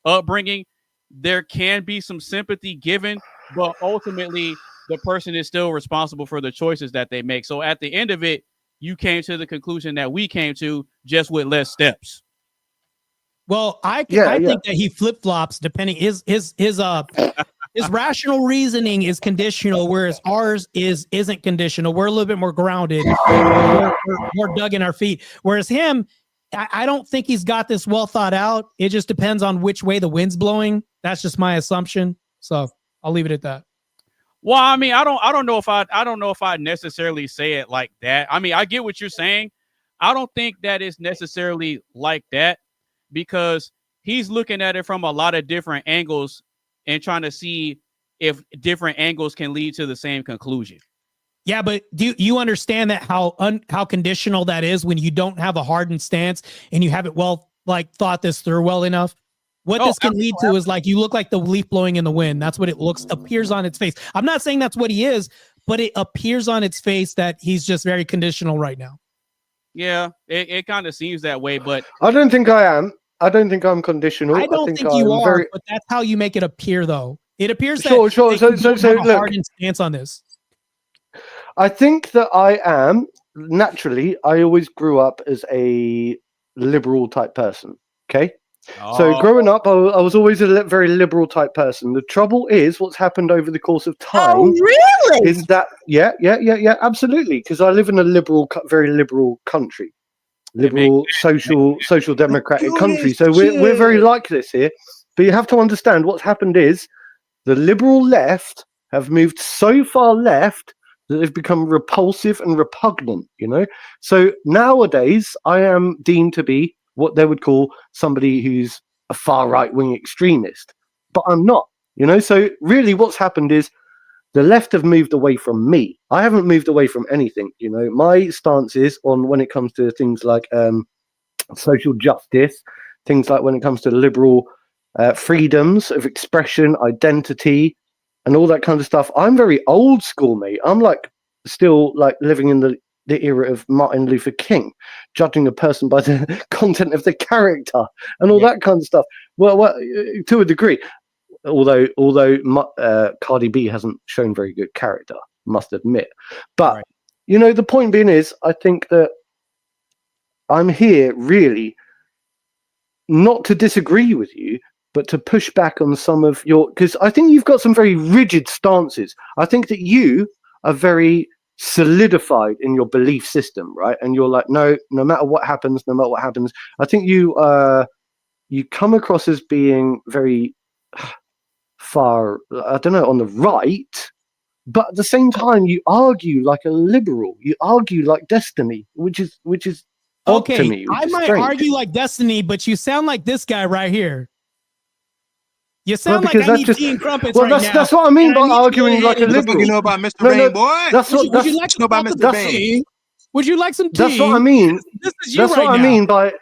upbringing, there can be some sympathy given, but ultimately the person is still responsible for the choices that they make. So at the end of it, you came to the conclusion that we came to, just with less steps. Well, I think that he flip-flops depending his rational reasoning is conditional, whereas ours isn't conditional. We're a little bit more grounded. We're dug in our feet. Whereas him, I don't think he's got this well thought out. It just depends on which way the wind's blowing. That's just my assumption. So I'll leave it at that. Well, I mean, I don't know if I necessarily say it like that. I mean, I get what you're saying. I don't think that it's necessarily like that, because he's looking at it from a lot of different angles and trying to see if different angles can lead to the same conclusion. Yeah, but do you understand that how conditional that is when you don't have a hardened stance and you haven't thought this through well enough? What this can lead to is like you look like the leaf blowing in the wind. That's what it appears on its face. I'm not saying that's what he is, but it appears on its face that he's just very conditional right now. Yeah, it kind of seems that way, but I don't think I am. I don't think I'm conditional. I don't think you are, but that's how you make it appear, though. It appears that sure. So look, a hardened stance on this. I think that I am naturally. I always grew up as a liberal type person. Okay. So growing up, I was always a very liberal type person. The trouble is, what's happened over the course of time. Oh, really? Is that yeah, absolutely? Because I live in a very liberal country, liberal social democratic country. So we're very like this here. But you have to understand what's happened is the liberal left have moved so far left that they've become repulsive and repugnant. You know, so nowadays I am deemed to be what they would call somebody who's a far right-wing extremist, but I'm not, you know? So really what's happened is the left have moved away from me. I haven't moved away from anything, you know? My stance is on when it comes to things like social justice, things like when it comes to liberal freedoms of expression, identity, and all that kind of stuff. I'm very old school, mate. I'm like still like living in the era of Martin Luther King, judging a person by the content of the character and all that kind of stuff. Well, to a degree, although Cardi B hasn't shown very good character, must admit. But you know, the point being is, I think that I'm here really not to disagree with you, but to push back on some of your, because I think you've got some very rigid stances. I think that you are very solidified in your belief system, right? And you're like, no matter what happens, I think you come across as being very far, I don't know, on the right, but at the same time you argue like a liberal. You argue like Destiny, which is odd to me. I might argue like Destiny, but you sound like this guy right here. You sound like I need tea and crumpets right now. That's what I mean by arguing like a liberal. You know about Mr. Rain, boy? Would you like some tea? Would you like some tea? That's what I mean. This is you right now. I mean by.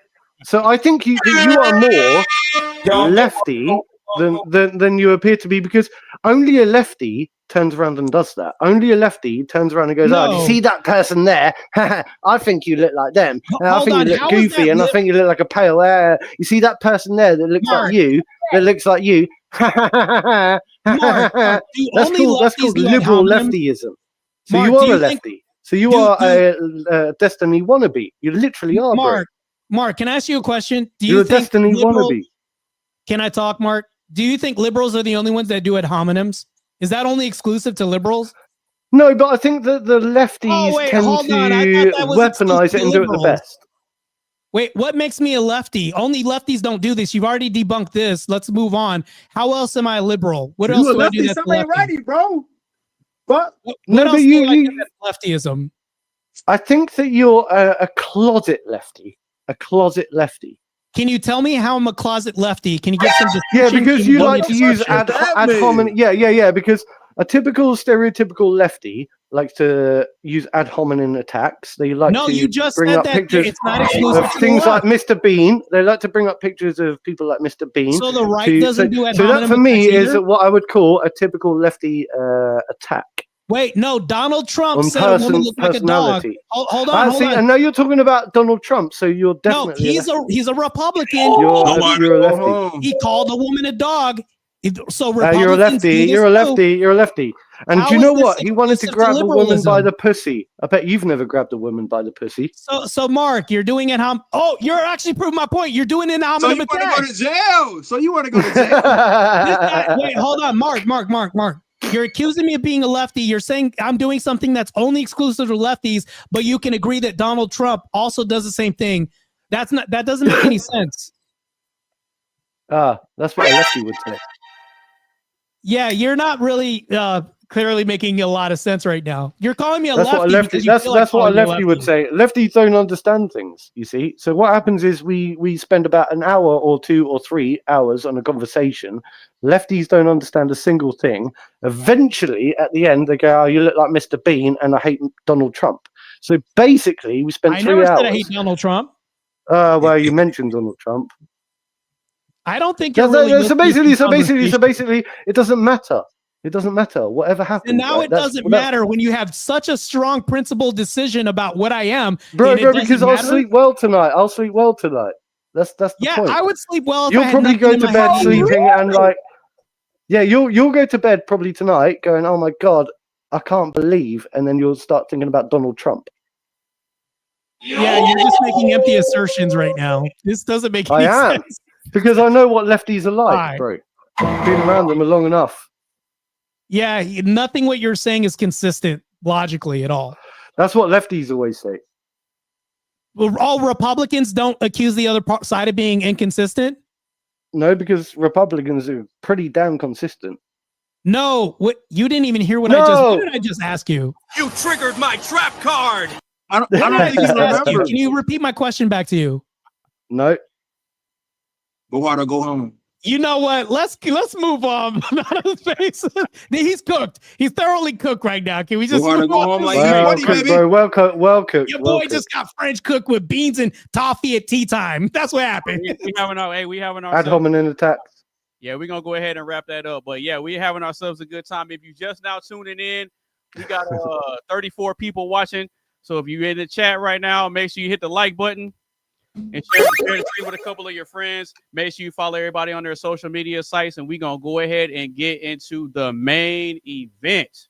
So I think you are more lefty than you appear to be, because only a lefty turns around and does that. Only a lefty turns around and goes, "Oh, do you see that person there? I think you look like them. I think you look goofy, and I think you look like a pale hair. You see that person there that looks like you? That looks like you." Mark, that's called liberal leftyism. So Mark, you are a lefty. So you are a Destiny wannabe. You literally are, Mark, can I ask you a question? You're a Destiny wannabe. Can I talk, Mark? Do you think liberals are the only ones that do ad hominems? Is that only exclusive to liberals? No, but I think that the lefties tend to weaponize it and do it the best. Wait, what makes me a lefty? Only lefties don't do this. You've already debunked this. Let's move on. How else am I a liberal? What else do I do that's lefty? Righty, bro. But what else do I do that's leftyism? I think that you're a closet lefty. A closet lefty. Can you tell me how I'm a closet lefty? Can you get some? Yeah, because you like to use ad hominem. Yeah. Because a typical stereotypical lefty likes to use ad hominem attacks. They like to you just bring said up that pictures it's not exclusive of things like Mr. Bean. They like to bring up pictures of people like Mr. Bean. So the right doesn't do ad hominem. So that for me is either? what I would call a typical lefty attack. Wait, no, Donald Trump said a woman looked like a dog. Hold on. I know you're talking about Donald Trump, so you're definitely he's a Republican. You're a lefty. He called a woman a dog. So you're a lefty. You're a lefty. You're a lefty. And do you know what? He wanted to grab a woman by the pussy. I bet you've never grabbed a woman by the pussy. So Mark, you're doing it. You're actually proving my point. You're doing it. So you want to go to jail. Wait, hold on, Mark. You're accusing me of being a lefty. You're saying I'm doing something that's only exclusive to lefties, but you can agree that Donald Trump also does the same thing. That doesn't make any sense. That's what a lefty would say. Yeah, you're not really clearly making a lot of sense right now. You're calling me a lefty. That's what a lefty would say. Lefties don't understand things, you see. So what happens is we spend about an hour or 2 or 3 hours on a conversation. Lefties don't understand a single thing. Eventually, at the end, they go, "Oh, you look like Mr. Bean, and I hate Donald Trump." So basically, we spent 3 hours. I never said I hate Donald Trump. Well, you mentioned Donald Trump. I don't think so basically, it doesn't matter. It doesn't matter. Whatever happens. And now it doesn't matter when you have such a strong principled decision about what I am. Bro, because I'll sleep well tonight. That's the point. I would sleep well. You'll probably go to bed sleeping and like, you'll go to bed probably tonight going, "Oh my God, I can't believe," and then you'll start thinking about Donald Trump. Yeah, you're just making empty assertions right now. This doesn't make any sense. Because I know what lefties are like, bro. Been around them long enough. Yeah, nothing what you're saying is consistent logically at all. That's what lefties always say. Well, all Republicans don't accuse the other side of being inconsistent? No, because Republicans are pretty damn consistent. No, you didn't even hear what what did I just ask you? You triggered my trap card. I don't remember. Can you repeat my question back to you? No. Go hard or go home. You know what? Let's move on. He's cooked. He's thoroughly cooked right now. Can we just go home like well cooked. Your boy just got French cooked with beans and toffee at tea time. That's what happened. We having our ad hominem attacks. Yeah, we're gonna go ahead and wrap that up. But yeah, we're having ourselves a good time. If you just now tuning in, we got 34 people watching. So if you're in the chat right now, make sure you hit the like button. And share the stream with a couple of your friends. Make sure you follow everybody on their social media sites, and we're going to go ahead and get into the main event.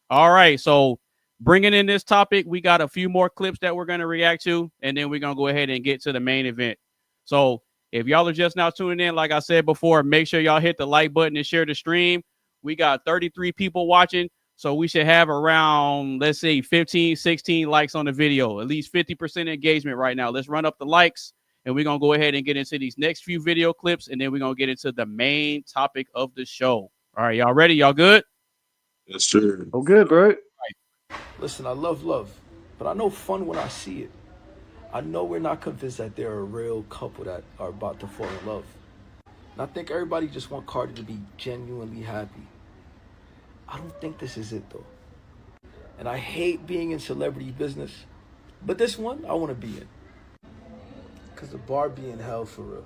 All right, so bringing in this topic, we got a few more clips that we're going to react to, and then we're going to go ahead and get to the main event. So If y'all are just now tuning in, like I said before, make sure y'all hit the like button and share the stream. We got 33 people watching, so we should have around, let's say, 15, 16 likes on the video, at least 50% engagement right now. Let's run up the likes, and we're going to go ahead and get into these next few video clips, and then we're going to get into the main topic of the show. All right, y'all ready? Y'all good? Yes, sir. Oh, good, bro. Listen, I love love, but I know fun when I see it. I know we're not convinced that they're a real couple that are about to fall in love. And I think everybody just want Cardi to be genuinely happy. I don't think this is it though. And I hate being in celebrity business, but this one I want to be in. Cause the bar be in hell for real.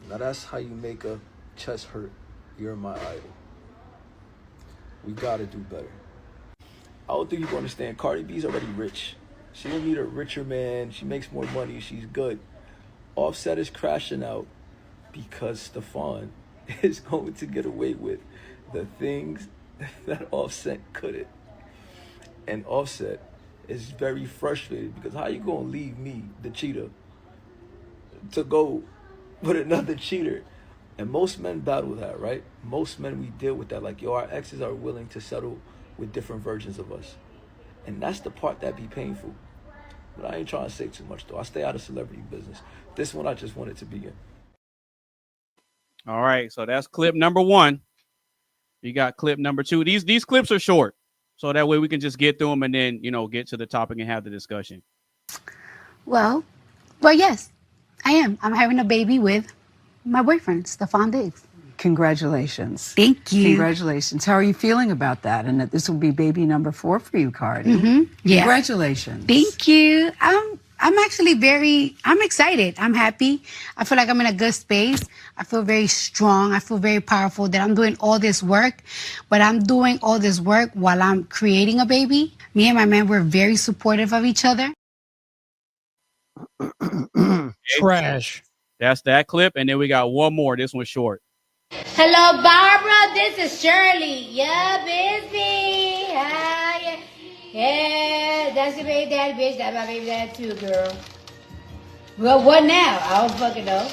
Now that's how you make a chest hurt. You're my idol. We gotta do better. I don't think you can understand. Cardi B's already rich. She don't need a richer man. She makes more money. She's good. Offset is crashing out because Stefon is going to get away with the things that Offset couldn't. And Offset is very frustrated because how you gonna leave me, the cheater, to go with another cheater? And most men battle that, right? Most men, we deal with that. Like, yo, our exes are willing to settle with different versions of us. And that's the part that be painful. But I ain't trying to say too much, though. I stay out of celebrity business. This one I just wanted to be in. All right, so that's clip number 1. You got clip number 2. These clips are short, so that way we can just get through them and then, get to the topic and have the discussion. Well, yes, I am. I'm having a baby with my boyfriend, Stefon Diggs. Congratulations. Thank you. Congratulations. How are you feeling about that? And that this will be baby number 4 for you, Cardi. Yeah. Congratulations. Thank you. I'm actually I'm excited. I'm happy. I feel like I'm in a good space. I feel very strong. I feel very powerful that I'm doing all this work, but I'm doing all this work while I'm creating a baby. Me and my man, we're very supportive of each other. Trash. That's that clip, and then we got one more. This one's short. Hello, Barbara. This is Shirley. Yeah, busy. Hi. Yeah, that's your baby daddy, bitch. That's my baby daddy too, girl. Well, what now? I don't fucking know.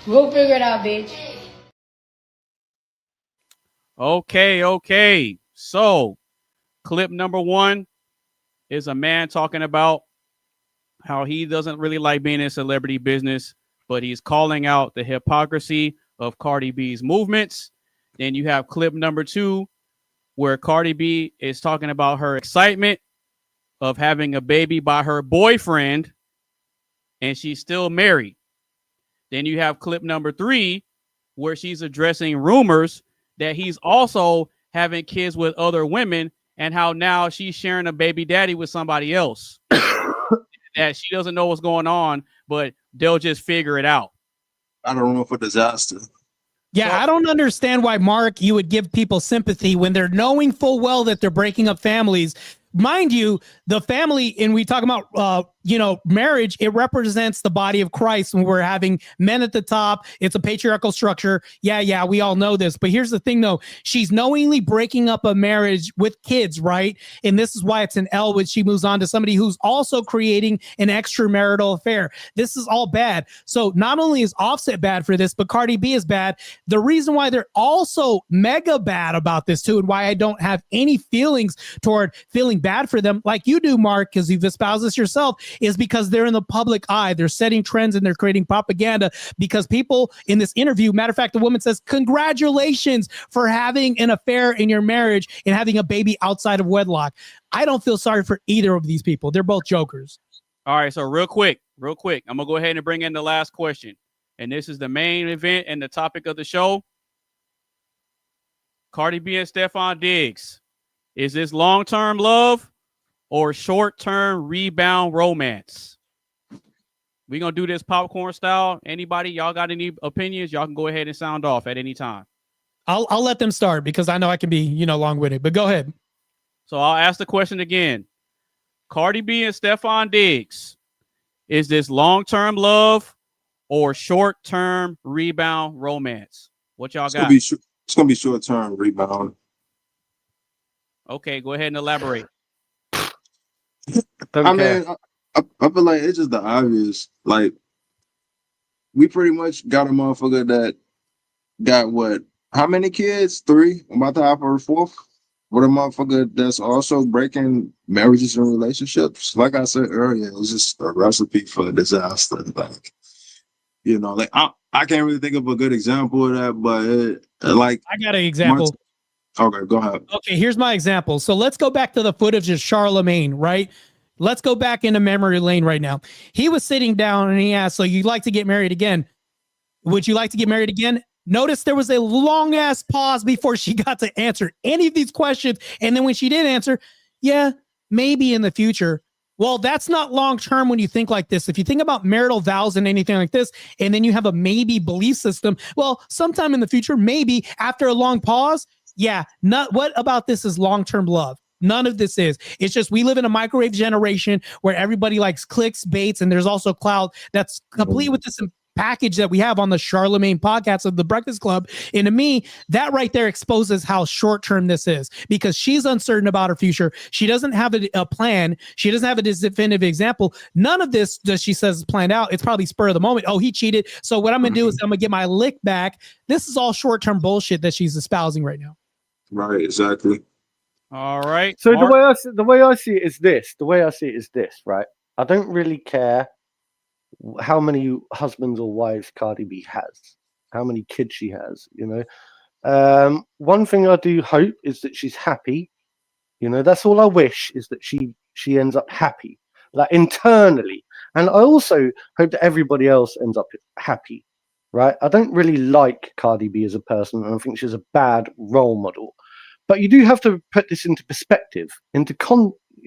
We'll figure it out, bitch. Okay. So, clip number 1 is a man talking about how he doesn't really like being in celebrity business, but he's calling out the hypocrisy of Cardi B's movements. Then you have clip number 2, where Cardi B is talking about her excitement of having a baby by her boyfriend, and she's still married. Then you have clip number 3, where she's addressing rumors that he's also having kids with other women and how now she's sharing a baby daddy with somebody else. That she doesn't know what's going on, but they'll just figure it out. I don't know for disaster. Yeah, I don't understand why, Mark, you would give people sympathy when they're knowing full well that they're breaking up families. Mind you, the family, and we talk about, marriage, it represents the body of Christ when we're having men at the top. It's a patriarchal structure. Yeah, we all know this. But here's the thing, though. She's knowingly breaking up a marriage with kids, right? And this is why it's an L when she moves on to somebody who's also creating an extramarital affair. This is all bad. So not only is Offset bad for this, but Cardi B is bad. The reason why they're also mega bad about this, too, and why I don't have any feelings toward feeling bad for them like you do, Mark, because you've espoused this yourself, is because they're in the public eye. They're setting trends and they're creating propaganda because people in this interview, matter of fact, the woman says, congratulations for having an affair in your marriage and having a baby outside of wedlock. I don't feel sorry for either of these people. They're both jokers. All right, so real quick, I'm going to go ahead and bring in the last question. And this is the main event and the topic of the show. Cardi B and Stefon Diggs. Is this long-term love or short-term rebound romance? We're going to do this popcorn style. Anybody, y'all got any opinions? Y'all can go ahead and sound off at any time. I'll let them start because I know I can be, long-winded, but go ahead. So I'll ask the question again. Cardi B and Stefon Diggs. Is this long-term love or short-term rebound romance? What y'all got? It's going to be short-term rebound. Okay, go ahead and elaborate. I mean, I feel like it's just the obvious. Like, we pretty much got a motherfucker that got what? How many kids? 3. I'm about to have her 4th. What a motherfucker that's also breaking marriages and relationships. Like I said earlier, it's just a recipe for disaster. Like, you know, like I can't really think of a good example of that, but like I got an example. Okay, go ahead. Okay, here's my example. So let's go back to the footage of Charlemagne, right? Let's go back into memory lane right now. He was sitting down and he asked, so you'd like to get married again? Would you like to get married again? Notice there was a long ass pause before she got to answer any of these questions. And then when she did answer, yeah, maybe in the future. Well, that's not long term when you think like this. If you think about marital vows and anything like this, and then you have a maybe belief system, well, sometime in the future, maybe after a long pause, yeah, not what about this is long-term love? None of this is. It's just we live in a microwave generation where everybody likes clicks, baits, and there's also cloud that's complete with this package that we have on the Charlemagne podcast of the Breakfast Club. And to me, that right there exposes how short-term this is because she's uncertain about her future. She doesn't have a plan. She doesn't have a definitive example. None of this that she says is planned out. It's probably spur of the moment. Oh, he cheated. So what I'm going to do is I'm going to get my lick back. This is all short-term bullshit that she's espousing right now. Right, exactly. All right. So Mark? the way I see it is this. The way I see it is this, right? I don't really care how many husbands or wives Cardi B has, how many kids she has, you know. One thing I do hope is that she's happy. You know, that's all I wish is that she ends up happy, like internally. And I also hope that everybody else ends up happy, right? I don't really like Cardi B as a person, and I think she's a bad role model. But you do have to put this into perspective, you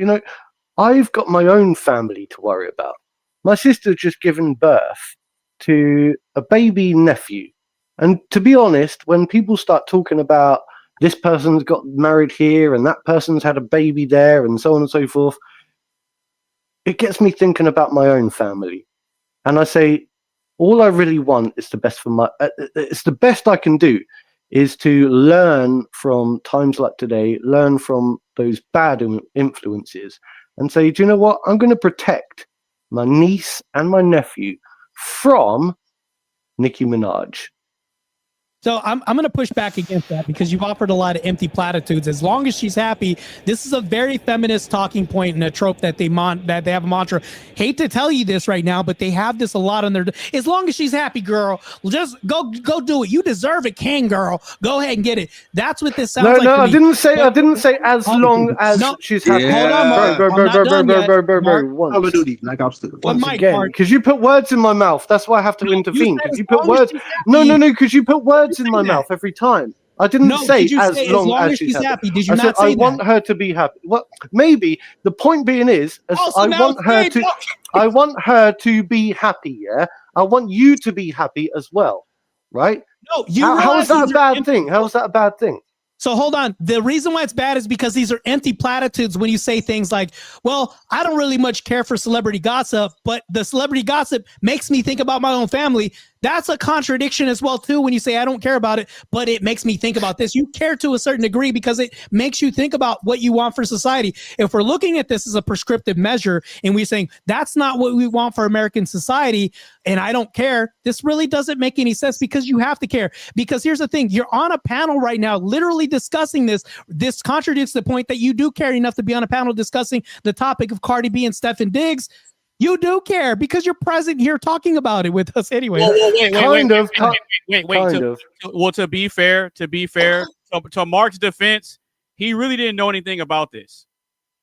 know, I've got my own family to worry about. My sister's just given birth to a baby nephew. And to be honest, when people start talking about this person's got married here and that person's had a baby there and so on and so forth, it gets me thinking about my own family. And I say, all I really want is the best for it's the best I can do is to learn from times like today, learn from those bad influences and say, do you know what? I'm going to protect my niece and my nephew from Nicki Minaj. So I'm going to push back against that because you've offered a lot of empty platitudes. As long as she's happy, this is a very feminist talking point and a trope that they have a mantra. Hate to tell you this right now, but they have this a lot on their. As long as she's happy, girl, just go do it. You deserve it, king girl. Go ahead and get it. That's what this sounds like. No, I didn't say as long as she's happy. Hold on, Mark. Bro. Once again, because you put words in my mouth. That's why I have to intervene. Because you put words. No, because you put words in my mouth every time. I didn't say as long as she's happy. Did you I not said say I want her to be happy. Well, maybe the point being is, I want her to be happy. Yeah, I want you to be happy as well, right? No, you. How is that a bad thing? How is that a bad thing? So hold on. The reason why it's bad is because these are empty platitudes when you say things like, well, I don't really much care for celebrity gossip, but the celebrity gossip makes me think about my own family. That's a contradiction as well, too, when you say I don't care about it, but it makes me think about this. You care to a certain degree because it makes you think about what you want for society. If we're looking at this as a prescriptive measure and we're saying that's not what we want for American society and I don't care, this really doesn't make any sense because you have to care. Because here's the thing. You're on a panel right now literally discussing this. This contradicts the point that you do care enough to be on a panel discussing the topic of Cardi B and Stefon Diggs. You do care because you're present here talking about it with us anyway. Wait. Well, to be fair, to Mark's defense, he really didn't know anything about this.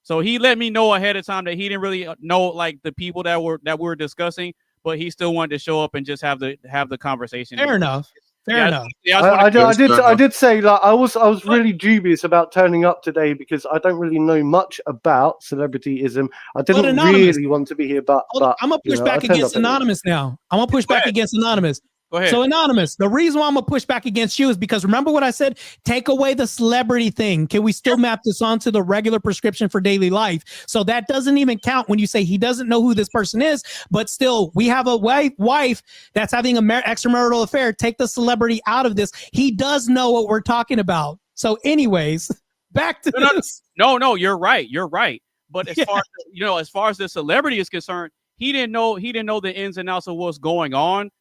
So he let me know ahead of time that he didn't really know like the people that we were discussing, but he still wanted to show up and just have the conversation. Fair enough. Fair enough. I did say like I was really dubious about turning up today because I don't really know much about celebrityism. I didn't really want to be here, but I'm gonna push back against Anonymous now. I'm gonna push back against Anonymous. Go ahead. So Anonymous, the reason why I'm gonna push back against you is because remember what I said? Take away the celebrity thing. Can we still map this onto the regular prescription for daily life? So that doesn't even count when you say he doesn't know who this person is, but still we have a wife that's having an extramarital affair. Take the celebrity out of this. He does know what we're talking about. So anyways, back to this. No, you're right. But as far as the celebrity is concerned, he didn't know the ins and outs of what's going on.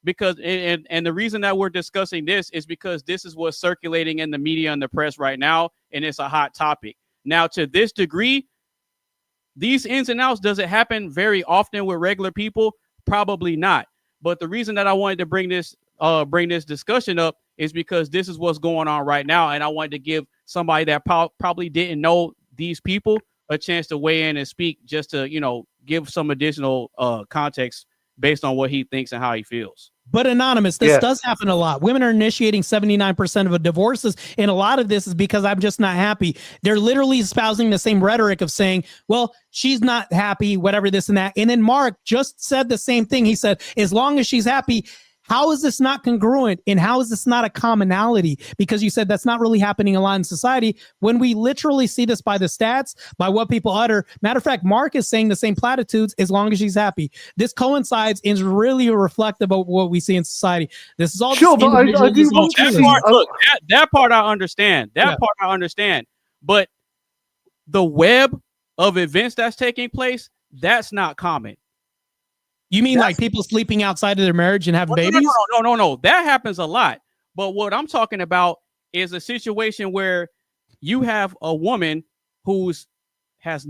because and the reason that we're discussing this is because this is what's circulating in the media and the press right now, and it's a hot topic. Now, to this degree, these ins and outs, does it happen very often with regular people? Probably not. But the reason that I wanted to bring this discussion up is because this is what's going on right now, and I wanted to give somebody that probably didn't know these people a chance to weigh in and speak, just to, you know, give some additional context based on what he thinks and how he feels. But Anonymous, this does happen a lot. Women are initiating 79% of the divorces, and a lot of this is because I'm just not happy. They're literally espousing the same rhetoric of saying, well, she's not happy, whatever, this and that. And then Mark just said the same thing. He said, as long as she's happy. How is this not congruent, and how is this not a commonality? Because you said that's not really happening a lot in society when we literally see this by the stats, by what people utter. Matter of fact, Mark is saying the same platitudes as long as she's happy. This coincides and is really reflective of what we see in society. This is all sure, but I do want to see. Look, that part I understand. That part I understand. But the web of events that's taking place, that's not common. You mean like people sleeping outside of their marriage and having babies? No. That happens a lot. But what I'm talking about is a situation where you have a woman who's has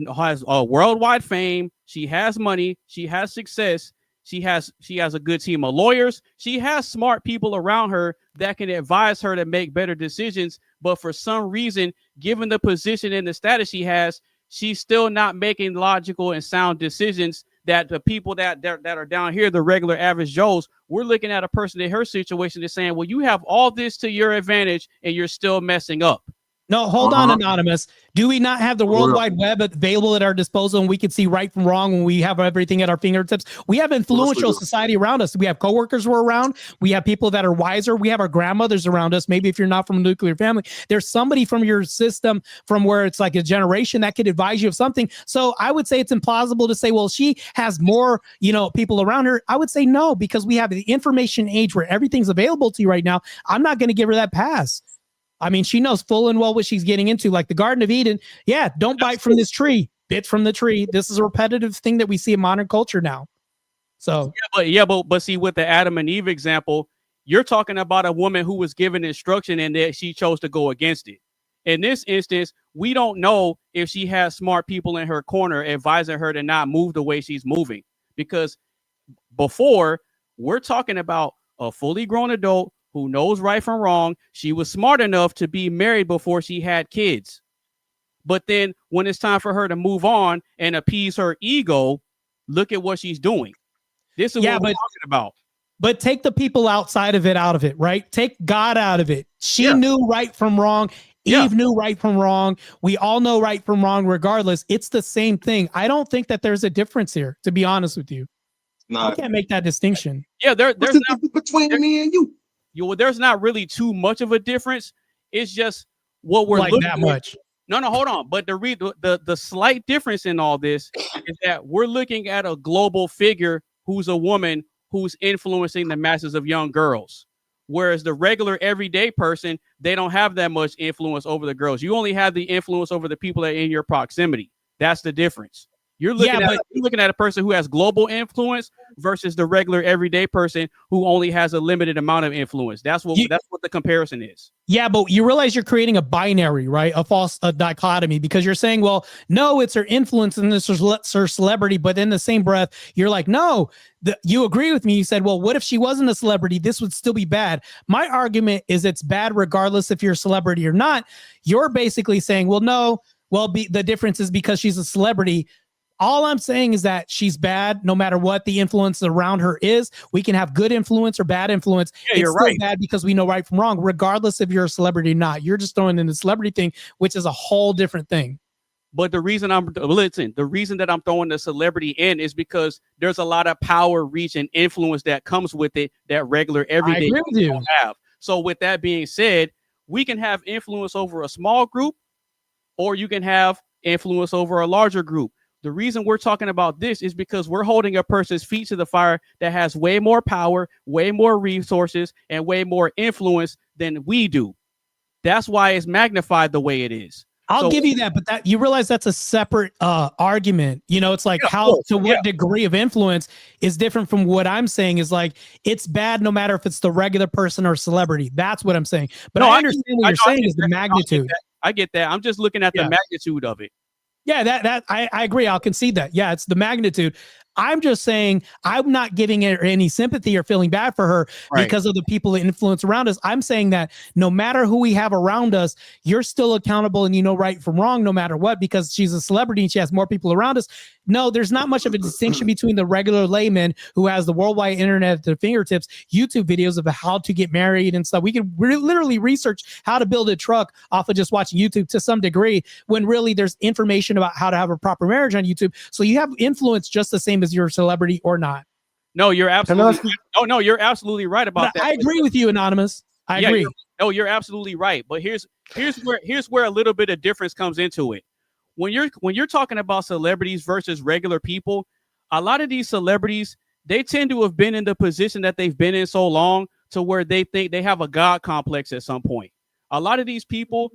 a worldwide fame. She has money. She has success. She has a good team of lawyers. She has smart people around her that can advise her to make better decisions. But for some reason, given the position and the status she has, she's still not making logical and sound decisions. That the people that are down here, the regular average Joes, we're looking at a person in her situation is saying, well, you have all this to your advantage and you're still messing up. No, hold on, Anonymous. Do we not have the World Wide Web available at our disposal, and we can see right from wrong when we have everything at our fingertips? We have influential society around us. We have coworkers who are around. We have people that are wiser. We have our grandmothers around us. Maybe if you're not from a nuclear family, there's somebody from your system from where it's like a generation that could advise you of something. So I would say it's implausible to say, well, she has more, people around her. I would say no, because we have the information age where everything's available to you right now. I'm not going to give her that pass. I mean, she knows full and well what she's getting into, like the Garden of Eden. Yeah, don't bite from this tree, bit from the tree. This is a repetitive thing that we see in modern culture now. So, but see, with the Adam and Eve example, you're talking about a woman who was given instruction and that she chose to go against it. In this instance, we don't know if she has smart people in her corner advising her to not move the way she's moving, because before, we're talking about a fully grown adult who knows right from wrong. She was smart enough to be married before she had kids. But then when it's time for her to move on and appease her ego, look at what she's doing. This is what we're talking about. But take the people outside of it out of it, right? Take God out of it. She knew right from wrong. Eve knew right from wrong. We all know right from wrong regardless. It's the same thing. I don't think that there's a difference here, to be honest with you. I can't make that distinction. Yeah, there's not between me and you. There's not really too much of a difference. It's just what we're looking that much. No, hold on. But the slight difference in all this is that we're looking at a global figure who's a woman who's influencing the masses of young girls. Whereas the regular everyday person, they don't have that much influence over the girls. You only have the influence over the people that are in your proximity. That's the difference. You're looking at a person who has global influence versus the regular everyday person who only has a limited amount of influence. That's what the comparison is. Yeah, but you realize you're creating a binary, right? A false dichotomy, because you're saying, well, no, it's her influence and this is her celebrity. But in the same breath, you're like, no, you agree with me. You said, well, what if she wasn't a celebrity? This would still be bad. My argument is it's bad regardless if you're a celebrity or not. You're basically saying, well, no, the difference is because she's a celebrity. All I'm saying is that she's bad no matter what the influence around her is. We can have good influence or bad influence. Yeah, you're right. Bad because we know right from wrong, regardless if you're a celebrity or not. You're just throwing in the celebrity thing, which is a whole different thing. But the reason that I'm throwing the celebrity in is because there's a lot of power, reach, and influence that comes with it that regular everyday people don't have. So with that being said, we can have influence over a small group, or you can have influence over a larger group. The reason we're talking about this is because we're holding a person's feet to the fire that has way more power, way more resources, and way more influence than we do. That's why it's magnified the way it is. I'll give you that, but that you realize that's a separate argument. You know, it's like how to what degree of influence is different from what I'm saying is like it's bad no matter if it's the regular person or celebrity. That's what I'm saying. But I understand what you're saying is the magnitude. I get that. I'm just looking at the magnitude of it. Yeah, that I agree. I'll concede that. Yeah, it's the magnitude. I'm just saying I'm not giving her any sympathy or feeling bad for her because of the people that influence around us. I'm saying that no matter who we have around us, you're still accountable and you know right from wrong no matter what, because she's a celebrity and she has more people around us. No, there's not much of a distinction between the regular layman who has the worldwide internet at their fingertips, YouTube videos of how to get married and stuff. We can literally research how to build a truck off of just watching YouTube to some degree, when really there's information about how to have a proper marriage on YouTube. So you have influence just the same as your celebrity or not. No, you're absolutely no, you're absolutely right about that. I agree with you, Anonymous. I agree. You're absolutely right. But here's where a little bit of difference comes into it. When you're talking about celebrities versus regular people, a lot of these celebrities, they tend to have been in the position that they've been in so long to where they think they have a God complex at some point. A lot of these people,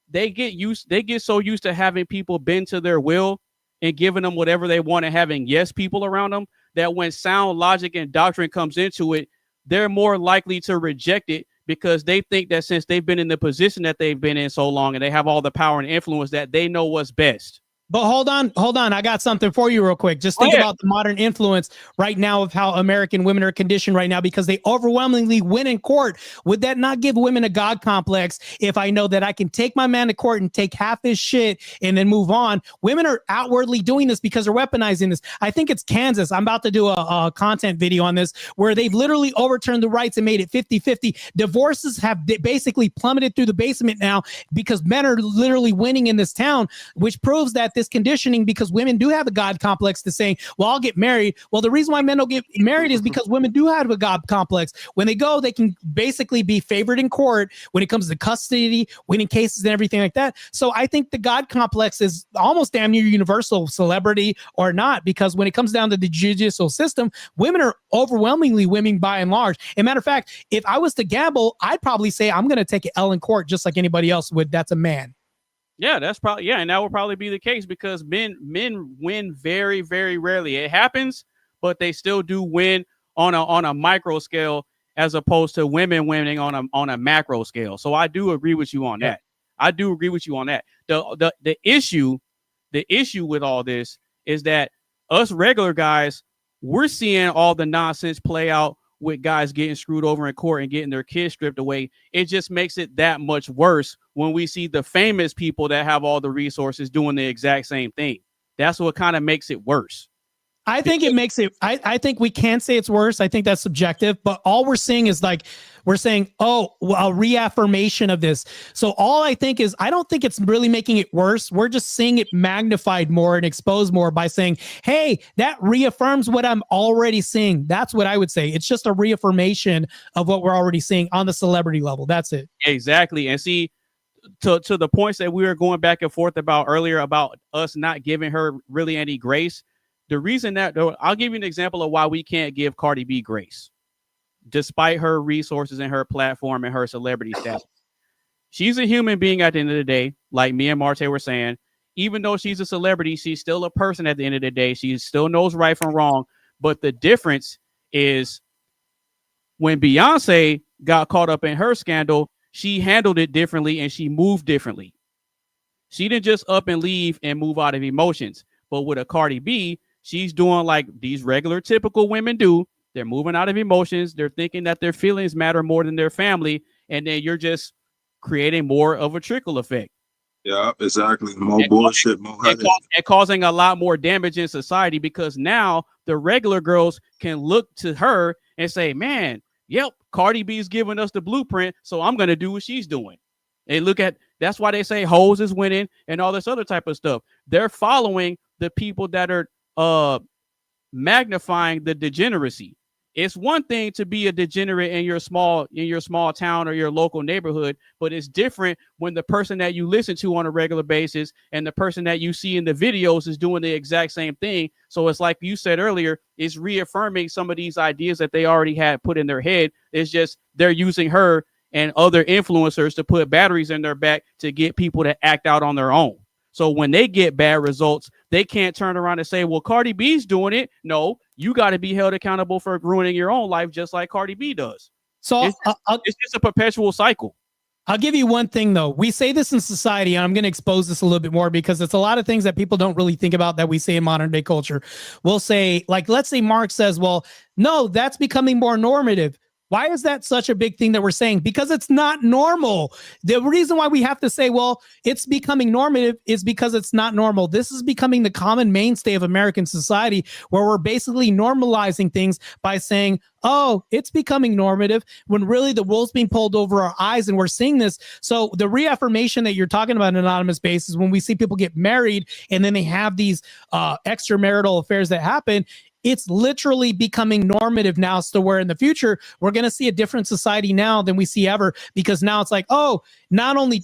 they get so used to having people bend to their will and giving them whatever they want and having yes people around them, that when sound logic and doctrine comes into it, they're more likely to reject it because they think that since they've been in the position that they've been in so long and they have all the power and influence that they know what's best. But hold on. I got something for you real quick. Just think about the modern influence right now of how American women are conditioned right now because they overwhelmingly win in court. Would that not give women a God complex if I know that I can take my man to court and take half his shit and then move on? Women are outwardly doing this because they're weaponizing this. I think it's Kansas. I'm about to do a content video on this where they've literally overturned the rights and made it 50-50. Divorces have basically plummeted through the basement now because men are literally winning in this town, which proves that this conditioning, because women do have a God complex, to saying, well, I'll get married. Well, the reason why men don't get married is because women do have a God complex. When they go, they can basically be favored in court when it comes to custody, winning cases and everything like that. So I think the God complex is almost damn near universal, celebrity or not, because when it comes down to the judicial system, women are overwhelmingly winning by and large. As a matter of fact, if I was to gamble, I'd probably say I'm going to take an L in court just like anybody else would. That's a man. Yeah, that's probably and that would probably be the case because men win very, very rarely. It happens, but they still do win on a micro scale as opposed to women winning on a macro scale. So I do agree with you on that. I do agree with you on that. The issue with all this is that us regular guys, we're seeing all the nonsense play out with guys getting screwed over in court and getting their kids stripped away. It just makes it that much worse when we see the famous people that have all the resources doing the exact same thing. That's what kind of makes it worse. I think it makes it, I think we can say it's worse. I think that's subjective, but all we're seeing is like, we're saying, oh, a reaffirmation of this. So all I think is, I don't think it's really making it worse. We're just seeing it magnified more and exposed more by saying, hey, that reaffirms what I'm already seeing. That's what I would say. It's just a reaffirmation of what we're already seeing on the celebrity level. That's it. Exactly. And see, to the points that we were going back and forth about earlier about us not giving her really any grace. The reason that, I'll give you an example of why we can't give Cardi B grace, despite her resources and her platform and her celebrity status. She's a human being at the end of the day, like me and Marte were saying. Even though she's a celebrity, she's still a person at the end of the day. She still knows right from wrong. But the difference is when Beyonce got caught up in her scandal, she handled it differently and she moved differently. She didn't just up and leave and move out of emotions. But with a Cardi B, she's doing like these regular, typical women do. They're moving out of emotions. They're thinking that their feelings matter more than their family. And then you're just creating more of a trickle effect. Yeah, exactly. More bullshit, more headache. And causing a lot more damage in society because now the regular girls can look to her and say, man, yep, Cardi B is giving us the blueprint, so I'm going to do what she's doing. And look at, that's why they say hoes is winning and all this other type of stuff. They're following the people that are magnifying the degeneracy. It's one thing to be a degenerate in your small town or your local neighborhood, but it's different when the person that you listen to on a regular basis and the person that you see in the videos is doing the exact same thing. So it's like you said earlier, it's reaffirming some of these ideas that they already had put in their head. It's just they're using her and other influencers to put batteries in their back to get people to act out on their own. So when they get bad results, they can't turn around and say, well, Cardi B's doing it. No, you got to be held accountable for ruining your own life just like Cardi B does. So it's just a perpetual cycle. I'll give you one thing, though. We say this in society, and I'm going to expose this a little bit more because it's a lot of things that people don't really think about that we say in modern day culture. We'll say, like, let's say Mark says, well, no, that's becoming more normative. Why is that such a big thing that we're saying? Because it's not normal. The reason why we have to say, well, it's becoming normative is because it's not normal. This is becoming the common mainstay of American society, where we're basically normalizing things by saying, oh, it's becoming normative, when really the wool's being pulled over our eyes and we're seeing this. So the reaffirmation that you're talking about in Anonymous Based is when we see people get married and then they have these extramarital affairs that happen. It's literally becoming normative now, so where in the future we're going to see a different society now than we see ever, because now it's like, oh, not only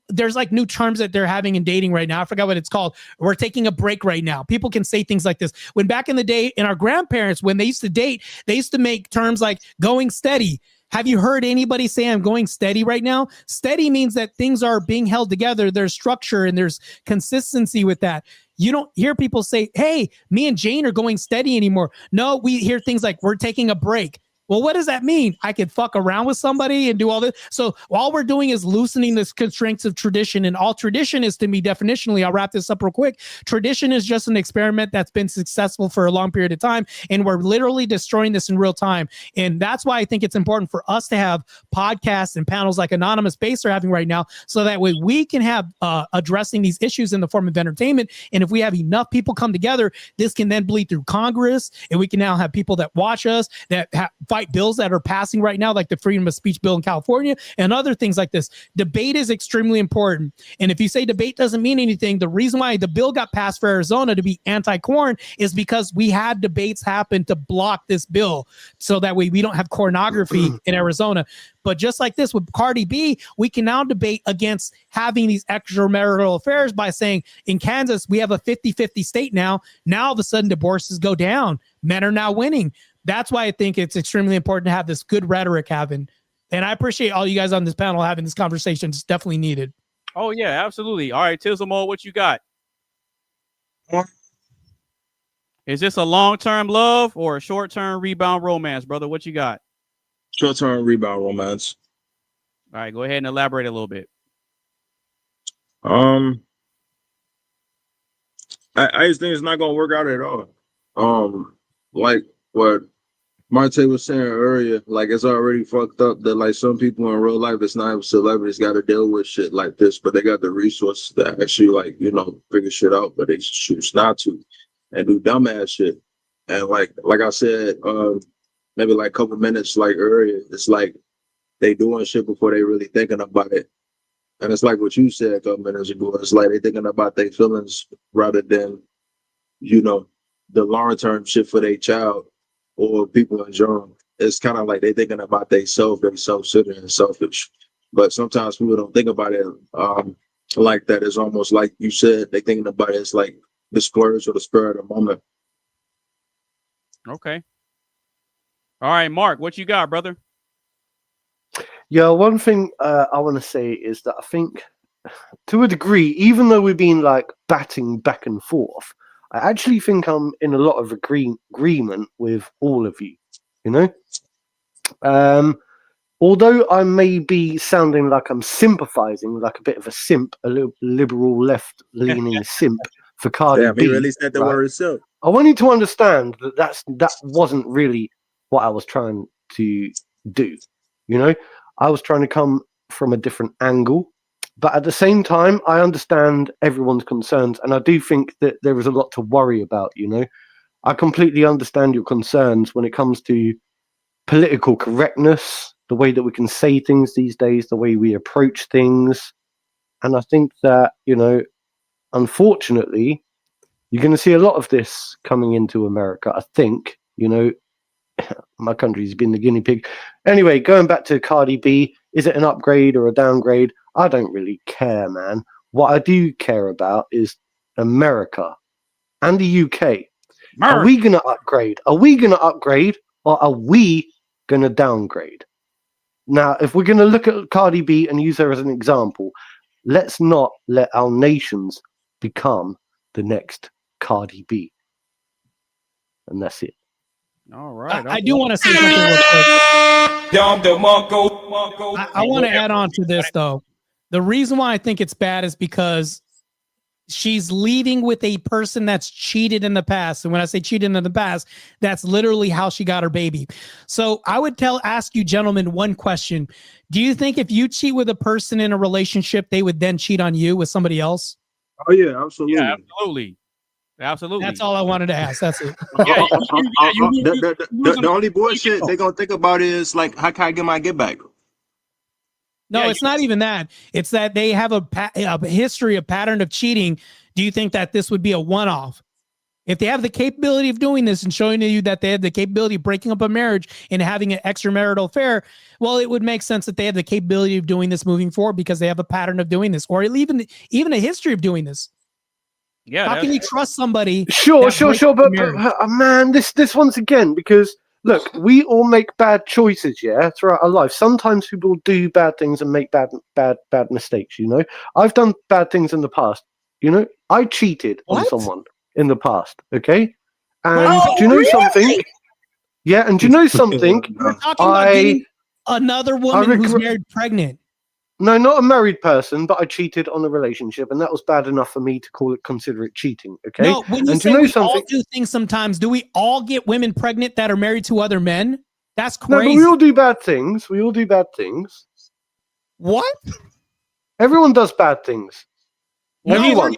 there's like new terms that they're having in dating right now. I forgot what it's called. We're taking a break right now. People can say things like this. When back in the day, in our grandparents, when they used to date, they used to make terms like going steady. Have you heard anybody say I'm going steady right now? Steady means that things are being held together. There's structure and there's consistency with that. You don't hear people say, hey, me and Jane are going steady anymore. No, we hear things like we're taking a break. Well, what does that mean? I could fuck around with somebody and do all this. So all we're doing is loosening the constraints of tradition. And all tradition is, to me, definitionally, I'll wrap this up real quick. Tradition is just an experiment that's been successful for a long period of time. And we're literally destroying this in real time. And that's why I think it's important for us to have podcasts and panels like Anonymous Based are having right now. So that way we can have addressing these issues in the form of entertainment. And if we have enough people come together, this can then bleed through Congress. And we can now have people that watch us, that fight bills that are passing right now, like the freedom of speech bill in California and other things like this. Debate is extremely important. And if you say debate doesn't mean anything, the reason why the bill got passed for Arizona to be anti-corn is because we had debates happen to block this bill. So that way we don't have pornography in Arizona. But just like this with Cardi B, we can now debate against having these extramarital affairs by saying in Kansas, we have a 50-50 state now. Now all of a sudden divorces go down. Men are now winning. That's why I think it's extremely important to have this good rhetoric having. And I appreciate all you guys on this panel having this conversation. It's definitely needed. Oh, yeah, absolutely. All right, Tizzle, what you got? Is this a long-term love or a short-term rebound romance, brother? What you got? Short-term rebound romance. All right, go ahead and elaborate a little bit. I just think it's not gonna work out at all. Like what Marte was saying earlier, like it's already fucked up that like some people in real life, it's not even celebrities, got to deal with shit like this, but they got the resources to actually like, you know, figure shit out, but they choose not to and do dumbass shit. And like I said, maybe like a couple minutes like earlier, it's like they doing shit before they really thinking about it. And it's like what you said a couple minutes ago. It's like they thinking about their feelings rather than, you know, the long-term shit for their child or people in general. It's kind of like they thinking about they self-centered and selfish. But sometimes people don't think about it like that. It's almost like you said, they thinking about it as like the splurge or the spur of the moment. Okay. All right, Mark, what you got, brother? Yeah, one thing I want to say is that I think, to a degree, even though we've been like batting back and forth, I actually think I'm in a lot of agreement with all of you. You know, although I may be sounding like I'm sympathizing, like a bit of a simp, a little liberal left-leaning simp for Cardi B. He really said the word simp. I want you to understand that that wasn't really what I was trying to do. You know, I was trying to come from a different angle, but at the same time, I understand everyone's concerns, and I do think that there is a lot to worry about. You know, I completely understand your concerns when it comes to political correctness, the way that we can say things these days, the way we approach things, and I think that, you know, unfortunately, you're going to see a lot of this coming into America. I think, you know, my country's been the guinea pig. Anyway, going back to Cardi B, is it an upgrade or a downgrade? I don't really care, man. What I do care about is America and the UK. Are we going to upgrade? Are we going to upgrade or are we going to downgrade? Now, if we're going to look at Cardi B and use her as an example, let's not let our nations become the next Cardi B. And that's it. All right. I do want to say something real quick. I want to add on to this, though. The reason why I think it's bad is because she's leaving with a person that's cheated in the past. And when I say cheated in the past, that's literally how she got her baby. So I would ask you gentlemen one question. Do you think if you cheat with a person in a relationship, they would then cheat on you with somebody else? Oh yeah, absolutely. Yeah, absolutely. Absolutely. That's all I wanted to ask. That's it. The only bullshit they're gonna think about is like, how can I get my get back? No, it's not even that. It's that they have a history, a pattern of cheating. Do you think that this would be a one-off? If they have the capability of doing this and showing you that they have the capability of breaking up a marriage and having an extramarital affair, well, it would make sense that they have the capability of doing this moving forward because they have a pattern of doing this, or even a history of doing this. Yeah. How can you trust somebody? Sure. But man, this once again, because look, we all make bad choices, yeah, throughout our life. Sometimes people do bad things and make bad mistakes, you know. I've done bad things in the past, you know. I cheated on someone in the past, okay? And do you know something? Yeah, and do you know something? We're talking about getting another woman who's married pregnant. No, not a married person, but I cheated on a relationship, and that was bad enough for me to consider it cheating. Okay. No, when you say we all do things sometimes, do we all get women pregnant that are married to other men? That's crazy. No, but we all do bad things. We all do bad things. What? Everyone does bad things. Everyone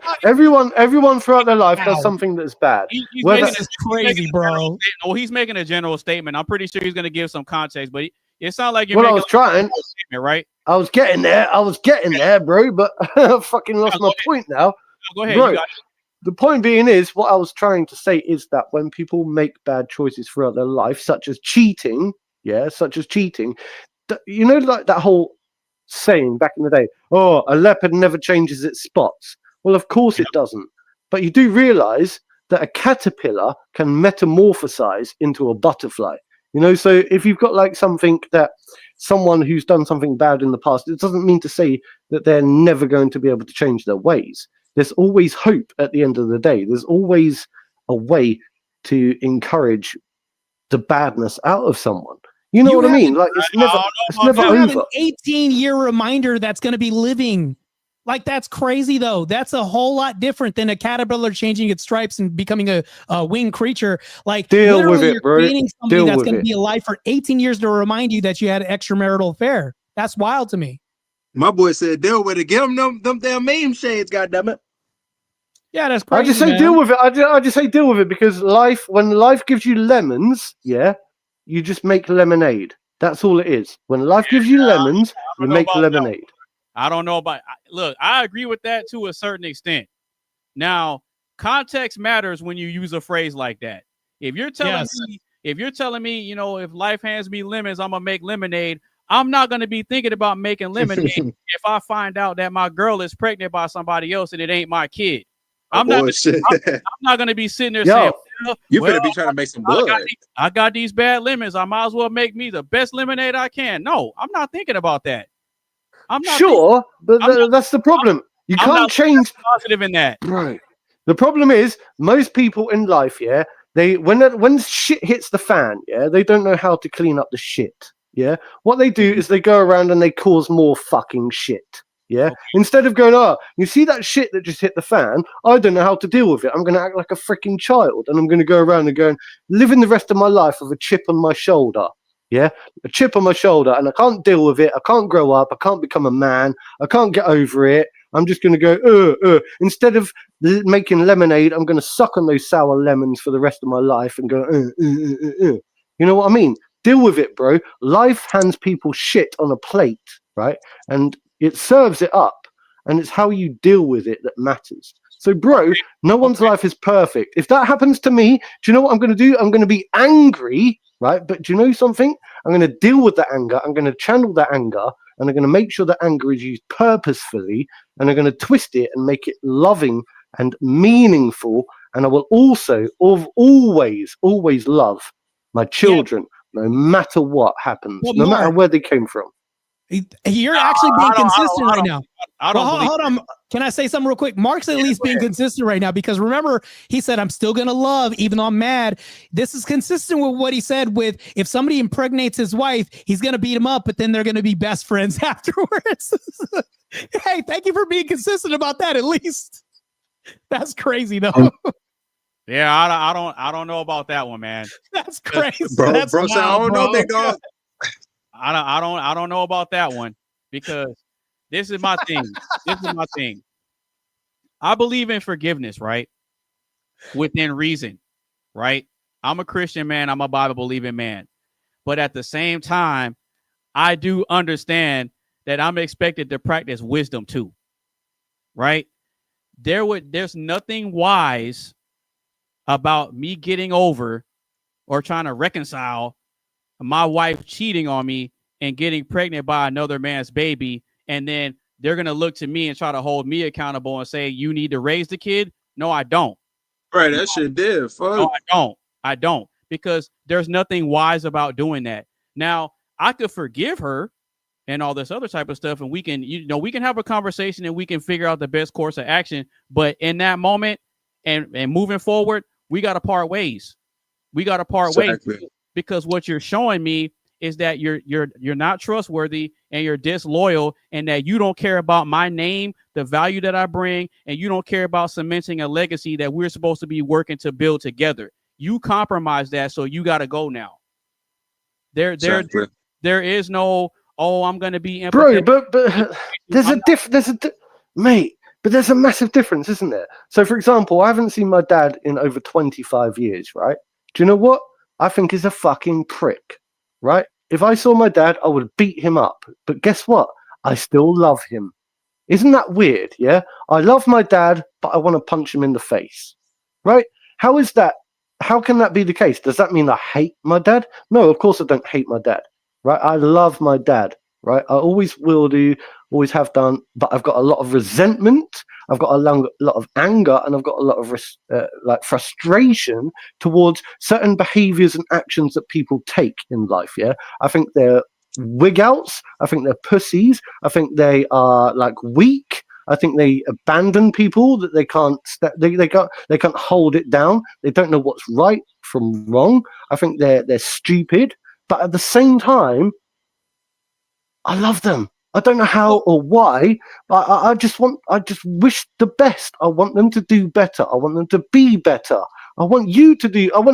throughout their life does something that's bad. That's crazy, bro. Well, he's making a general statement. I'm pretty sure he's going to give some context, but it sounds like you're making I was trying. Statement, right? I was getting there, bro, but I fucking lost my point now. Go ahead. Bro, the point being is, what I was trying to say is that when people make bad choices throughout their life, such as cheating, you know, like that whole saying back in the day, oh, a leopard never changes its spots. Well, of course it doesn't. But you do realize that a caterpillar can metamorphosize into a butterfly. You know, so if you've got like someone who's done something bad in the past, it doesn't mean to say that they're never going to be able to change their ways. There's always hope at the end of the day. There's always a way to encourage the badness out of someone. You know what I mean? Like it's never over. Have an 18-year reminder that's going to be living. Like, that's crazy, though. That's a whole lot different than a caterpillar changing its stripes and becoming a winged creature. Like, deal with it, bro. Creating somebody that's going to be alive for 18 years to remind you that you had an extramarital affair. That's wild to me. My boy said, deal with it. Give him them damn meme shades, goddammit. Yeah, that's crazy. I just say deal with it. I just say deal with it because when life gives you lemons, yeah, you just make lemonade. That's all it is. When life gives you lemons, you make lemonade. I don't know about. Look, I agree with that to a certain extent. Now, context matters when you use a phrase like that. If you're telling me, you know, if life hands me lemons, I'm gonna make lemonade. I'm not gonna be thinking about making lemonade if I find out that my girl is pregnant by somebody else and it ain't my kid. I'm not gonna be sitting there saying, you better be trying to make some blood. I got these bad lemons. I might as well make me the best lemonade I can. No, I'm not thinking about that. I'm not sure, but that's the problem. You can't change positive in that. Right. The problem is most people in life, yeah, when shit hits the fan, yeah, they don't know how to clean up the shit. Yeah. What they do is they go around and they cause more fucking shit. Yeah. Okay. Instead of going, you see that shit that just hit the fan? I don't know how to deal with it. I'm going to act like a freaking child and I'm going to go around and living the rest of my life with a chip on my shoulder. Yeah, a chip on my shoulder, and I can't deal with it. I can't grow up. I can't become a man. I can't get over it. I'm just going to go, Instead of making lemonade, I'm going to suck on those sour lemons for the rest of my life and go, You know what I mean? Deal with it, bro. Life hands people shit on a plate, right? And it serves it up, and it's how you deal with it that matters. So, bro, no one's life is perfect. If that happens to me, do you know what I'm going to do? I'm going to be angry. Right, but do you know something? I'm going to deal with that anger. I'm going to channel that anger, and I'm going to make sure that anger is used purposefully, and I'm going to twist it and make it loving and meaningful. And I will also always love my children no matter what happens, Well, no matter Mark, where they came from. you're actually being consistent right now. I don't believe hold on. Can I say something real quick? Mark's at least being consistent right now because remember, he said, I'm still going to love, even though I'm mad. This is consistent with what he said with if somebody impregnates his wife, he's going to beat him up, but then they're going to be best friends afterwards. Hey, thank you for being consistent about that, at least. That's crazy, though. Yeah, I don't know about that one, man. That's crazy. Bro, That's bro, said, I don't know, big dog. I don't know about that one because this is my thing. This is my thing. I believe in forgiveness, right? Within reason, right? I'm a Christian man. I'm a Bible believing man. But at the same time, I do understand that I'm expected to practice wisdom too, right? There's nothing wise about me getting over or trying to reconcile my wife cheating on me and getting pregnant by another man's baby, and then they're going to look to me and try to hold me accountable and say, you need to raise the kid. No, I don't. Right, that shit did. Fuck. No, I don't. Because there's nothing wise about doing that. Now, I could forgive her and all this other type of stuff, and we can, we can have a conversation and we can figure out the best course of action. But in that moment and moving forward, we got to part ways. We got to part ways because what you're showing me is that you're not trustworthy and you're disloyal, and that you don't care about my name, the value that I bring, and you don't care about cementing a legacy that we're supposed to be working to build together. You compromise that, so you got to go now. There is no, I'm going to be empathetic. Bro, but mate. But there's a massive difference, isn't there? So, for example, I haven't seen my dad in over 25 years, right? Do you know what? I think he's a fucking prick, right? If I saw my dad, I would beat him up. But guess what? I still love him. Isn't that weird, yeah? I love my dad, but I want to punch him in the face, right? How is that? How can that be the case? Does that mean I hate my dad? No, of course I don't hate my dad, right? I love my dad, right? I always will do, always have done, but I've got a lot of resentment, I've got a lot of anger, and I've got a lot of frustration towards certain behaviors and actions that people take in life, yeah? I think they're wig outs, I think they're pussies, I think they are like weak, I think they abandon people, that they can't hold it down, they don't know what's right from wrong, I think they're stupid, but at the same time, I love them. I don't know how or why, but I just wish the best. I want them to do better. I want them to be better. I want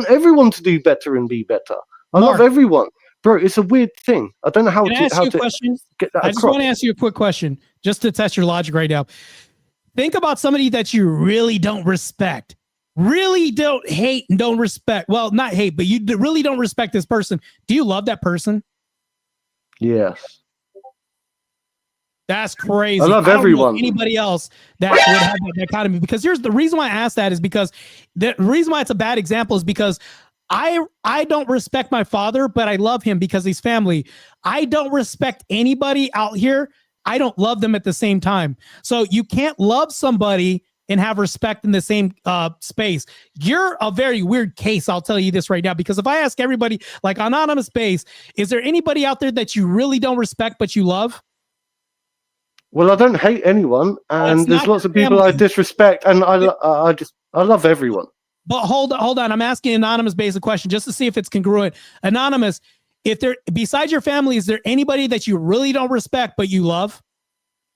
everyone to do better and be better. I love everyone. Bro, it's a weird thing. I don't know how to get that across. I just want to ask you a quick question, just to test your logic right now. Think about somebody that you really don't respect. Really don't hate and don't respect. Well, not hate, but you really don't respect this person. Do you love that person? Yes. That's crazy. I love everyone. Anybody else that would have that dichotomy? Because here's the reason why I asked that is because the reason why it's a bad example is because I don't respect my father, but I love him because he's family. I don't respect anybody out here. I don't love them at the same time. So you can't love somebody and have respect in the same space. You're a very weird case. I'll tell you this right now, because if I ask everybody, like AnonymousBased, is there anybody out there that you really don't respect but you love? Well, I don't hate anyone, and there's lots of people I disrespect, and I love everyone. But hold on, I'm asking AnonymousBased a question just to see if it's congruent. Anonymous, if there, besides your family, is there anybody that you really don't respect but you love?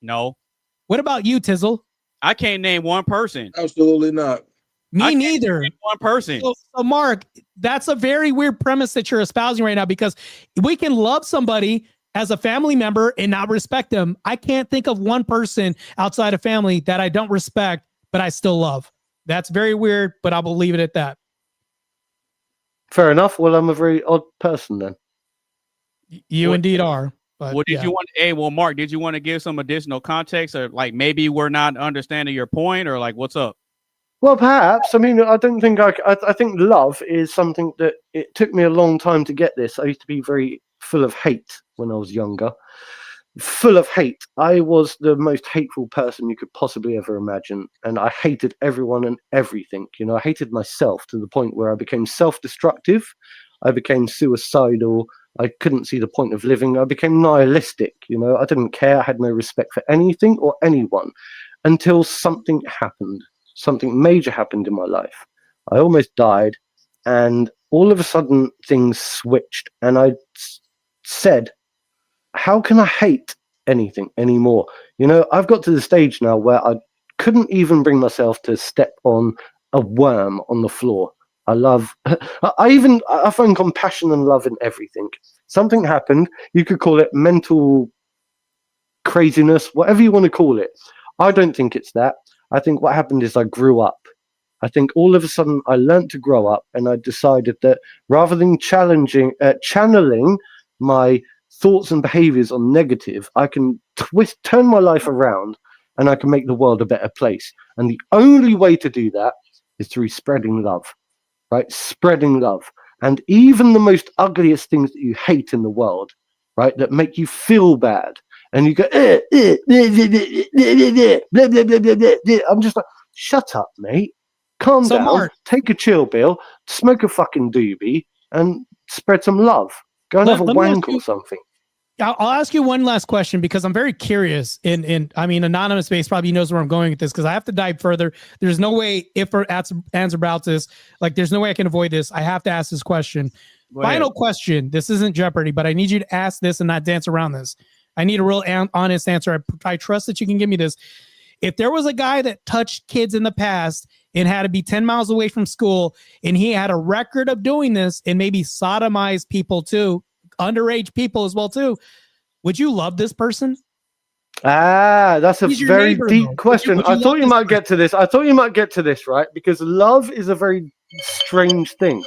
No. What about you, Tizzle? I can't name one person. Absolutely not. Me neither. One person. So, Mark, that's a very weird premise that you're espousing right now, because we can love somebody as a family member and not respect them. I can't think of one person outside of family that I don't respect, but I still love. That's very weird, but I will leave it at that. Fair enough. Well, I'm a very odd person then. You indeed are. But well, you want? Hey, well, Mark, did you want to give some additional context, or like maybe we're not understanding your point, or like what's up? Well, perhaps. I mean, I don't think I think love is something that it took me a long time to get this. I used to be very full of hate when I was younger. Full of hate. I was the most hateful person you could possibly ever imagine, and I hated everyone and everything. You know, I hated myself to the point where I became self-destructive. I became suicidal. I couldn't see the point of living. I became nihilistic. I didn't care. I had no respect for anything or anyone until something happened. Something major happened in my life. I almost died, and all of a sudden things switched, and I said, how can I hate anything anymore? I've got to the stage now where I couldn't even bring myself to step on a worm on the floor. I find compassion and love in everything. Something happened. You could call it mental craziness, whatever you want to call it. I don't think it's that. I think what happened is I grew up. I think all of a sudden I learned to grow up, and I decided that rather than channeling my thoughts and behaviors on negative, I can turn my life around, and I can make the world a better place. And the only way to do that is through spreading love, right? Spreading love. And even the most ugliest things that you hate in the world, right, that make you feel bad, and you go, blah, blah, blah, blah, blah. I'm just like, shut up, mate. Calm down. Mark, take a chill pill, smoke a fucking doobie, and spread some love. Go and have a wank or something. I'll ask you one last question because I'm very curious. AnonymousBased probably knows where I'm going with this because I have to dive further. There's no way if or answer about this, there's no way I can avoid this. I have to ask this question. Final question. This isn't Jeopardy, but I need you to ask this and not dance around this. I need a real honest answer. I trust that you can give me this. If there was a guy that touched kids in the past and had to be 10 miles away from school, and he had a record of doing this and maybe sodomized people too, underage people as well too, would you love this person? That's a very deep question. I thought you might get to this. Right? Because love is a very strange thing.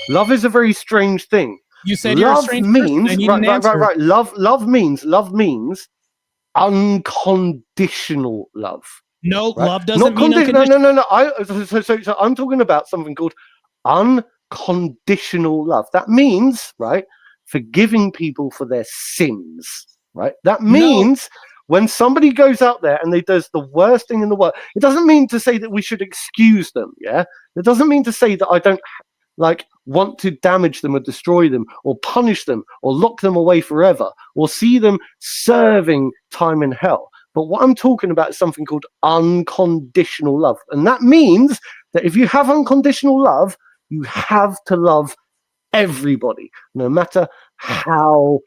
Love is a very strange thing. You said you're a strange person. Right. Love means unconditional love. No, right? love doesn't mean unconditional. No. So I'm talking about something called unconditional love. That means, right, forgiving people for their sins, right? That means when somebody goes out there and they does the worst thing in the world, it doesn't mean to say that we should excuse them, yeah? It doesn't mean to say that I don't want to damage them or destroy them or punish them or lock them away forever or see them serving time in hell. But what I'm talking about is something called unconditional love. And that means that if you have unconditional love, you have to love everybody, no matter how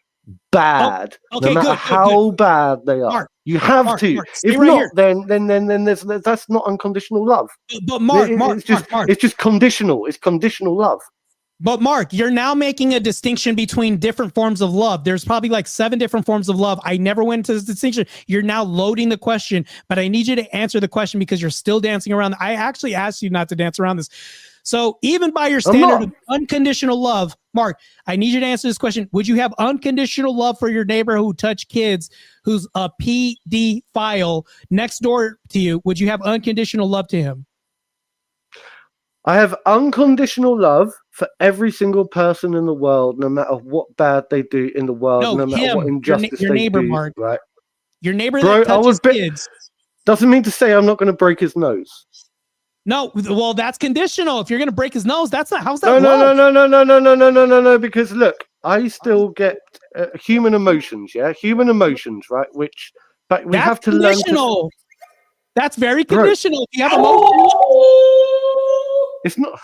bad, no matter how bad they are. Mark, you have to. If not, then that's not unconditional love. But Mark, it's just conditional. It's conditional love. But Mark, you're now making a distinction between different forms of love. There's probably 7 different forms of love. I never went into this distinction. You're now loading the question, but I need you to answer the question because you're still dancing around. I actually asked you not to dance around this. So even by your standard of unconditional love, Mark, I need you to answer this question. Would you have unconditional love for your neighbor who touched kids, who's a PD file next door to you? Would you have unconditional love to him? I have unconditional love for every single person in the world, no matter what bad they do in the world, no matter what injustice your neighbor, they do. Mark. Right? Your neighbor that touches kids. Doesn't mean to say I'm not going to break his nose. No, well, that's conditional. If you're going to break his nose, how's that? No. Because look, I still get human emotions. Yeah, human emotions, right? But we have to learn. That's very conditional. If you have emotions, it's not,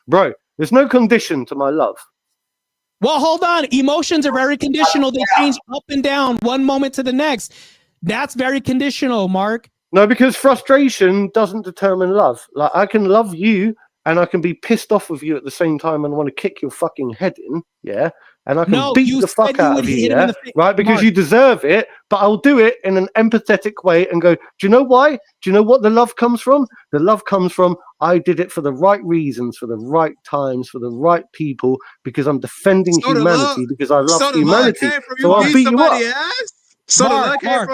bro. There's no condition to my love. Well, hold on. Emotions are very conditional. They change up and down one moment to the next. That's very conditional, Mark. No, because frustration doesn't determine love. I can love you and I can be pissed off with you at the same time and want to kick your fucking head in, yeah? And I can beat the fuck out of you, yeah? Right? Because you deserve it, but I'll do it in an empathetic way and go, do you know why? Do you know what the love comes from? The love comes from I did it for the right reasons, for the right times, for the right people, because I'm defending humanity, because I love humanity. So I'll beat you up.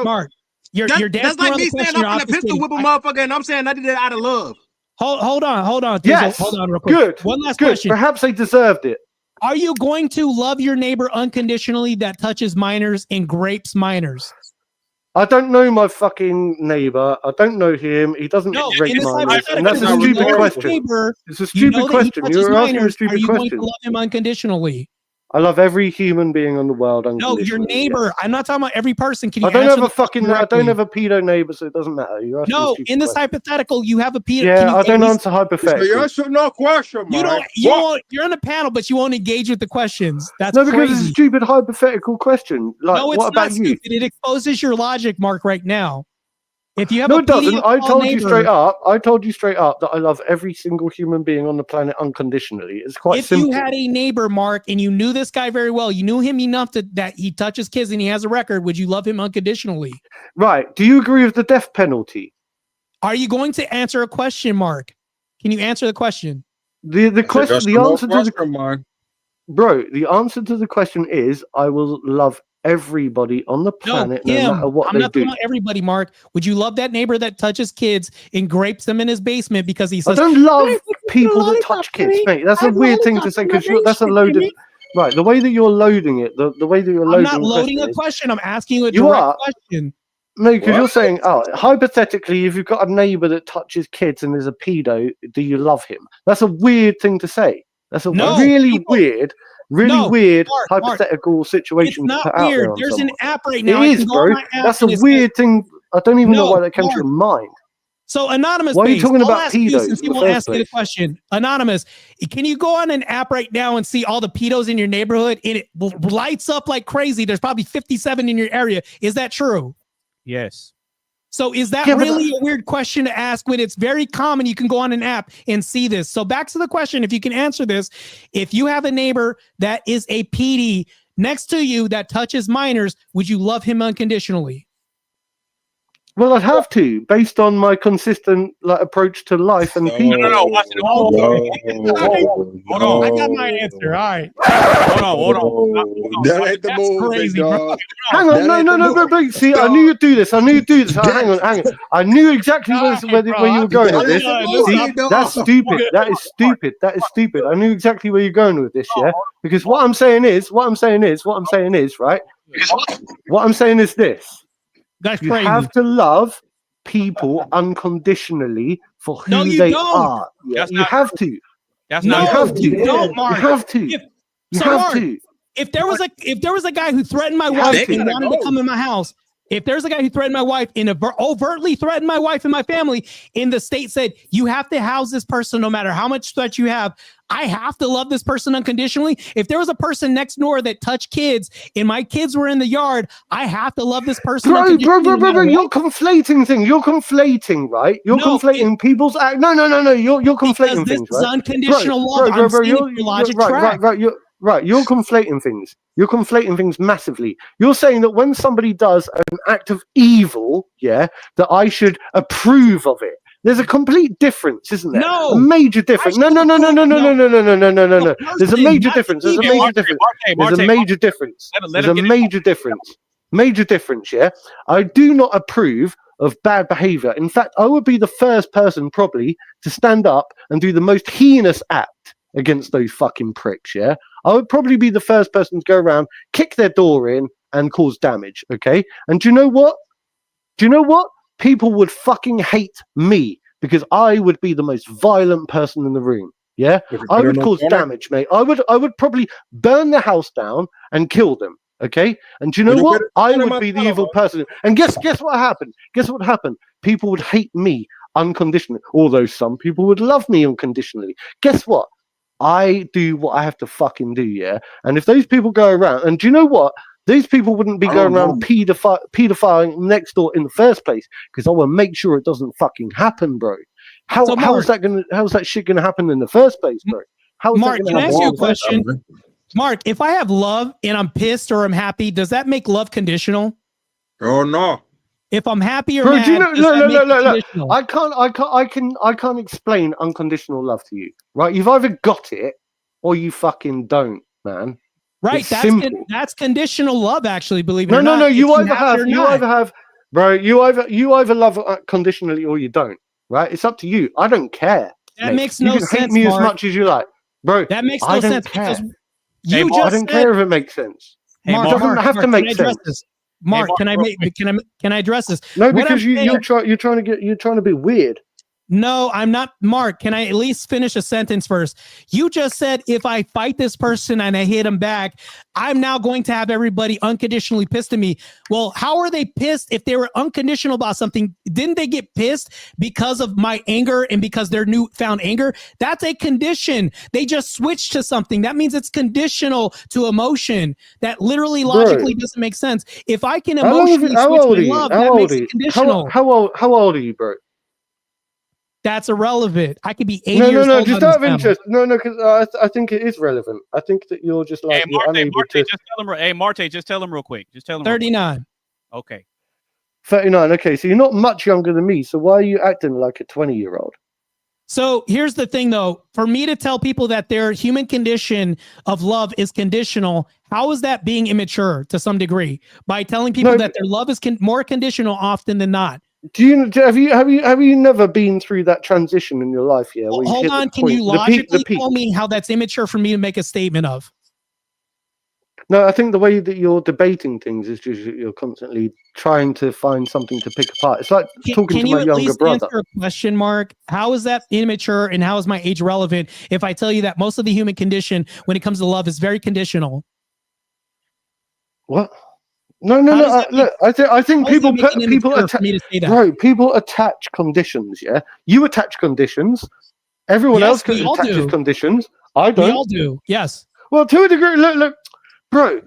Mark. That's like me saying I'm gonna pistol whip a motherfucker, and I'm saying I did it out of love. Hold on. Yes. Hold on real quick. Good. One last Good. question. Perhaps they deserved it. Are you going to love your neighbor unconditionally that touches minors and grapes minors? I don't know my fucking neighbor. I don't know him. He doesn't rape minors, and that's a stupid question. It's a stupid question. You're asking a stupid question. Are you going to love him unconditionally? I love every human being on the world unconditionally. No, your neighbor. Yes. I'm not talking about every person. Can you? I don't have a pedo neighbor, so it doesn't matter. You're asking no, in this question. hypothetical, you have a pedo. Yeah, I don't answer hypotheticals. Yes or no question, man. You don't. You won't. You're on a panel, but you won't engage with the questions. That's no, because crazy. it's a stupid hypothetical question. Like, no, it's what not about stupid. you? It exposes your logic, Mark, right now. If you have No, a it doesn't. PD I told neighbor, you straight up. I told you straight up that I love every single human being on the planet unconditionally. It's quite simple. If you had a neighbor, Mark, and you knew this guy very well, you knew him enough that he touches kids and he has a record, would you love him unconditionally? Right. Do you agree with the death penalty? Are you going to answer a question, Mark? Can you answer the question? The question, the answer to the Mark. Bro, the answer to the question is I will love everybody on the planet, no matter what I'm they not do. talking about everybody, Mark. Would you love that neighbor that touches kids and grapes them in his basement because he says, I don't love people that touch kids, mate. That's a weird thing to say because that's a loaded. Right, the way that you're loading it, the way that you're loading. I'm not loading a question. I'm asking you a You direct are. question. No, because you're saying, hypothetically, if you've got a neighbor that touches kids and is a pedo, do you love him? That's a weird thing to say. That's a really weird hypothetical situation to put out there. There's an app right now. It is, bro. That's a weird thing. I don't even know why that came to your mind. So Anonymous, why are you talking about pedos? Since he won't ask you the question, Anonymous, can you go on an app right now and see all the pedos in your neighborhood? And it lights up like crazy. There's probably 57 in your area. Is that true? Yes. So is that really a weird question to ask when it's very common? You can go on an app and see this. So back to the question, if you can answer this, if you have a neighbor that is a PD next to you that touches minors, would you love him unconditionally? Well, I'd have to, based on my consistent approach to life and people. No, watch it. Hold on. I got my answer. All right. Hold on. That ain't the move, crazy, big dog. Hang on, no. See, I knew you'd do this. Hang on. I knew exactly where you were going with this. See, that's stupid. That is stupid. I knew exactly where you're going with this, yeah? Because what I'm saying is, right? What I'm saying is this. That's you crazy. have to love people unconditionally for who they are. Yeah, you have to. That's not. You have to. You don't, Mark. You have to. You have to. If there was a guy who threatened my wife and wanted to come in my house, if there's a guy who threatened my wife and overtly threatened my wife and my family, and the state said you have to house this person no matter how much threat you have, I have to love this person unconditionally. If there was a person next door that touched kids and my kids were in the yard, I have to love this person unconditionally. Bro, you're conflating things. You're conflating, right? You're conflating people's act. No. You're conflating things, right? This is unconditional love. Right, you're conflating things. You're conflating things massively. You're saying that when somebody does an act of evil, yeah, that I should approve of it. There's a complete difference, isn't there? No, a major difference. No. There's a major difference. There's a major difference. There's a major difference. There's a major difference. Major difference, yeah. I do not approve of bad behavior. In fact, I would be the first person probably to stand up and do the most heinous act against those fucking pricks, yeah? I would probably be the first person to go around, kick their door in, and cause damage, okay? And do you know what? People would fucking hate me because I would be the most violent person in the room, yeah? I would cause damage, mate. I would probably burn the house down and kill them, okay? And do you know what? I would be the evil person. And guess what happened? Guess what happened? People would hate me unconditionally, although some people would love me unconditionally. Guess what? I do what I have to fucking do, yeah? And if those people go around, and do you know what? These people wouldn't be going around pedophiling next door in the first place because I will make sure it doesn't fucking happen, bro. How's that shit gonna happen in the first place, bro? Mark, can I ask you a question? Mark, if I have love and I'm pissed or I'm happy, does that make love conditional? Oh no. If I'm happy or bro, mad, do you know, I can't explain unconditional love to you, right? You've either got it or you fucking don't, man. Right, that's conditional love, actually. Believe it or not. No. You either have, bro. You either love conditionally or you don't. Right? It's up to you. I don't care. That makes no sense. You can hate me as much as you like, bro. That makes no sense care. because I don't care if it makes sense. Hey, it doesn't have to make sense. Mark, Mark, can I address this? No, What because I'm saying- you're trying to be weird. No, I'm not. Mark, can I at least finish a sentence first? You just said if I fight this person and I hit him back, I'm now going to have everybody unconditionally pissed at me. Well, how are they pissed if they were unconditional about something? Didn't they get pissed because of my anger and because their newfound anger? That's a condition. They just switched to something. That means it's conditional to emotion. That literally logically doesn't make sense. If I can emotionally switch my love, that makes it conditional. How old are you, bro? That's irrelevant. I could be 80 No, years old. just out of interest. No, because I think it is relevant. I think that you're just like you're unable to. Just tell him. Hey, Marte, just tell him real quick. Just tell him. 39. Okay. 39. Okay, so you're not much younger than me. So why are you acting like a 20-year-old? So here's the thing, though. For me to tell people that their human condition of love is conditional, how is that being immature to some degree? By telling people that their love is more conditional often than not. Have you never been through that transition in your life? Yeah. Well, hold on. Can you logically tell me how that's immature for me to make a statement of? No, I think the way that you're debating things is just you're constantly trying to find something to pick apart. It's like talking to my younger brother. Answer a question, Mark? How is that immature and how is my age relevant if I tell you that most of the human condition when it comes to love is very conditional? What? No. Look, I think people attach conditions. Yeah, you attach conditions. Everyone else attaches conditions. I don't. We all do. Yes. Well, to a degree. Look, bro.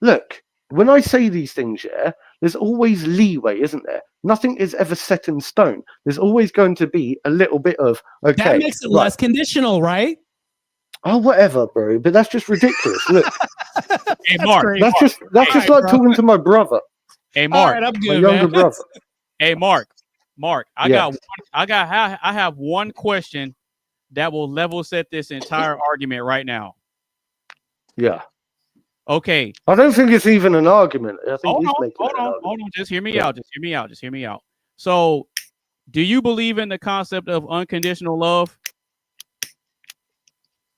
Look. When I say these things, yeah, there's always leeway, isn't there? Nothing is ever set in stone. There's always going to be a little bit of okay. That makes it less conditional, right? Oh, whatever, bro. But that's just ridiculous. Look. Hey, Mark. That's just like talking to my brother. Hey, Mark. All right, I'm good, my younger brother. Hey, Mark. I have one question that will level set this entire argument right now. Yeah. Okay. I don't think it's even an argument. I think hold on. Just hear me out. Just hear me out. So, do you believe in the concept of unconditional love?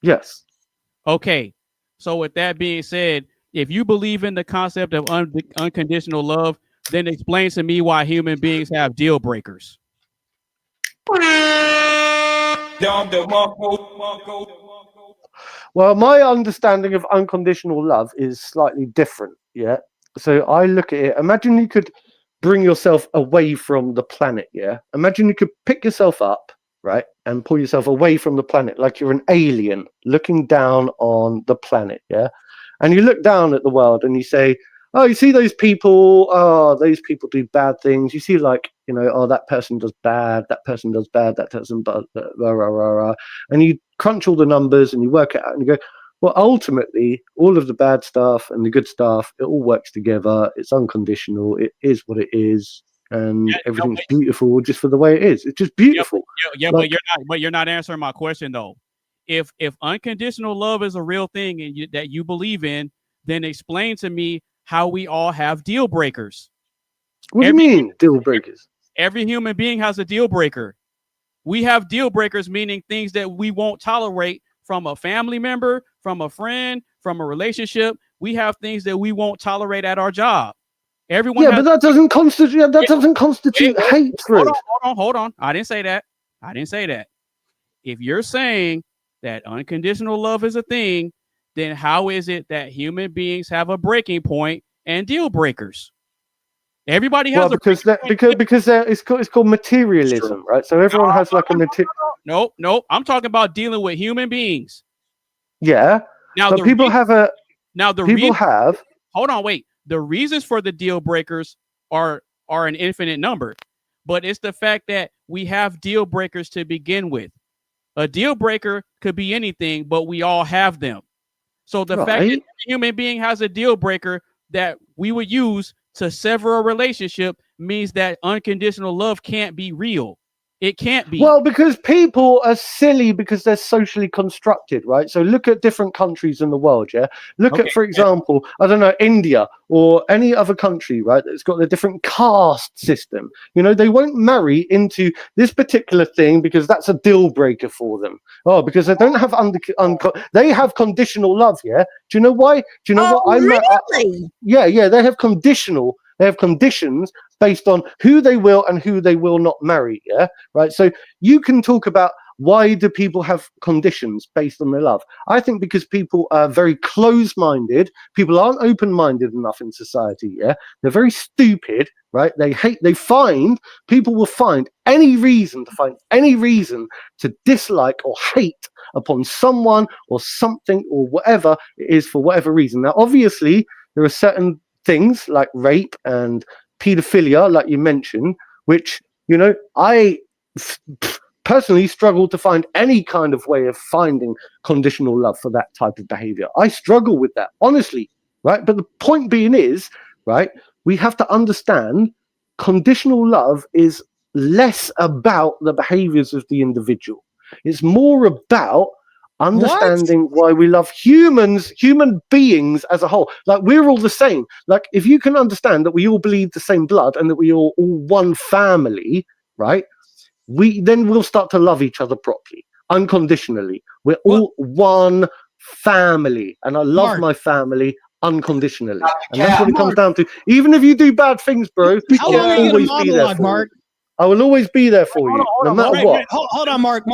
Yes. Okay. So with that being said, if you believe in the concept of unconditional love, then explain to me why human beings have deal breakers. Well, my understanding of unconditional love is slightly different. Yeah. So I look at it. Imagine you could bring yourself away from the planet. Yeah. Imagine you could pick yourself up, right, and pull yourself away from the planet like you're an alien looking down on the planet. Yeah. And you look down at the world and you say, oh, you see those people, those people do bad things. You see, like, you know, oh, that person does bad, that person does bad, that person does rah, rah, rah, rah. And you crunch all the numbers and you work it out and you go, well, ultimately, all of the bad stuff and the good stuff, it all works together. It's unconditional. It is what it is. And everything's beautiful just for the way it is. It's just beautiful. But you're not answering my question, though. If unconditional love is a real thing and that you believe in, then explain to me how we all have deal breakers. What do you mean, deal breakers? Every human being has a deal breaker. We have deal breakers, meaning things that we won't tolerate from a family member, from a friend, from a relationship. We have things that we won't tolerate at our job. Everyone. Yeah, but that doesn't constitute hatred. Hold on. I didn't say that. If you're saying that unconditional love is a thing, then how is it that human beings have a breaking point and deal breakers? Everybody has because it's called materialism, right? So everyone has like a material. No. I'm talking about dealing with human beings. Yeah. Now but people have a. Now the people have. Hold on, wait. The reasons for the deal breakers are an infinite number, but it's the fact that we have deal breakers to begin with. A deal breaker could be anything, but we all have them. So the fact that a human being has a deal breaker that we would use to sever a relationship means that unconditional love can't be real. It can't be. Well, because people are silly because they're socially constructed, right? So look at different countries in the world, yeah? Look at, for example, I don't know, India or any other country, right, that's got a different caste system. You know, they won't marry into this particular thing because that's a deal breaker for them. Oh, because they don't have they have conditional love, yeah? Do you know why? Do you know what? Really? Yeah, they have conditional. They have conditions based on who they will and who they will not marry, yeah? Right? So you can talk about why do people have conditions based on their love. I think because people are very close-minded, people aren't open-minded enough in society, yeah? They're very stupid, right? People will find any reason to dislike or hate upon someone or something or whatever it is for whatever reason. Now, obviously, there are certain things like rape and pedophilia, like you mentioned, which, you know, I personally struggle to find any kind of way of finding conditional love for that type of behavior. I struggle with that, honestly, right? But the point being is, right, we have to understand conditional love is less about the behaviors of the individual. It's more about understanding why we love human beings as a whole. Like, we're all the same. Like, if you can understand that we all bleed the same blood and that we are all one family, right, we'll start to love each other properly, unconditionally. We're all one family, and I love my family unconditionally, and that's what it comes down to. Even if you do bad things, bro, How long are you going to monologue, Mark? I will always be there for you, no matter what. Hold on, Mark.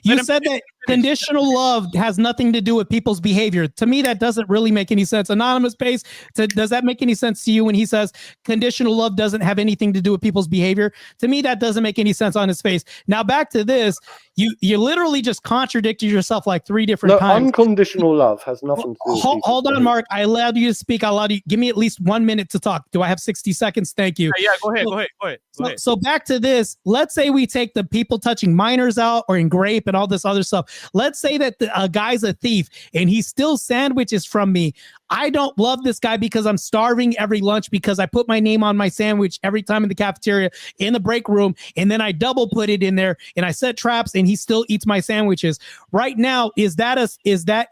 You said that conditional love has nothing to do with people's behavior. To me, that doesn't really make any sense. AnonymousBased, does that make any sense to you when he says conditional love doesn't have anything to do with people's behavior? To me, that doesn't make any sense on his face. Now, back to this. You literally just contradicted yourself like 3 different times. Unconditional love has nothing to do with Hold on, Mark. I allowed you to speak. I allowed you. Give me at least 1 minute to talk. Do I have 60 seconds? Thank you. Yeah, go ahead. So back to this. Let's say we take the people touching minors out or in grape and all this other stuff. Let's say that a guy's a thief and he steals sandwiches from me. I don't love this guy because I'm starving every lunch because I put my name on my sandwich every time in the cafeteria, in the break room, and then I double put it in there and I set traps and he still eats my sandwiches. Right now, is that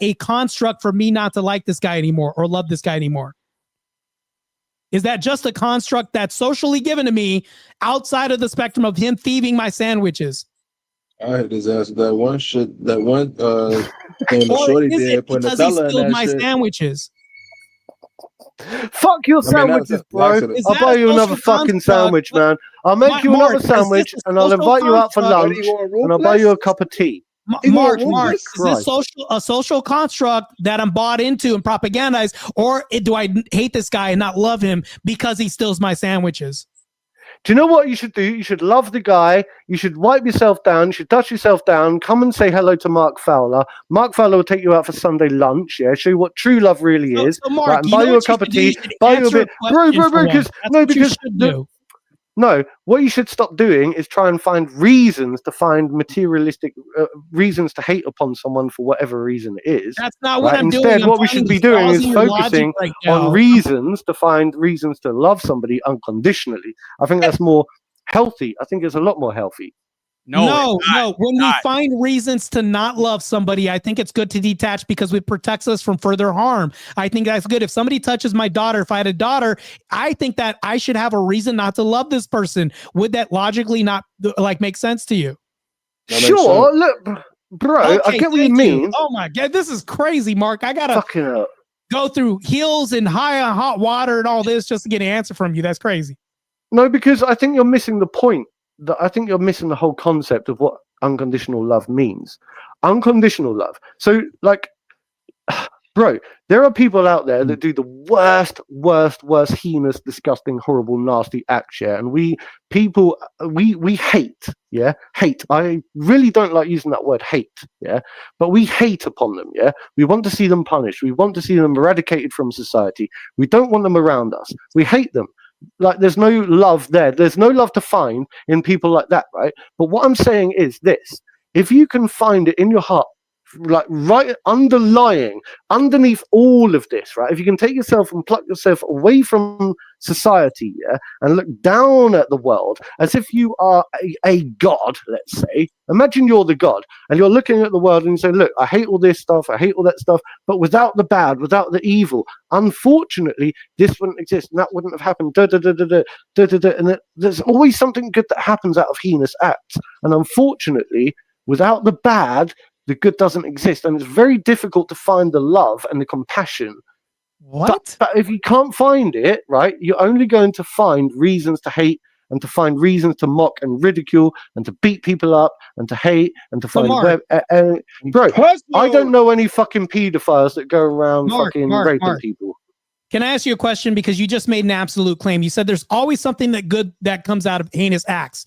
a construct for me not to like this guy anymore or love this guy anymore? Is that just a construct that's socially given to me outside of the spectrum of him thieving my sandwiches? I had his ass that one thing the shorty did putting the fella in that my shit. Sandwiches. Fuck your sandwiches, bro. I'll buy you another fucking sandwich, man. I'll make you another sandwich and I'll invite you out for lunch and I'll buy you a cup of tea. Mark, is this a social construct that I'm bought into and propagandized, or do I hate this guy and not love him because he steals my sandwiches? Do you know what you should do? You should love the guy. You should wipe yourself down. You should dust yourself down. Come and say hello to Mark Fowler. Mark Fowler will take you out for Sunday lunch. Yeah, show you what true love really is. So Mark, right, and buy you a cup of tea. Buy you a bit, bro. No, what you should stop doing is try and find reasons to find materialistic reasons to hate upon someone for whatever reason it is. That's not what I'm doing. Instead, what we should be doing is focusing on reasons to find reasons to love somebody unconditionally. I think that's more healthy. I think it's a lot more healthy. No. When we find reasons to not love somebody, I think it's good to detach because it protects us from further harm. I think that's good. If somebody touches my daughter, if I had a daughter, I think that I should have a reason not to love this person. Would that logically not make sense to you? Sure. Look, bro, okay, I get what you mean. Oh my God, this is crazy, Mark. I gotta go through heels and hot water and all this just to get an answer from you. That's crazy. No, because I think you're missing the point. I think you're missing the whole concept of what unconditional love means. Unconditional love. So, bro, there are people out there that do the worst, heinous, disgusting, horrible, nasty acts, yeah? And we hate, yeah? Hate. I really don't like using that word hate, yeah? But we hate upon them, yeah? We want to see them punished. We want to see them eradicated from society. We don't want them around us. We hate them. Like, there's no love there. There's no love to find in people like that, right? But what I'm saying is this. If you can find it in your heart like right underneath all of this, right? If you can take yourself and pluck yourself away from society, yeah, and look down at the world as if you are a god, let's say. Imagine you're the god, and you're looking at the world and you say, look, I hate all this stuff, I hate all that stuff, but without the bad, without the evil, unfortunately, this wouldn't exist, and that wouldn't have happened. And there's always something good that happens out of heinous acts, and unfortunately, without the bad, the good doesn't exist, and it's very difficult to find the love and the compassion. What? But if you can't find it, right, you're only going to find reasons to hate and to find reasons to mock and ridicule and to beat people up and to hate and to find bro, I don't know any fucking pedophiles that go around fucking raping people. Can I ask you a question? Because you just made an absolute claim. You said there's always something that comes out of heinous acts.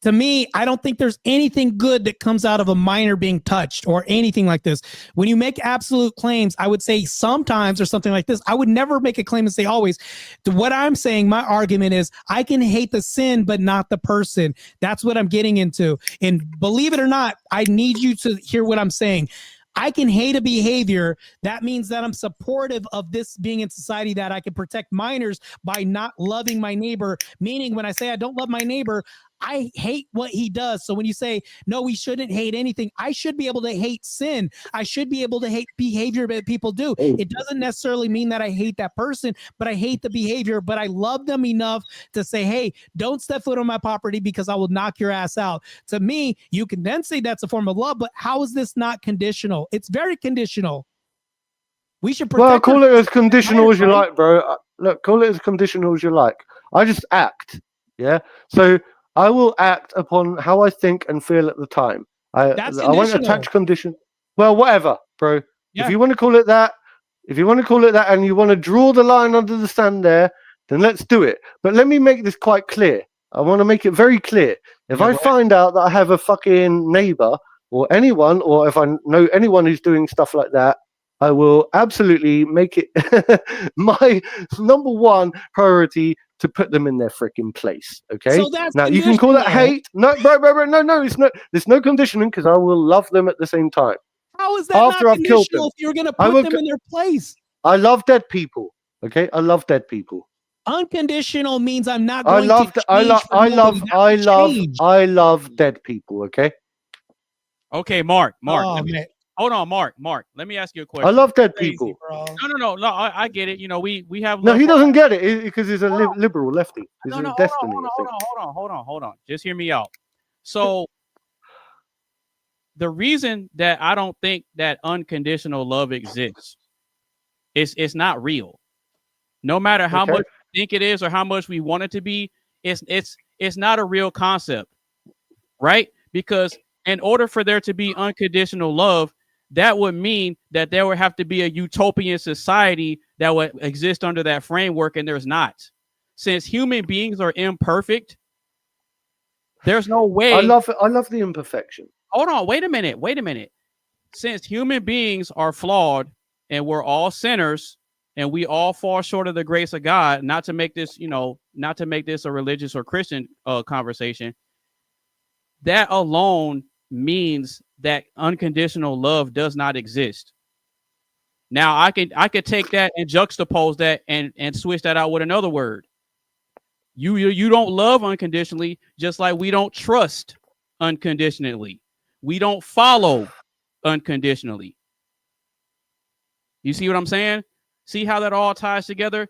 To me, I don't think there's anything good that comes out of a minor being touched or anything like this. When you make absolute claims, I would say sometimes or something like this. I would never make a claim and say always. What I'm saying, my argument is I can hate the sin, but not the person. That's what I'm getting into. And believe it or not, I need you to hear what I'm saying. I can hate a behavior. That means that I'm supportive of this being in society, that I can protect minors by not loving my neighbor. Meaning when I say I don't love my neighbor, I hate what he does. So when you say, no, we shouldn't hate anything, I should be able to hate sin. I should be able to hate behavior that people do. It doesn't necessarily mean that I hate that person, but I hate the behavior, but I love them enough to say, hey, don't step foot on my property because I will knock your ass out. To me, you can then say that's a form of love, but how is this not conditional? It's very conditional. We should protect. Well, call it as conditional as you like, bro. Look, call it as conditional as you like. I just act. Yeah. So I will act upon how I think and feel at the time. I won't attach condition. Well, whatever, bro. Yeah. If you want to call it that, and you want to draw the line under the sand there, then let's do it. But let me make this quite clear. I want to make it very clear. If I find out that I have a fucking neighbor or anyone, or if I know anyone who's doing stuff like that, I will absolutely make it my number one priority to put them in their freaking place. Okay. So that's now you can call that hate. No, bro. No. It's not. There's no conditioning because I will love them at the same time. How is that after not conditional if you're going to put them in their place? I love dead people. Okay. I love dead people. Unconditional means I'm not going to I love dead people. Okay. Okay, Mark. Hold on, Mark. Let me ask you a question. I love dead people. No. I get it. You know, we have. No, he doesn't get it because he's a liberal lefty. He's a destiny. Hold on. Just hear me out. So, the reason that I don't think that unconditional love exists is it's not real. No matter how much we think it is or how much we want it to be, it's not a real concept, right? Because in order for there to be unconditional love, that would mean that there would have to be a utopian society that would exist under that framework, and there's not. Since human beings are imperfect, there's no way. I love the imperfection. Hold on, wait a minute. Since human beings are flawed and we're all sinners and we all fall short of the grace of God, not to make this a religious or Christian conversation, that alone means that unconditional love does not exist. Now I could take that and juxtapose that and switch that out with another word. You don't love unconditionally, just like we don't trust unconditionally. We don't follow unconditionally. You see what I'm saying? See how that all ties together?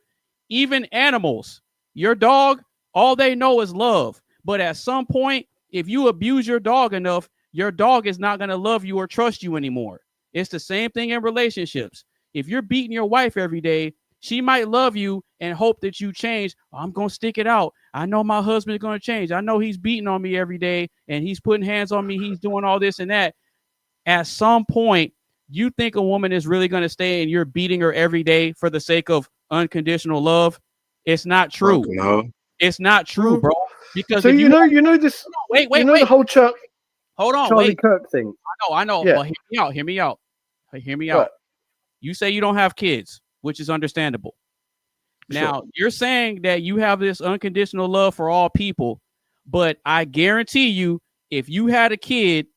Even animals, your dog, all they know is love. But at some point, if you abuse your dog enough, your dog is not going to love you or trust you anymore. It's the same thing in relationships. If you're beating your wife every day, she might love you and hope that you change. I'm going to stick it out. I know my husband is going to change. I know he's beating on me every day and he's putting hands on me. He's doing all this and that. At some point, you think a woman is really going to stay and you're beating her every day for the sake of unconditional love? It's not true. No. It's not true, bro. Because so you know this. Wait. The whole Chuck. Hold on, Charlie Kirk thing. I know. Yeah. Well, hear me out. You say you don't have kids, which is understandable. Sure. Now, you're saying that you have this unconditional love for all people, but I guarantee you, if you had a kid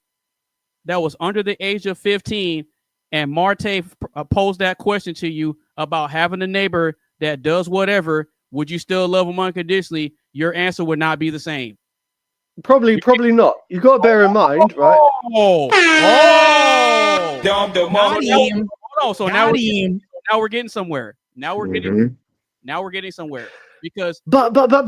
that was under the age of 15 and Marte posed that question to you about having a neighbor that does whatever, would you still love him unconditionally? Your answer would not be the same. Probably not. You got to bear in mind, right? So now we're getting somewhere. Now we're getting somewhere because. But look, I'm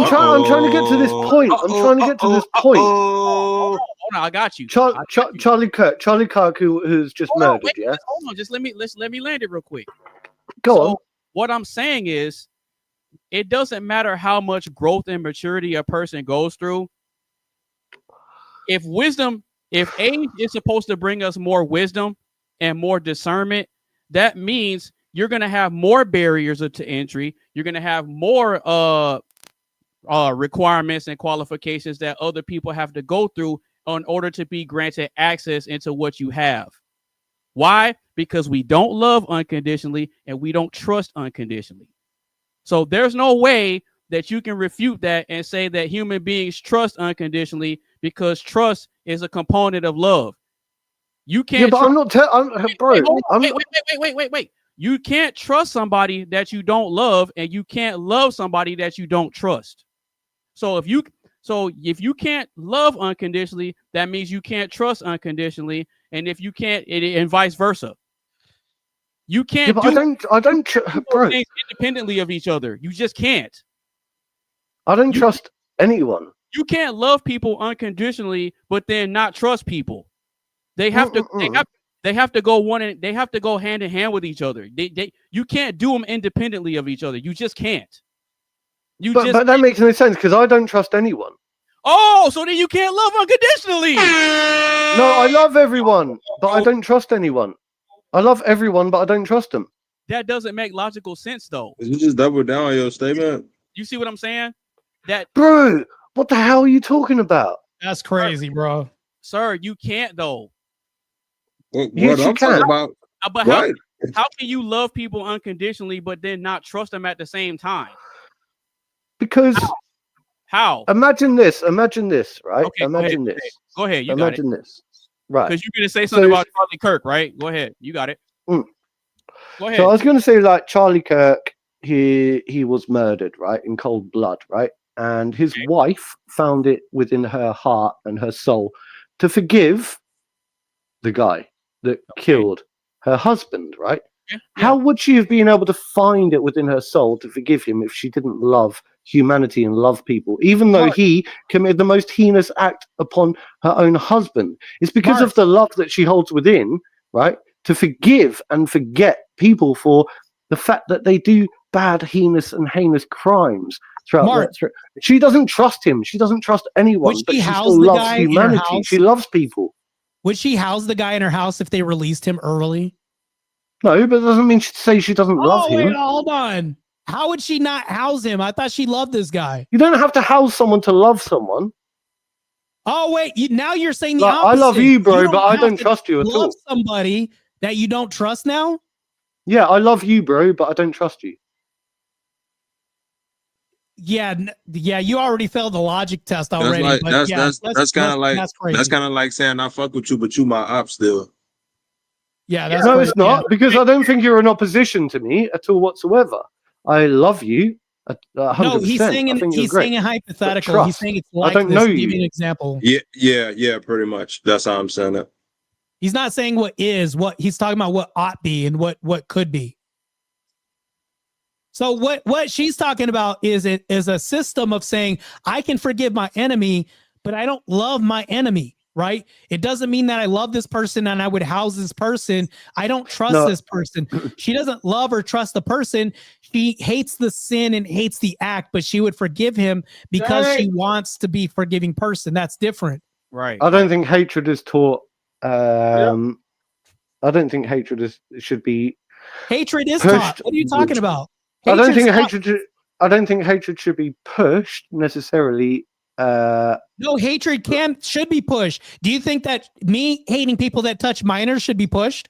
trying to get to this point. Hold on, I got you. Charlie Kirk, who's just murdered. Yeah. Hold on, just let me land it real quick. Go on. What I'm saying is, it doesn't matter how much growth and maturity a person goes through. If age is supposed to bring us more wisdom and more discernment, that means you're going to have more barriers to entry. You're going to have more requirements and qualifications that other people have to go through in order to be granted access into what you have. Why? Because we don't love unconditionally and we don't trust unconditionally. So there's no way that you can refute that and say that human beings trust unconditionally, because trust is a component of love. You can't. Yeah, but I'm not. Wait. You can't trust somebody that you don't love, and you can't love somebody that you don't trust. So if you can't love unconditionally, that means you can't trust unconditionally, and if you can't, and vice versa. You can't do things independently of each other. You just can't. I don't trust anyone. You can't love people unconditionally, but then not trust people. They have to. They have to go They have to go hand in hand with each other. You can't do them independently of each other. You just can't. But that makes no sense because I don't trust anyone. Oh, so then you can't love unconditionally. No, I love everyone, but I don't trust anyone. I love everyone, but I don't trust them. That doesn't make logical sense, though. You just double down on your statement. You see what I'm saying? Bro, what the hell are you talking about? That's crazy, bro. Sir, you can't though. Yes, you can. But how can you love people unconditionally but then not trust them at the same time? Because how? Imagine this, right? Okay, imagine this. Go ahead. You imagine got it. this. Right. Because you're gonna say something about Charlie Kirk, right? Go ahead. You got it. Go ahead. So I was gonna say, like, Charlie Kirk, he was murdered, right? In cold blood, right? And his wife found it within her heart and her soul to forgive the guy that killed her husband, right? Yeah. How would she have been able to find it within her soul to forgive him if she didn't love humanity and love people, even though he committed the most heinous act upon her own husband? It's because of the love that she holds within, right? To forgive and forget people for the fact that they do bad, heinous crimes throughout their. She doesn't trust him. She doesn't trust anyone, but she still loves humanity. She loves people. Would she house the guy in her house if they released him early? No, but it doesn't mean she say she doesn't love him. Wait, hold on. How would she not house him? I thought she loved this guy. You don't have to house someone to love someone. Oh, wait. Now you're saying the opposite. I love you, bro, but I don't trust you at all. Love somebody that you don't trust now? Yeah, I love you, bro, but I don't trust you. Yeah, you already failed the logic test already. That's kind of like saying I fuck with you, but you my op still. Yeah, no, it's not, because I don't think you're in opposition to me at all whatsoever. I love you. 100%. No, he's saying a hypothetical. He's saying it's like I don't know you. Give you an example. Yeah, pretty much. That's how I'm saying it. He's not saying what he's talking about what ought be and what could be. So what she's talking about is a system of saying I can forgive my enemy, but I don't love my enemy, right? It doesn't mean that I love this person and I would house this person. I don't trust this person. She doesn't love or trust the person. She hates the sin and hates the act, but she would forgive him because she wants to be a forgiving person. That's different. Right. I don't think hatred is taught. I don't think hatred should be. Hatred is taught. What are you talking about? I don't think hatred should be pushed necessarily. No, hatred should be pushed. Do you think that me hating people that touch minors should be pushed?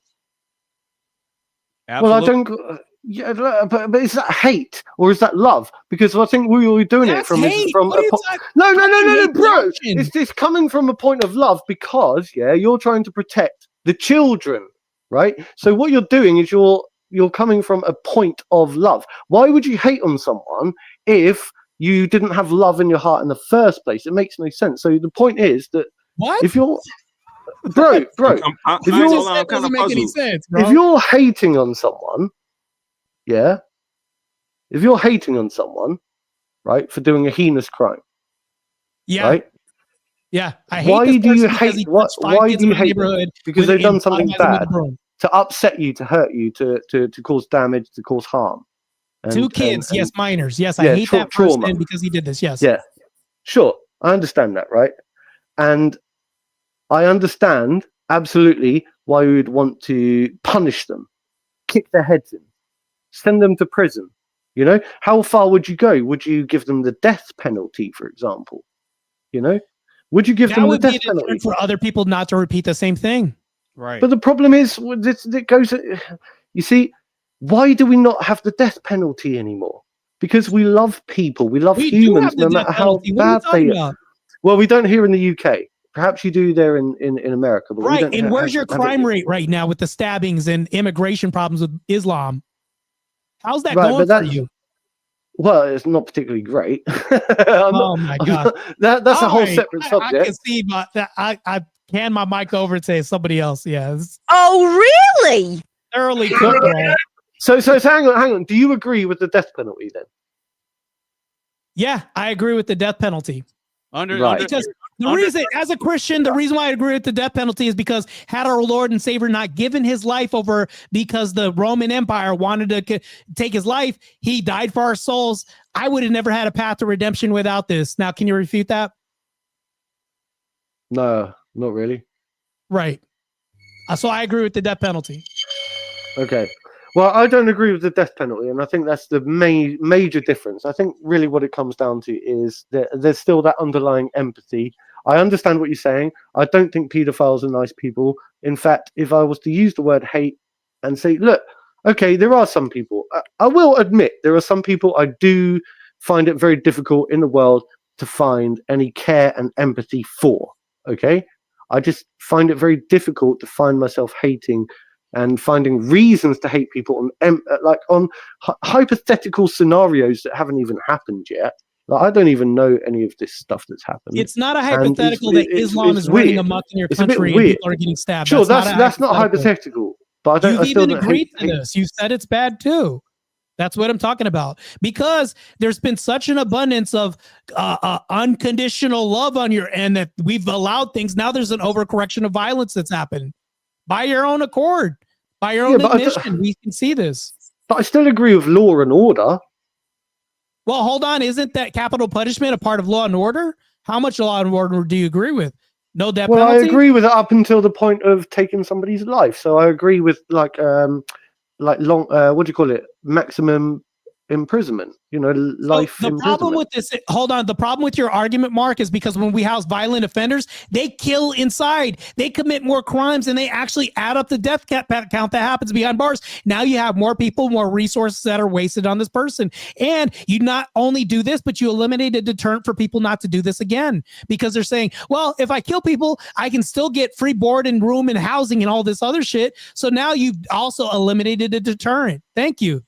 Absolutely. Well, Yeah, but is that hate or is that love? Because I think we were doing That's it from hate. from What are a you talking- no, hate the bro. action. It's this coming from a point of love because you're trying to protect the children, right? So what you're doing is you're coming from a point of love. Why would you hate on someone if you didn't have love in your heart in the first place? It makes no sense. So the point is that if you're bro, I ain't gonna lie, I'm kind of puzzled. if you're hating on someone, if you're hating on someone, right, for doing a heinous crime, right? Yeah, I hate Why this do you person because hate? he puts five Why kids do you in my hate them? neighborhood Because with- they've done and something sodomize them with a bad broom. to upset you, to hurt you, to cause damage, to cause harm. Two kids, yes, minors. Yes, I yeah, hate that person trauma. because he did this. Yes. Yeah, sure, I understand that, right? And I understand absolutely why you would want to punish them, kick their heads in, send them to prison. You know, how far would you go? Would you give them the death penalty, for example? You know, would you give That them the would be death a deterrent penalty? for other people not to repeat the same thing. Right. But the problem is, it goes. You see, why do we not have the death penalty anymore? Because we love people, we love We do humans, have the no death matter how penalty. What are you bad talking they are. about? Well, we don't here in the UK. Perhaps you do there in America, but we Right. don't And where's your have it crime here. rate right now with the stabbings and immigration problems with Islam? How's that Right, going but for that's you? well, it's not particularly great. My God. That's a All whole right, separate I subject. can see, but I hand my mic over and say somebody else. Yes. Oh, really? Thoroughly cooked, bro. So hang on. Do you agree with the death penalty then? Yeah, I agree with the death penalty. Because the reason, as a Christian, the reason why I agree with the death penalty is because had our Lord and Savior not given his life over because the Roman Empire wanted to take his life, he died for our souls. I would have never had a path to redemption without this. Now, can you refute that? No, not really. Right. So I agree with the death penalty. Okay. Well, I don't agree with the death penalty, and I think that's the major difference. I think really what it comes down to is that there's still that underlying empathy. I understand what you're saying. I don't think paedophiles are nice people. In fact, if I was to use the word hate and say, look, okay, there are some people. I will admit there are some people I do find it very difficult in the world to find any care and empathy for. Okay? I just find it very difficult to find myself hating and finding reasons to hate people on hypothetical scenarios that haven't even happened yet. Like, I don't even know any of this stuff that's happened. It's not a hypothetical that Islam is running amok in your country and people are getting stabbed. Sure, that's not hypothetical. But You've even agreed to this. You said it's bad too. That's what I'm talking about. Because there's been such an abundance of unconditional love on your end that we've allowed things. Now there's an overcorrection of violence that's happened by your own accord, by your own admission. We can see this. But I still agree with law and order. Well, hold on. Isn't that capital punishment a part of law and order? How much law and order do you agree with? No death penalty? I agree with it up until the point of taking somebody's life. So I agree with like long what do you call it? Maximum imprisonment, life. The problem with this, hold on. The problem with your argument, Mark, is because when we house violent offenders, they kill inside. They commit more crimes and they actually add up the death count that happens behind bars. Now you have more people, more resources that are wasted on this person. And you not only do this, but you eliminate a deterrent for people not to do this again, because they're saying, well, if I kill people, I can still get free board and room and housing and all this other shit. So now you've also eliminated a deterrent. Thank you.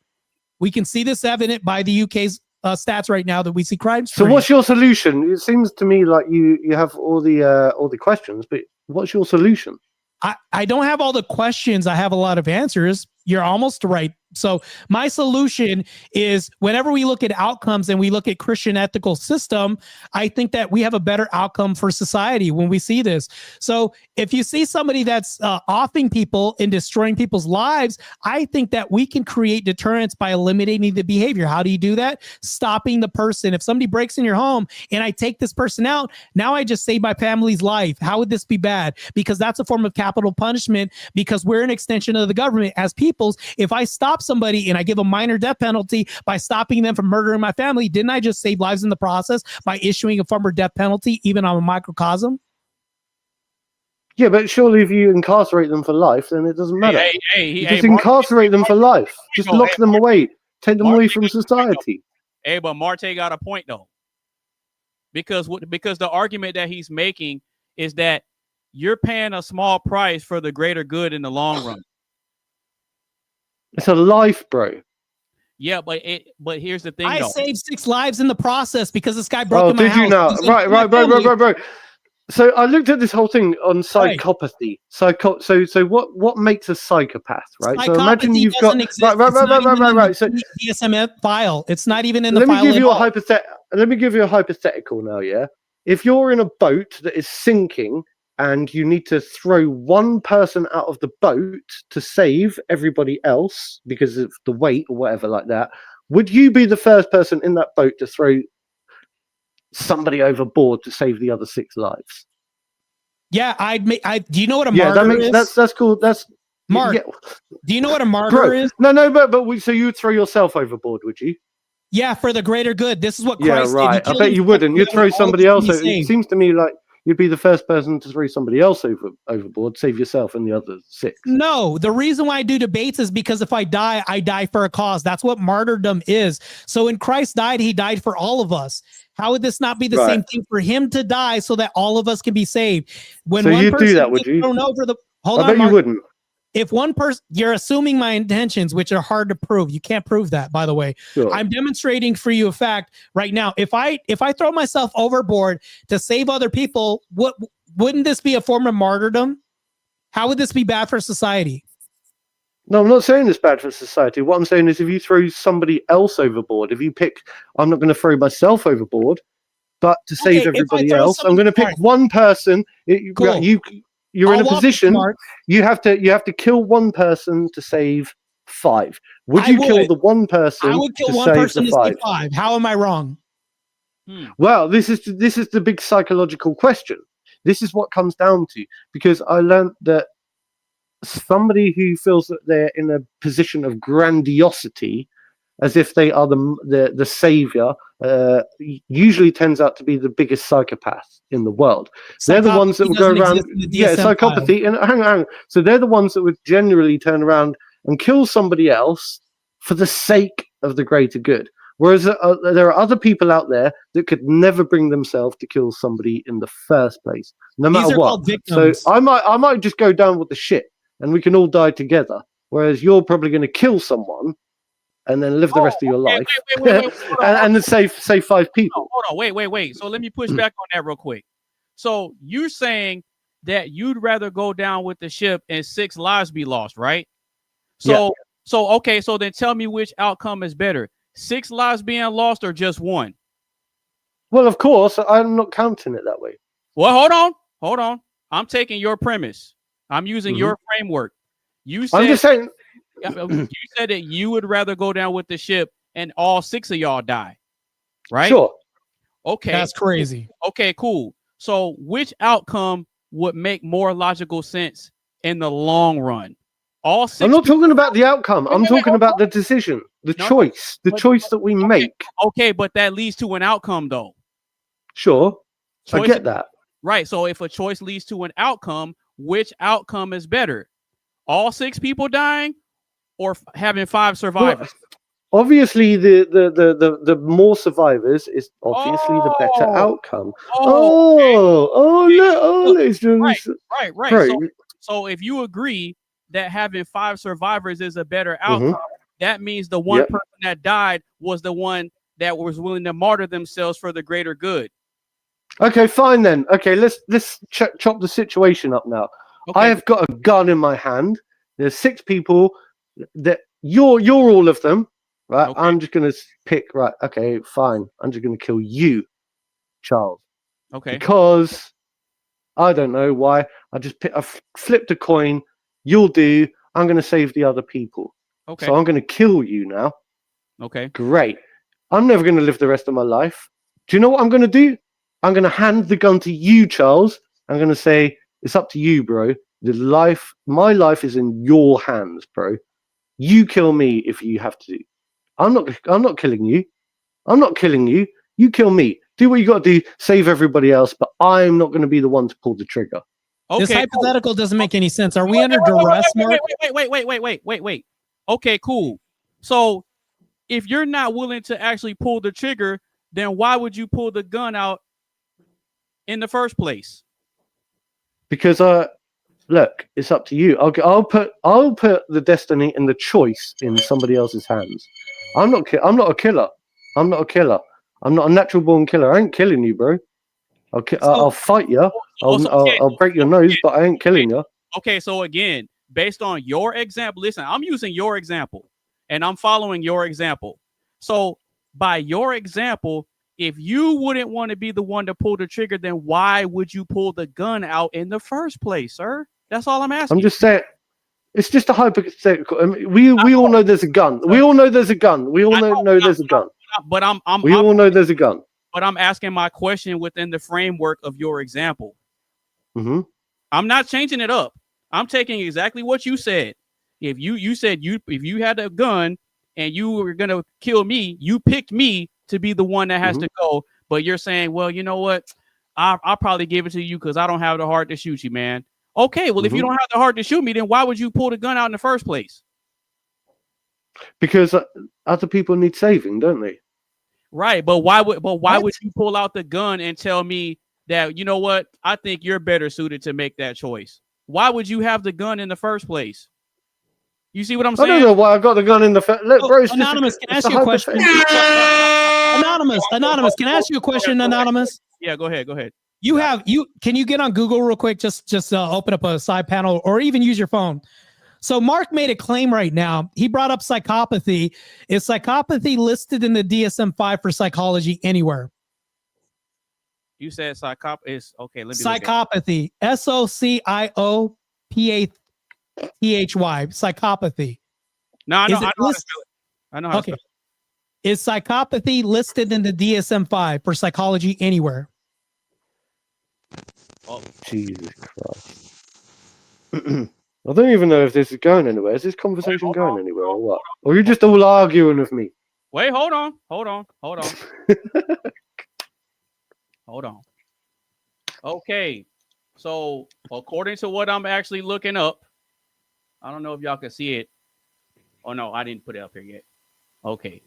We can see this evident by the UK's stats right now that we see crimes. So what's your solution? It seems to me like you have all the questions, but what's your solution? I don't have all the questions. I have a lot of answers. You're almost right. So my solution is whenever we look at outcomes and we look at Christian ethical system, I think that we have a better outcome for society when we see this. So if you see somebody that's offing people and destroying people's lives, I think that we can create deterrence by eliminating the behavior. How do you do that? Stopping the person. If somebody breaks in your home and I take this person out, now I just saved my family's life. How would this be bad? Because that's a form of capital punishment, because we're an extension of the government as peoples. If I stop somebody and I give a minor death penalty by stopping them from murdering my family, didn't I just save lives in the process by issuing a form of death penalty, even on a microcosm? Yeah, but surely if you incarcerate them for life, then it doesn't matter. You just incarcerate them for life. Just lock them away. Take them away from society. Hey, but Marte got a point though. Because the argument that he's making is that you're paying a small price for the greater good in the long run. It's a life, bro. Yeah, but here's the thing. I though. saved 6 lives in the process because this guy broke Oh, in my did house. you now? Right, bro. So I looked at this whole thing on psychopathy. So what makes a psychopath, right? So imagine you've got right. So DSM file. It's not even in the let file. me give you a Let me give you a hypothetical now. Yeah, if you're in a boat that is sinking and you need to throw one person out of the boat to save everybody else because of the weight or whatever like that, would you be the first person in that boat to throw somebody overboard to save the other 6 lives? Yeah, do you know what a martyr is? That's cool. That's Mark. Yeah. Do you know what a martyr is? No, but so you would throw yourself overboard, would you? Yeah, for the greater good. This is what Christ did. Right. I bet you wouldn't. You'd throw somebody else. It seems to me like you'd be the first person to throw somebody else overboard, save yourself and the other 6. No, the reason why I do debates is because if I die for a cause. That's what martyrdom is. So when Christ died, he died for all of us. How would this not be the same thing for him to die so that all of us can be saved? When so one you'd person do that, would you? Thrown over the, I bet you wouldn't. If one person, you're assuming my intentions, which are hard to prove. You can't prove that, by the way. Sure. I'm demonstrating for you a fact right now. If I throw myself overboard to save other people, wouldn't this be a form of martyrdom? How would this be bad for society? No, I'm not saying it's bad for society. What I'm saying is if you throw somebody else overboard, if you pick, I'm not going to throw myself overboard, but to save everybody else, I'm going to pick one person. Cool. You're in a position. You have to kill one person to save 5. Would you kill the one person? I would kill one person to save 5. How am I wrong? Well, this is the big psychological question. This is what comes down to, because I learned that somebody who feels that they're in a position of grandiosity, as if they are the savior, usually tends out to be the biggest psychopath in the world. They're the ones that would go around, psychopathy. And hang on. So they're the ones that would generally turn around and kill somebody else for the sake of the greater good. Whereas there are other people out there that could never bring themselves to kill somebody in the first place, no matter what. So I might just go down with the shit, and we can all die together. Whereas you're probably going to kill someone and then live the rest of your life, and then save 5 people. Hold on, wait. So let me push back on that real quick. So you're saying that you'd rather go down with the ship and 6 lives be lost, right? So okay. So then tell me which outcome is better: 6 lives being lost or just 1? Well, of course, I'm not counting it that way. Well, hold on. I'm taking your premise. I'm using your framework. You said, I'm just saying. You said that you would rather go down with the ship and all 6 of y'all die, right? Sure. Okay. That's crazy. Okay, cool. So which outcome would make more logical sense in the long run? All 6. I'm not talking about the outcome. I'm talking about the decision, the choice that we make. Okay, but that leads to an outcome, though. Sure. I get that. Right. So if a choice leads to an outcome, which outcome is better? All 6 people dying or having 5 survivors? Well, obviously, the more survivors is obviously the better outcome. Right. So if you agree that having 5 survivors is a better outcome, that means the one person that died was the one that was willing to martyr themselves for the greater good. Okay, fine then. Okay, let's chop the situation up now. Okay. I have got a gun in my hand. There's 6 people. That you're all of them, right? Okay. I'm just gonna pick. Right. Okay, fine. I'm just gonna kill you, Charles. Okay. Because I don't know why. I flipped a coin. You'll do. I'm gonna save the other people. Okay. So I'm gonna kill you now. Okay. Great. I'm never gonna live the rest of my life. Do you know what I'm gonna do? I'm gonna hand the gun to you, Charles. I'm gonna say it's up to you, bro. My life is in your hands, bro. You kill me if you have to. I'm not killing you. I'm not killing you. You kill me. Do what you got to do. Save everybody else. But I'm not going to be the one to pull the trigger. Okay. This hypothetical doesn't make any sense. Are we under duress, Mark? Wait. Okay, cool. So if you're not willing to actually pull the trigger, then why would you pull the gun out in the first place? Because look, it's up to you. I'll put the destiny and the choice in somebody else's hands. I'm not a killer. I'm not a killer. I'm not a natural born killer. I ain't killing you, bro. I'll fight you. I'll break your nose, but I ain't killing you. Okay, so again, based on your example, listen, I'm using your example and I'm following your example. So by your example, if you wouldn't want to be the one to pull the trigger, then why would you pull the gun out in the first place, sir? That's all I'm asking. I'm just saying, it's just a hypothetical. I mean, we all know there's a gun. We all know there's a gun. We all know there's a gun. But we all know there's a gun. But I'm asking my question within the framework of your example. Mm-hmm. I'm not changing it up. I'm taking exactly what you said. If you said if you had a gun and you were gonna kill me, you picked me to be the one that has to go. But you're saying, well, you know what? I'll probably give it to you because I don't have the heart to shoot you, man. Okay, well, if you don't have the heart to shoot me, then why would you pull the gun out in the first place? Because other people need saving, don't they? Right, but why would you pull out the gun and tell me that, you know what, I think you're better suited to make that choice? Why would you have the gun in the first place? You see what I'm saying? I don't know why I got the gun in the first. Look, bro, Anonymous, can I ask you a question? Anonymous, can I ask you a question? Anonymous. Yeah, go ahead. Can you get on Google real quick? Just open up a side panel or even use your phone. So Mark made a claim right now. He brought up psychopathy. Is psychopathy listed in the DSM-5 for psychology anywhere? You said psychopathy is okay. Let me psychopathy. SOCIOPATHY. Psychopathy. No, I know how to spell it. I know how to spell it. Is psychopathy listed in the DSM-5 for psychology anywhere? Oh, Jesus Christ. I don't even know if this is going anywhere. Is this conversation going anywhere or what? Or are you just all arguing with me? Wait, hold on. Hold on. Okay. So according to what I'm actually looking up, I don't know if y'all can see it. Oh no, I didn't put it up here yet. Okay.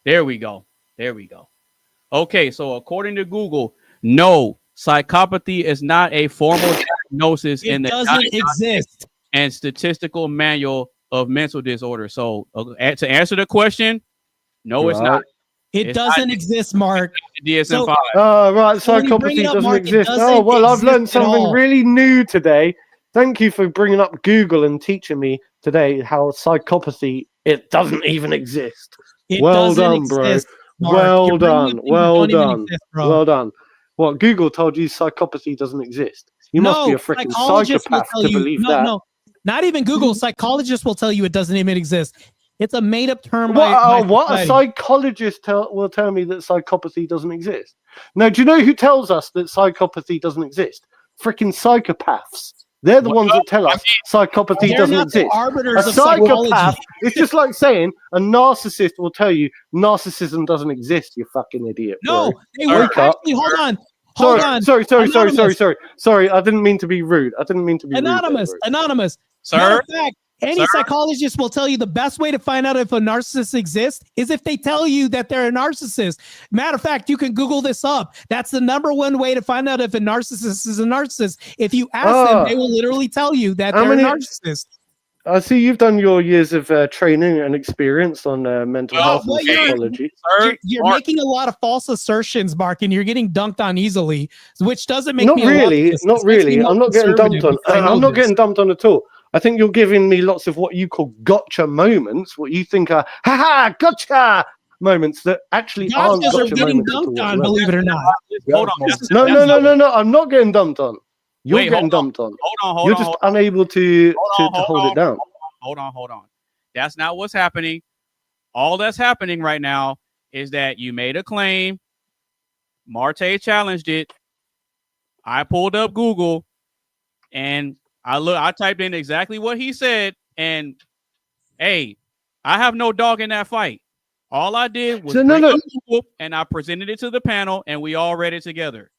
There we go. Okay, so according to Google, no, psychopathy is not a formal diagnosis in the doesn't exist and statistical manual of mental disorder. So to answer the question, no, it's not. It doesn't exist, Mark. DSM-5. Right, psychopathy doesn't exist. Oh, well, I've learned something really new today. Thank you for bringing up Google and teaching me today how psychopathy, it doesn't even exist. Well done, bro. Well done. What, Google told you psychopathy doesn't exist? You must be a freaking psychopath to believe that. No, not even Google. Psychologists will tell you it doesn't even exist. It's a made-up term. What a psychologist will tell me that psychopathy doesn't exist. Now, do you know who tells us that psychopathy doesn't exist? Freaking psychopaths. They're the ones that tell us psychopathy doesn't exist. A psychopath, it's just like saying a narcissist will tell you narcissism doesn't exist, you fucking idiot. No, they wake up. Hold on. Sorry, I didn't mean to be rude. Anonymous. Sir? Matter of fact, any psychologist will tell you the best way to find out if a narcissist exists is if they tell you that they're a narcissist. Matter of fact, you can Google this up. That's the number one way to find out if a narcissist is a narcissist. If you ask them, they will literally tell you that they're a narcissist. I see you've done your years of training and experience on mental health and psychology. You're making a lot of false assertions, Mark, and you're getting dunked on easily, which doesn't make me not really. I'm not getting dumped on. I'm not getting dumped on at all. I think you're giving me lots of what you call gotcha moments, what you think are gotcha moments that actually aren't gotcha moments at all. Believe it or not. Hold on. No. I'm not getting dumped on. You're getting dumped on. Hold on. You're just unable to hold it down. Hold on. That's not what's happening. All that's happening right now is that you made a claim. Marte challenged it. I pulled up Google and I typed in exactly what he said. And hey, I have no dog in that fight. All I did was Google and I presented it to the panel and we all read it together.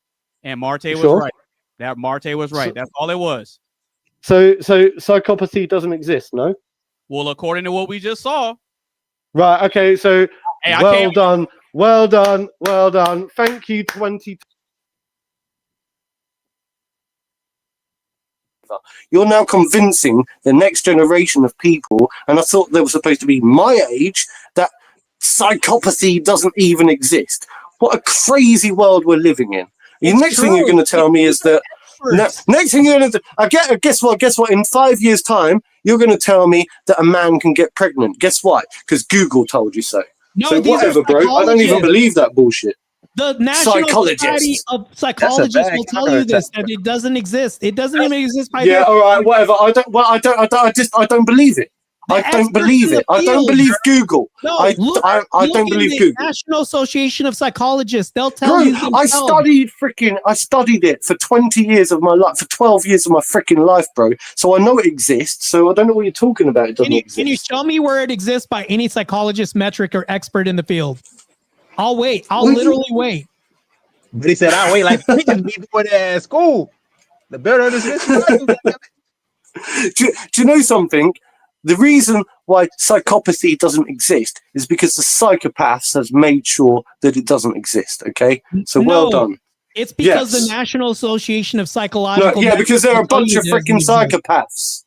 And Marte was right. That Marte was right. That's all it was. So psychopathy doesn't exist, no? Well, according to what we just saw. Right. Okay. So Hey, well done. Well done. Well done. Thank you. 20. You're now convincing the next generation of people, and I thought they were supposed to be my age, that psychopathy doesn't even exist. What a crazy world we're living in. The next thing you're going to tell me is that. Next thing you're going to guess what? Guess what? In 5 years' time, you're going to tell me that a man can get pregnant. Guess why? Because Google told you so. No, so whatever, bro. I don't even believe that bullshit. The National Society of Psychologists will tell you this, that it doesn't exist. It doesn't even exist by Yeah, all right, whatever. I don't believe it. I don't believe it. I don't believe Google. No, I don't believe Google. National Association of Psychologists. They'll tell you themselves. I studied it for 20 years of my life, for 12 years of my freaking life, bro. So I know it exists. So I don't know what you're talking about. It doesn't exist. Can you show me where it exists by any psychologist, metric, or expert in the field? I'll wait. I'll literally wait. But he said, I'll wait like we can be doing it at school. The better this do you know something? The reason why psychopathy doesn't exist is because the psychopaths has made sure that it doesn't exist. Okay, so well done. It's because the National Association of Psychological. No, yeah, because they're a bunch of freaking psychopaths.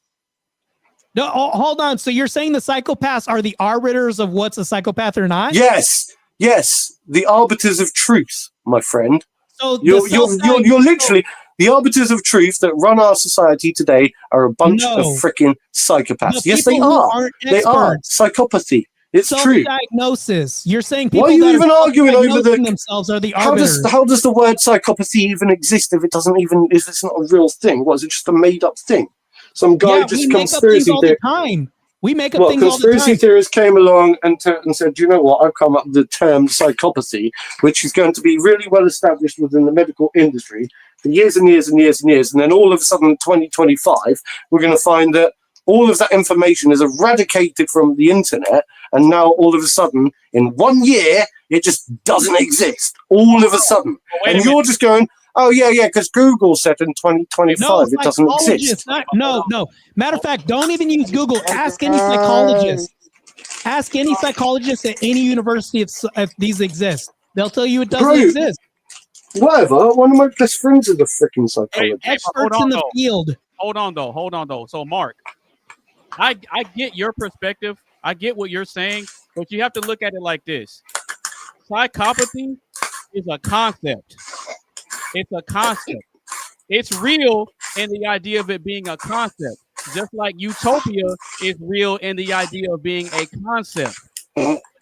No, hold on. So you're saying the psychopaths are the arbiters of what's a psychopath or not? Yes, the arbiters of truth, my friend. So you're literally the arbiters of truth that run our society today are a bunch of freaking psychopaths. Yes, they are. They are psychopathy. It's true. Diagnosis. You're saying people why are you that even arguing over themselves are the arbiters? How does the word psychopathy even exist if it's not a real thing? What is it, just a made up thing? Some guy just conspiracy theory. We make up things all the time. Conspiracy theorists came along and said, you know what, I've come up with the term psychopathy, which is going to be really well established within the medical industry for years and years and years and years. And then all of a sudden, in 2025, we're going to find that all of that information is eradicated from the internet. And now all of a sudden, in 1 year, it just doesn't exist. All of a sudden. And you're just going, oh, yeah, because Google said in 2025 it doesn't exist. No. Matter of fact, don't even use Google. Ask any psychologist. Ask any psychologist at any university if these exist. They'll tell you it doesn't exist. Whatever. One of my best friends is a freaking psychologist. Experts in the field. Hold on, though. So, Mark, I get your perspective. I get what you're saying, but you have to look at it like this. Psychopathy is a concept. It's a concept. It's real in the idea of it being a concept, just like utopia is real in the idea of being a concept.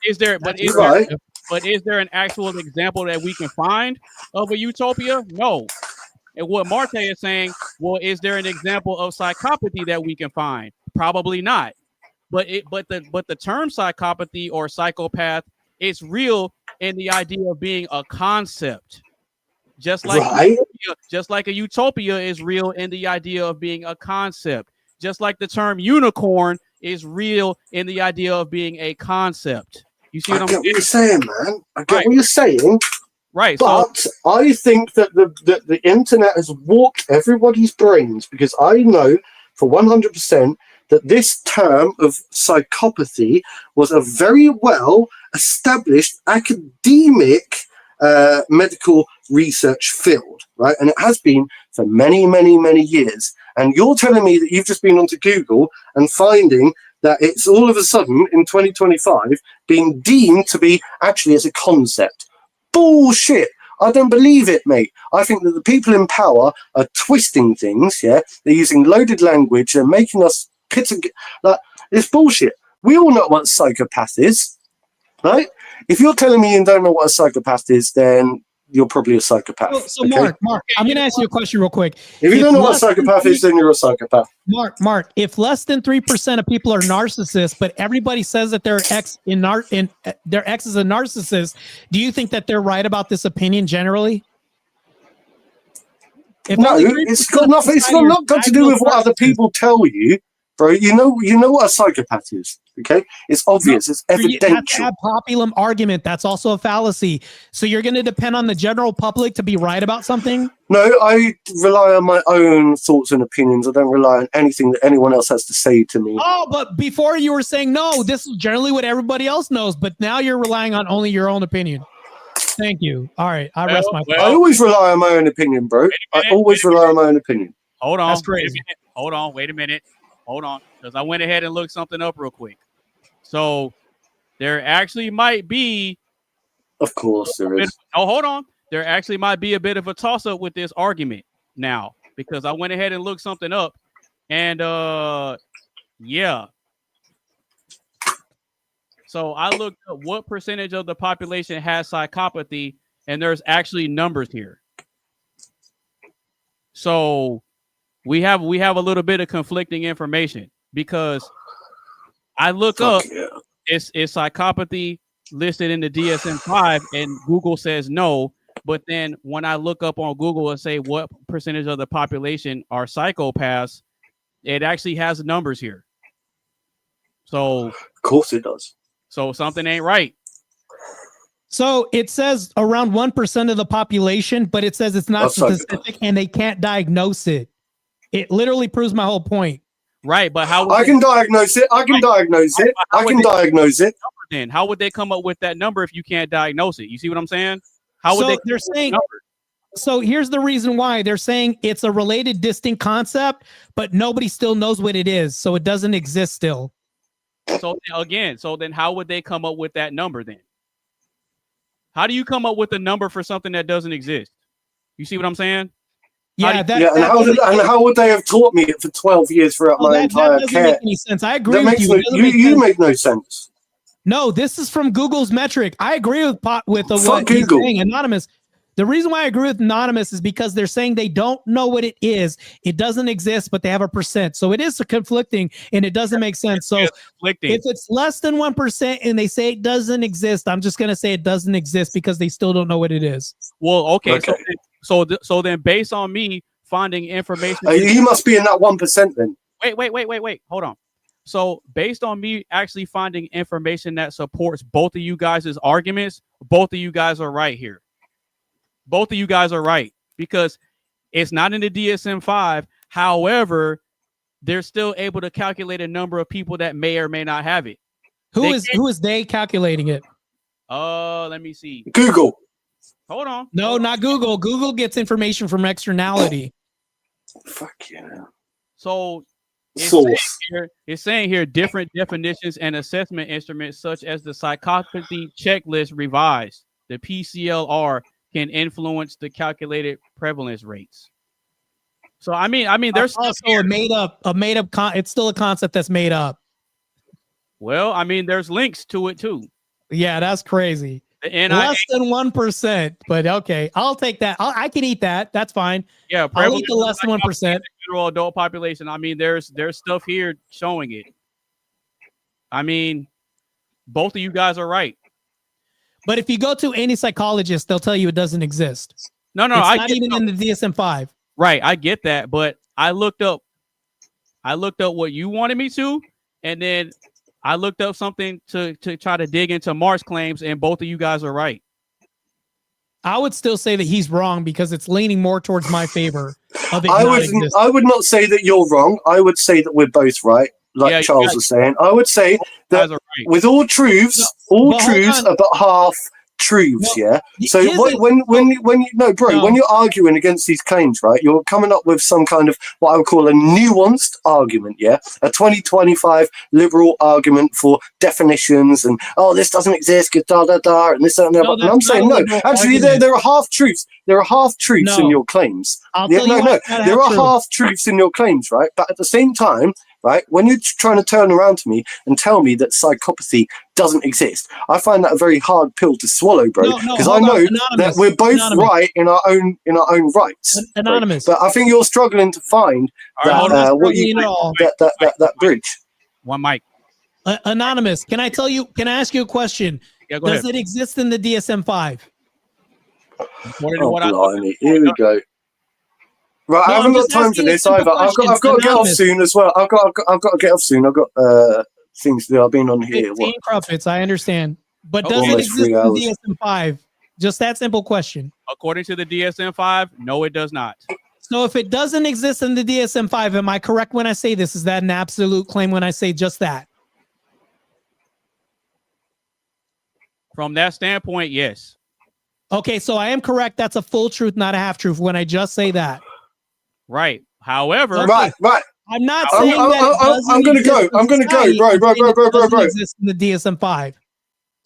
Is there an actual example that we can find of a utopia? No. And what Marte is saying, well, is there an example of psychopathy that we can find? Probably not. But the term psychopathy or psychopath is real in the idea of being a concept. Just like a utopia is real in the idea of being a concept. Just like the term unicorn is real in the idea of being a concept. You see what I'm saying? I get what you're saying, man. I get what you're saying. Right. But I think that the internet has warped everybody's brains, because I know for 100% that this term of psychopathy was a very well established academic medical research field, right? And it has been for many, many, many years. And you're telling me that you've just been onto Google and finding that it's all of a sudden in 2025 being deemed to be actually as a concept. Bullshit. I don't believe it, mate. I think that the people in power are twisting things, yeah? They're using loaded language. They're making us it's bullshit. We all know what a psychopath is, right? If you're telling me you don't know what a psychopath is, then you're probably a psychopath. So Mark, I'm going to ask you a question real quick. If you don't know what a psychopath is, then you're a psychopath. Mark, if less than 3% of people are narcissists, but everybody says that their ex is a narcissist, do you think that they're right about this opinion generally? No, it's got nothing. It's got to do with what other people tell you. bro. You know what a psychopath is. Okay, it's obvious. It's evidential. You have to have populum argument. That's also a fallacy. So you're going to depend on the general public to be right about something? No, I rely on my own thoughts and opinions. I don't rely on anything that anyone else has to say to me. Oh, but before you were saying, no, this is generally what everybody else knows, but now you're relying on only your own opinion. Thank you. All right, I rest my I always rely on my own opinion, bro. I always rely on my own opinion. Hold on. That's crazy. Hold on. Wait a minute. Hold on. Because I went ahead and looked something up real quick. So there actually might be. Of course there is. Hold on. There actually might be a bit of a toss-up with this argument now, because I went ahead and looked something up. And yeah. So I looked up what percentage of the population has psychopathy, and there's actually numbers here. So we have a little bit of conflicting information, because I look up is psychopathy listed in the DSM-5, and Google says no. But then when I look up on Google and say what percentage of the population are psychopaths, it actually has numbers here. So of course it does. So something ain't right. So it says around 1% of the population, but it says it's not specific and they can't diagnose it. It literally proves my whole point. Right, but how I can diagnose it. I can diagnose it. I can diagnose it. Then how would they come up with that number if you can't diagnose it? You see what I'm saying? How would they? They're saying. So here's the reason why they're saying it's a related, distinct concept, but nobody still knows what it is, so it doesn't exist still. So again, so then how would they come up with that number then? How do you come up with a number for something that doesn't exist? You see what I'm saying? And how would they have taught me it for 12 years throughout my entire doesn't care? make any sense. I agree with you. You make no sense. No, this is from Google's metric. I agree with what Google. he's saying. Anonymous. The reason why I agree with Anonymous is because they're saying they don't know what it is. It doesn't exist, but they have a percent. So it is conflicting and it doesn't make sense. So if it's less than 1% and they say it doesn't exist, I'm just going to say it doesn't exist because they still don't know what it is. Well, okay. So then based on me finding information. You must be in that 1% then. Wait. Hold on. So based on me actually finding information that supports both of you guys' arguments, both of you guys are right here. Both of you guys are right, because it's not in the DSM-5. However, they're still able to calculate a number of people that may or may not have it. Who is they calculating it? Let me see. Google. Hold on. No, not Google. Google gets information from externality. Fuck yeah. So it's saying here different definitions and assessment instruments such as the psychopathy checklist revised, the PCLR, can influence the calculated prevalence rates. So I mean, there's also a made up. It's still a concept that's made up. Well, I mean, there's links to it too. Yeah, that's crazy. Less than 1%, but okay, I'll take that. I can eat that. That's fine. Yeah, I'll eat the less than 1%. General adult population. I mean, there's stuff here showing it. I mean, both of you guys are right. But if you go to any psychologist, they'll tell you it doesn't exist. No, it's not even in the DSM-5. Right, I get that, but I looked up what you wanted me to, and then I looked up something to try to dig into Mark's claims, and both of you guys are right. I would still say that he's wrong because it's leaning more towards my favor. I would not say that you're wrong. I would say that we're both right. Like Charles was saying, I would say that with all truths are but half truths. So when you're arguing against these claims, right, you're coming up with some kind of what I would call a nuanced argument. A 2025 liberal argument for definitions and this doesn't exist, and this and that. And I'm saying no. Actually, there are half truths. There are half truths in your claims. There are half truths in your claims, right? But at the same time, right, when you're trying to turn around to me and tell me that psychopathy doesn't exist, I find that a very hard pill to swallow, bro. Because I know that we're both right in our own rights. Anonymous, but I think you're struggling to find that bridge. One mic. Anonymous, can I ask you a question? Yeah, go ahead. Does it exist in the DSM-5? Here we go. Right, I haven't got time for this either. I've got to get off soon as well. I've got to get off soon. I've got things to do. I've been on here. 15 crumpets, I understand. But does it Almost exist 3 in hours. DSM-5? Just that simple question. According to the DSM-5, no, it does not. So if it doesn't exist in the DSM-5, am I correct when I say this? Is that an absolute claim when I say just that? From that standpoint, yes. Okay, so I am correct. That's a full truth, not a half truth when I just say that. Right. However, right. I'm not saying I'm going to go. I'm going to go, bro. Exist in the DSM-5.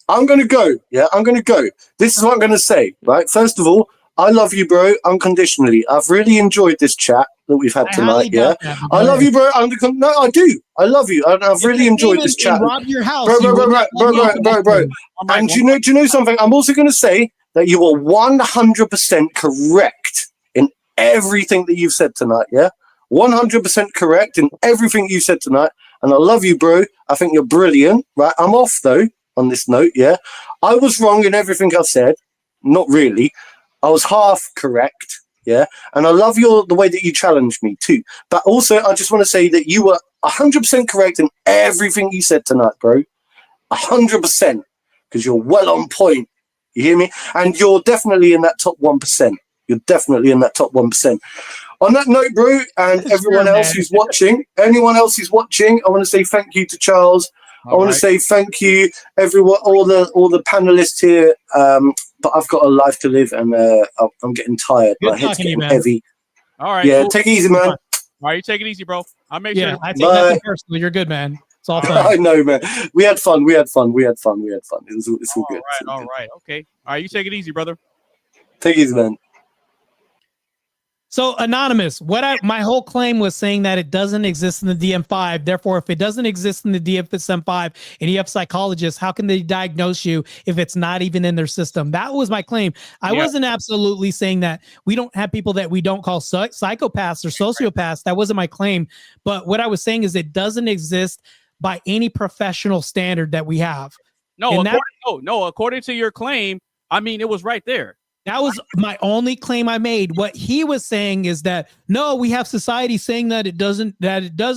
I'm going to go. Yeah, I'm going to go. This is what I'm going to say, right? First of all, I love you, bro, unconditionally. I've really enjoyed this chat that we've had tonight. Yeah, I love you, bro. No, I do. I love you. I've really enjoyed this chat. Rob your house, bro. And do you know something? I'm also going to say that you are 100% correct in everything that you've said tonight. Yeah, 100% correct in everything you said tonight. And I love you, bro. I think you're brilliant. Right? I'm off though on this note. Yeah, I was wrong in everything I've said. Not really. I was half correct, yeah, and I love the way that you challenged me too. But also, I just want to say that you were 100% correct in everything you said tonight, bro. 100%, because you're well on point. You hear me? And you're definitely in that top 1%. You're definitely in that top 1%. On that note, bro, and everyone else who's watching, anyone else who's watching, I want to say thank you to Charles. I want to say thank you, everyone, all the panelists here. But I've got a life to live, and I'm getting tired. My head's getting heavy. All right. Yeah, cool. take it easy, man. All right, you take it easy, bro. I'll make Yeah, sure. I take nothing personal. You're good, man. It's all fun. I know, man. We had fun. It's all good. All right. Okay. All right, you take it easy, brother. Take it easy, man. So Anonymous, my whole claim was saying that it doesn't exist in the DM5. Therefore, if it doesn't exist in the DSM-5 and you have psychologists, how can they diagnose you if it's not even in their system? That was my claim. I wasn't absolutely saying that we don't have people that we don't call psychopaths or sociopaths. That wasn't my claim. But what I was saying is it doesn't exist by any professional standard that we have. No, according to your claim, I mean, it was right there. That was my only claim I made. What he was saying is that, no, we have society saying that it does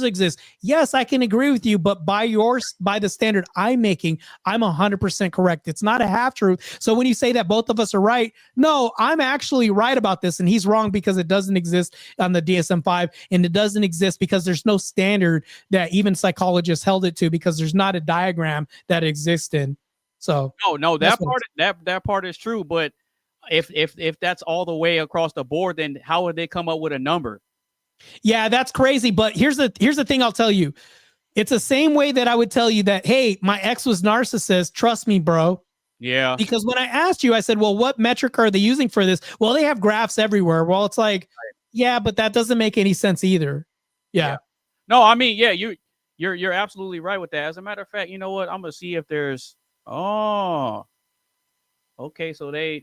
exist. Yes, I can agree with you, but by the standard I'm making, I'm 100% correct. It's not a half truth. So when you say that both of us are right, no, I'm actually right about this. And he's wrong because it doesn't exist on the DSM-5, and it doesn't exist because there's no standard that even psychologists held it to, because there's not a diagram that exists in. So no, that part is true, but if that's all the way across the board, then how would they come up with a number? Yeah, that's crazy. But here's the thing I'll tell you. It's the same way that I would tell you that, hey, my ex was narcissist. Trust me, bro. Yeah. Because when I asked you, I said, well, what metric are they using for this? Well, they have graphs everywhere. Well, it's like, yeah, but that doesn't make any sense either. Yeah. No, I mean, yeah, you're absolutely right with that. As a matter of fact, you know what? I'm gonna see if there's okay, so I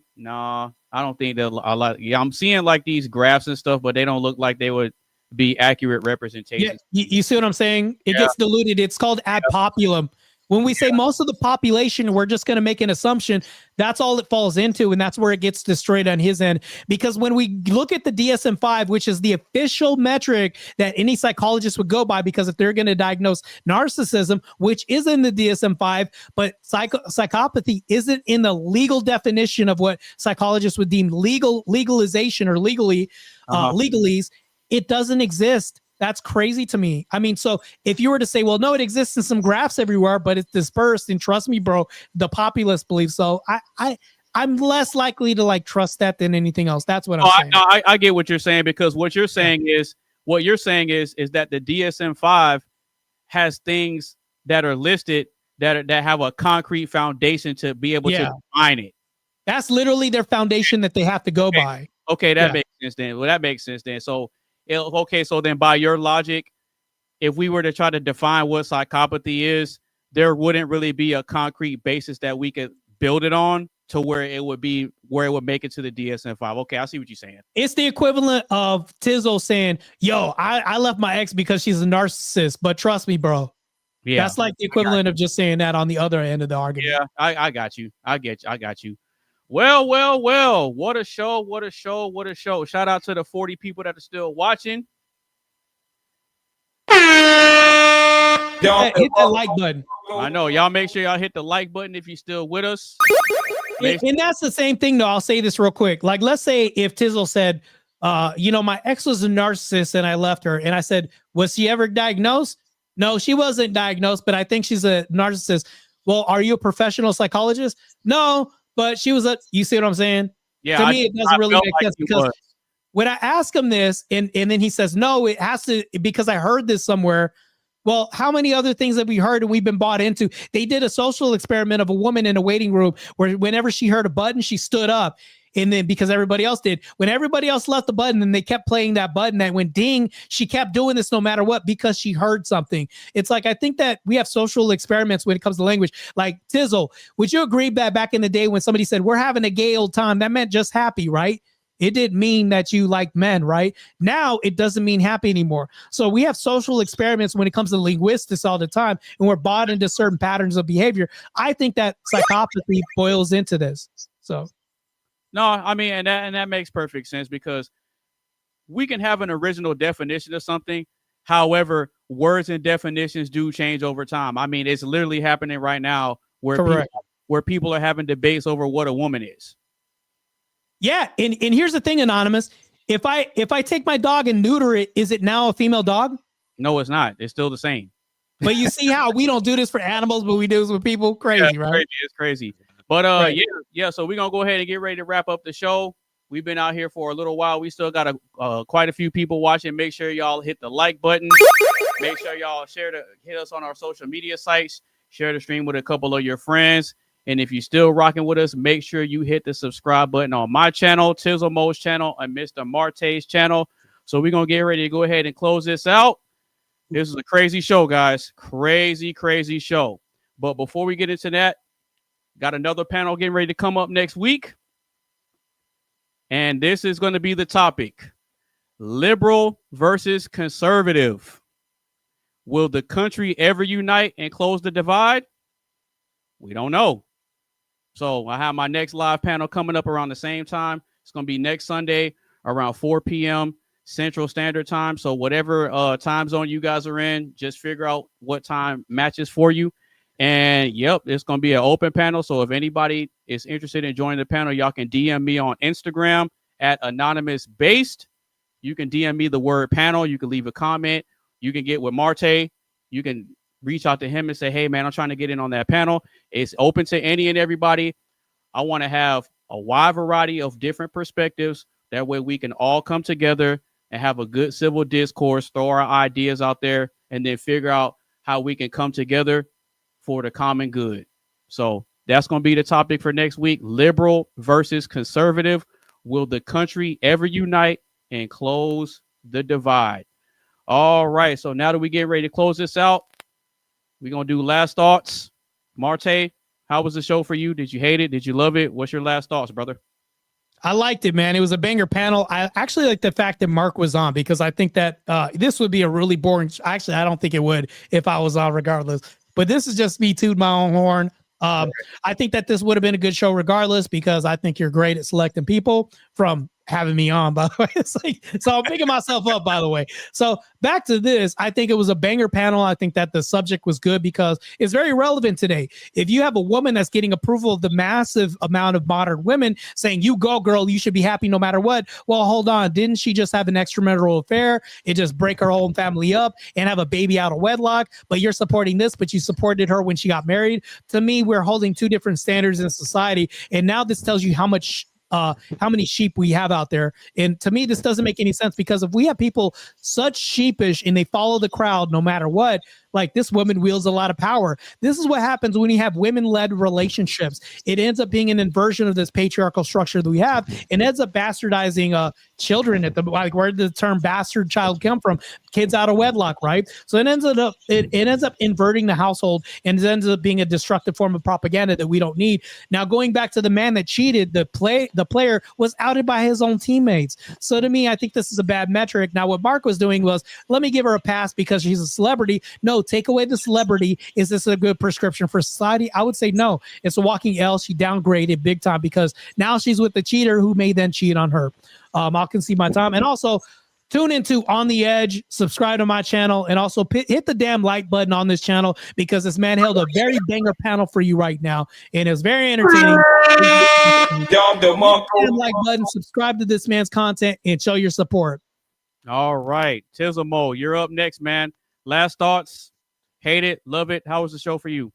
don't think they'll a lot. Yeah, I'm seeing like these graphs and stuff, but they don't look like they would be accurate representations. Yeah, you see what I'm saying? It gets diluted. It's called ad populum. When we say most of the population, we're just going to make an assumption. That's all it falls into, and that's where it gets destroyed on his end. Because when we look at the DSM-5, which is the official metric that any psychologist would go by, because if they're going to diagnose narcissism, which is in the DSM-5, but psychopathy isn't in the legal definition of what psychologists would deem legalization or legalese, it doesn't exist. That's crazy to me. I mean, so if you were to say, well, no, it exists in some graphs everywhere, but it's dispersed, and trust me, bro, the populace believes so. I'm less likely to like trust that than anything else. That's what I'm saying. I get what you're saying, because what you're saying is that the DSM-5 has things that are listed that have a concrete foundation to be able to define it. That's literally their foundation that they have to go by. Okay, that makes sense then. Well, that makes sense then. So then by your logic, if we were to try to define what psychopathy is, there wouldn't really be a concrete basis that we could build it on to where it would make it to the DSM-5. Okay, I see what you're saying. It's the equivalent of Tizzo saying, yo, I left my ex because she's a narcissist, but trust me, bro. Yeah. That's like the equivalent of just saying that on the other end of the argument. Yeah, I got you. I got you. Well, what a show, what a show, what a show. Shout out to the 40 people that are still watching. Yeah, hit that like button. I know. Y'all make sure y'all hit the like button if you're still with us. And that's the same thing, though. I'll say this real quick. Like, let's say if Tizzle said, my ex was a narcissist and I left her. And I said, was she ever diagnosed? No, she wasn't diagnosed, but I think she's a narcissist. Well, are you a professional psychologist? No, but she was you see what I'm saying? Yeah. To me, it doesn't really make sense because when I ask him this and then he says, no, it has to, because I heard this somewhere. Well, how many other things have we heard and we've been bought into? They did a social experiment of a woman in a waiting room where whenever she heard a button, she stood up. And then because everybody else did, when everybody else left the button and they kept playing that button that went ding, she kept doing this no matter what because she heard something. It's like, I think that we have social experiments when it comes to language. Like Tizzle, would you agree that back in the day when somebody said, we're having a gay old time, that meant just happy, right? It didn't mean that you like men, right? Now it doesn't mean happy anymore. So we have social experiments when it comes to linguistics all the time, and we're bought into certain patterns of behavior. I think that psychopathy boils into this. So, no, I mean, and that makes perfect sense because we can have an original definition of something. However, words and definitions do change over time. I mean, it's literally happening right now where people are having debates over what a woman is. Yeah, and here's the thing, Anonymous. If I take my dog and neuter it, is it now a female dog? No, it's not. It's still the same. But you see how we don't do this for animals, but we do this with people? Crazy, right? Crazy. It's crazy. But yeah. So we're gonna go ahead and get ready to wrap up the show. We've been out here for a little while. We still got quite a few people watching. Make sure y'all hit the like button. Make sure y'all hit us on our social media sites. Share the stream with a couple of your friends. And if you're still rocking with us, make sure you hit the subscribe button on my channel, Tizzle Mo's channel, and Mr. Marte's channel. So we're going to get ready to go ahead and close this out. This is a crazy show, guys. Crazy, crazy show. But before we get into that, got another panel getting ready to come up next week. And this is going to be the topic. Liberal versus conservative. Will the country ever unite and close the divide? We don't know. So I have my next live panel coming up around the same time. It's going to be next Sunday around 4 p.m. Central Standard Time. So whatever time zone you guys are in, just figure out what time matches for you. And yep, it's going to be an open panel. So if anybody is interested in joining the panel, y'all can DM me on Instagram at AnonymousBased. You can DM me the word panel. You can leave a comment. You can get with Marte. You can reach out to him and say, hey, man, I'm trying to get in on that panel. It's open to any and everybody. I want to have a wide variety of different perspectives. That way we can all come together and have a good civil discourse, throw our ideas out there, and then figure out how we can come together for the common good. So that's going to be the topic for next week. Liberal versus conservative. Will the country ever unite and close the divide? All right. So now that we get ready to close this out, we're going to do last thoughts. Marte, how was the show for you? Did you hate it? Did you love it? What's your last thoughts, brother? I liked it, man. It was a banger panel. I actually like the fact that Mark was on because I think that this would be a really boring. Actually, I don't think it would if I was on regardless. But this is just me tooting my own horn. I think that this would have been a good show regardless because I think you're great at selecting people from having me on, by the way. It's like, so I'm picking myself up, by the way. So back to this, I think it was a banger panel. I think that the subject was good because it's very relevant today. If you have a woman that's getting approval of the massive amount of modern women saying, you go, girl, you should be happy no matter what. Well, hold on. Didn't she just have an extramarital affair? It just break her whole family up and have a baby out of wedlock, but you're supporting this, but you supported her when she got married. To me, we're holding two different standards in society. And now this tells you how many sheep we have out there. And to me, this doesn't make any sense because if we have people such sheepish and they follow the crowd no matter what, like this woman wields a lot of power. This is what happens when you have women-led relationships. It ends up being an inversion of this patriarchal structure that we have and ends up bastardizing children at the, like, where did the term bastard child come from? Kids out of wedlock, right? So it ends up inverting the household and it ends up being a destructive form of propaganda that we don't need. Now, going back to the man that cheated, the player was outed by his own teammates. So to me, I think this is a bad metric. Now, what Mark was doing was, let me give her a pass because she's a celebrity. No, take away the celebrity. Is this a good prescription for society? I would say no. It's a walking L. She downgraded big time because now she's with the cheater who may then cheat on her. I'll concede my time. And also, tune into On the Edge, subscribe to my channel, and also hit the damn like button on this channel because this man held a very banger panel for you right now, and it's very entertaining. Hit the damn like button, subscribe to this man's content, and show your support. All right, Tizzle, you're up next, man. Last thoughts. Hate it, love it. How was the show for you?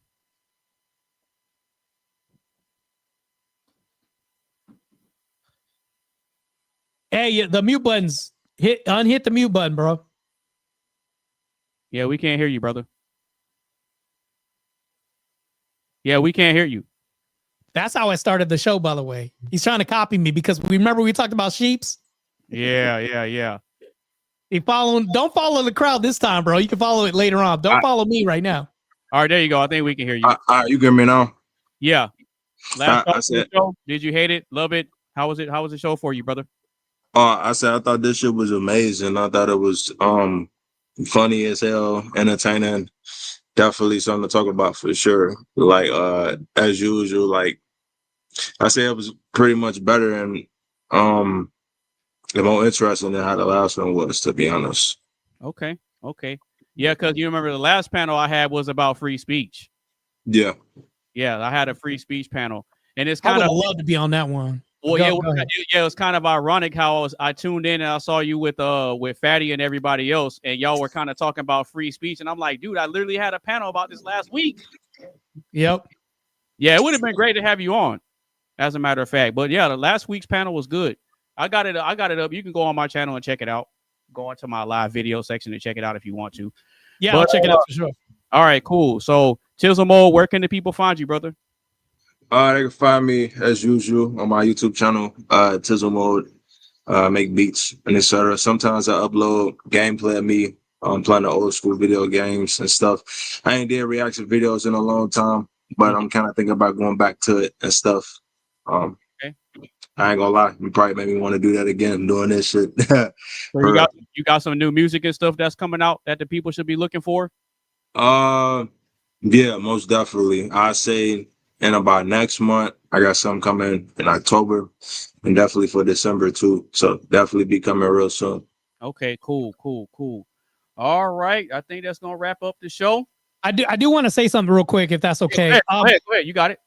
Hey, the mute buttons. Unhit the mute button, bro. Yeah, we can't hear you, brother. Yeah, we can't hear you. That's how I started the show, by the way. He's trying to copy me because remember we talked about sheeps? Yeah. Don't follow the crowd this time, bro. You can follow it later on. Don't follow me right now. All right, there you go. I think we can hear you. All right, you hear me now? Yeah. Last I said, show. Did you hate it? Love it? How was it? How was the show for you, brother? I said I thought this shit was amazing. I thought it was funny as hell, entertaining. Definitely something to talk about for sure. Like as usual, like I say, it was pretty much better and more interesting than how the last one was, to be honest. Okay. Yeah, because you remember the last panel I had was about free speech. Yeah, I had a free speech panel, and it's I kind would of love to be on that one. well, it was kind of ironic how I tuned in and I saw you with Fatty and everybody else, and y'all were kind of talking about free speech, and I'm like, dude, I literally had a panel about this last week. Yep. Yeah, it would have been great to have you on, as a matter of fact. But yeah, the last week's panel was good. I got it up. You can go on my channel and check it out. Go into my live video section and check it out if you want to. Yeah, I'll check it out for sure. All right, cool. So, Tizzle, where can the people find you, brother? They can find me as usual on my YouTube channel, Tizzle Mode, make beats and etc. Sometimes I upload gameplay of me playing the old school video games and stuff. I ain't did reaction videos in a long time, but I'm kind of thinking about going back to it and stuff. Okay. I ain't gonna lie, you probably made me want to do that again, doing this shit. So you got some new music and stuff that's coming out that the people should be looking for? Yeah, most definitely. I say in about next month, I got something coming in October and definitely for December too. So definitely be coming real soon. Okay, cool. All right. I think that's gonna wrap up the show. I do want to say something real quick, if that's okay. Go ahead. You got it.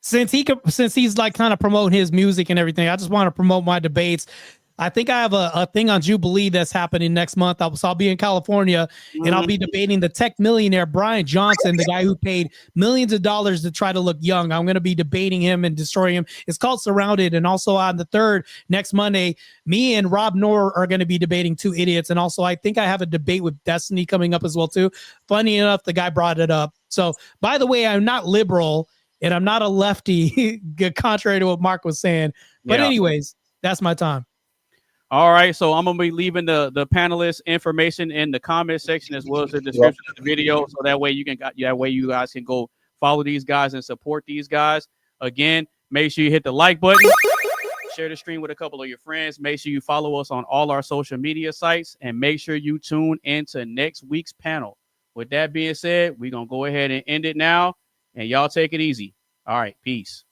Since he's like kind of promoting his music and everything, I just want to promote my debates. I think I have a thing on Jubilee that's happening next month. I'll be in California and I'll be debating the tech millionaire Brian Johnson, the guy who paid millions of dollars to try to look young. I'm going to be debating him and destroying him. It's called Surrounded. And also on the 3rd, next Monday, me and Rob Noor are going to be debating Two Idiots. And also I think I have a debate with Destiny coming up as well too. Funny enough, the guy brought it up. So by the way, I'm not liberal and I'm not a lefty, contrary to what Mark was saying. But anyways, that's my time. All right, so I'm gonna be leaving the panelists information in the comment section as well as the description of the video, so that way you guys can go follow these guys and support these guys. Again, make sure you hit the like button, share the stream with a couple of your friends. Make sure you follow us on all our social media sites, and make sure you tune into next week's panel. With that being said, we're gonna go ahead and end it now, and y'all take it easy. All right, peace.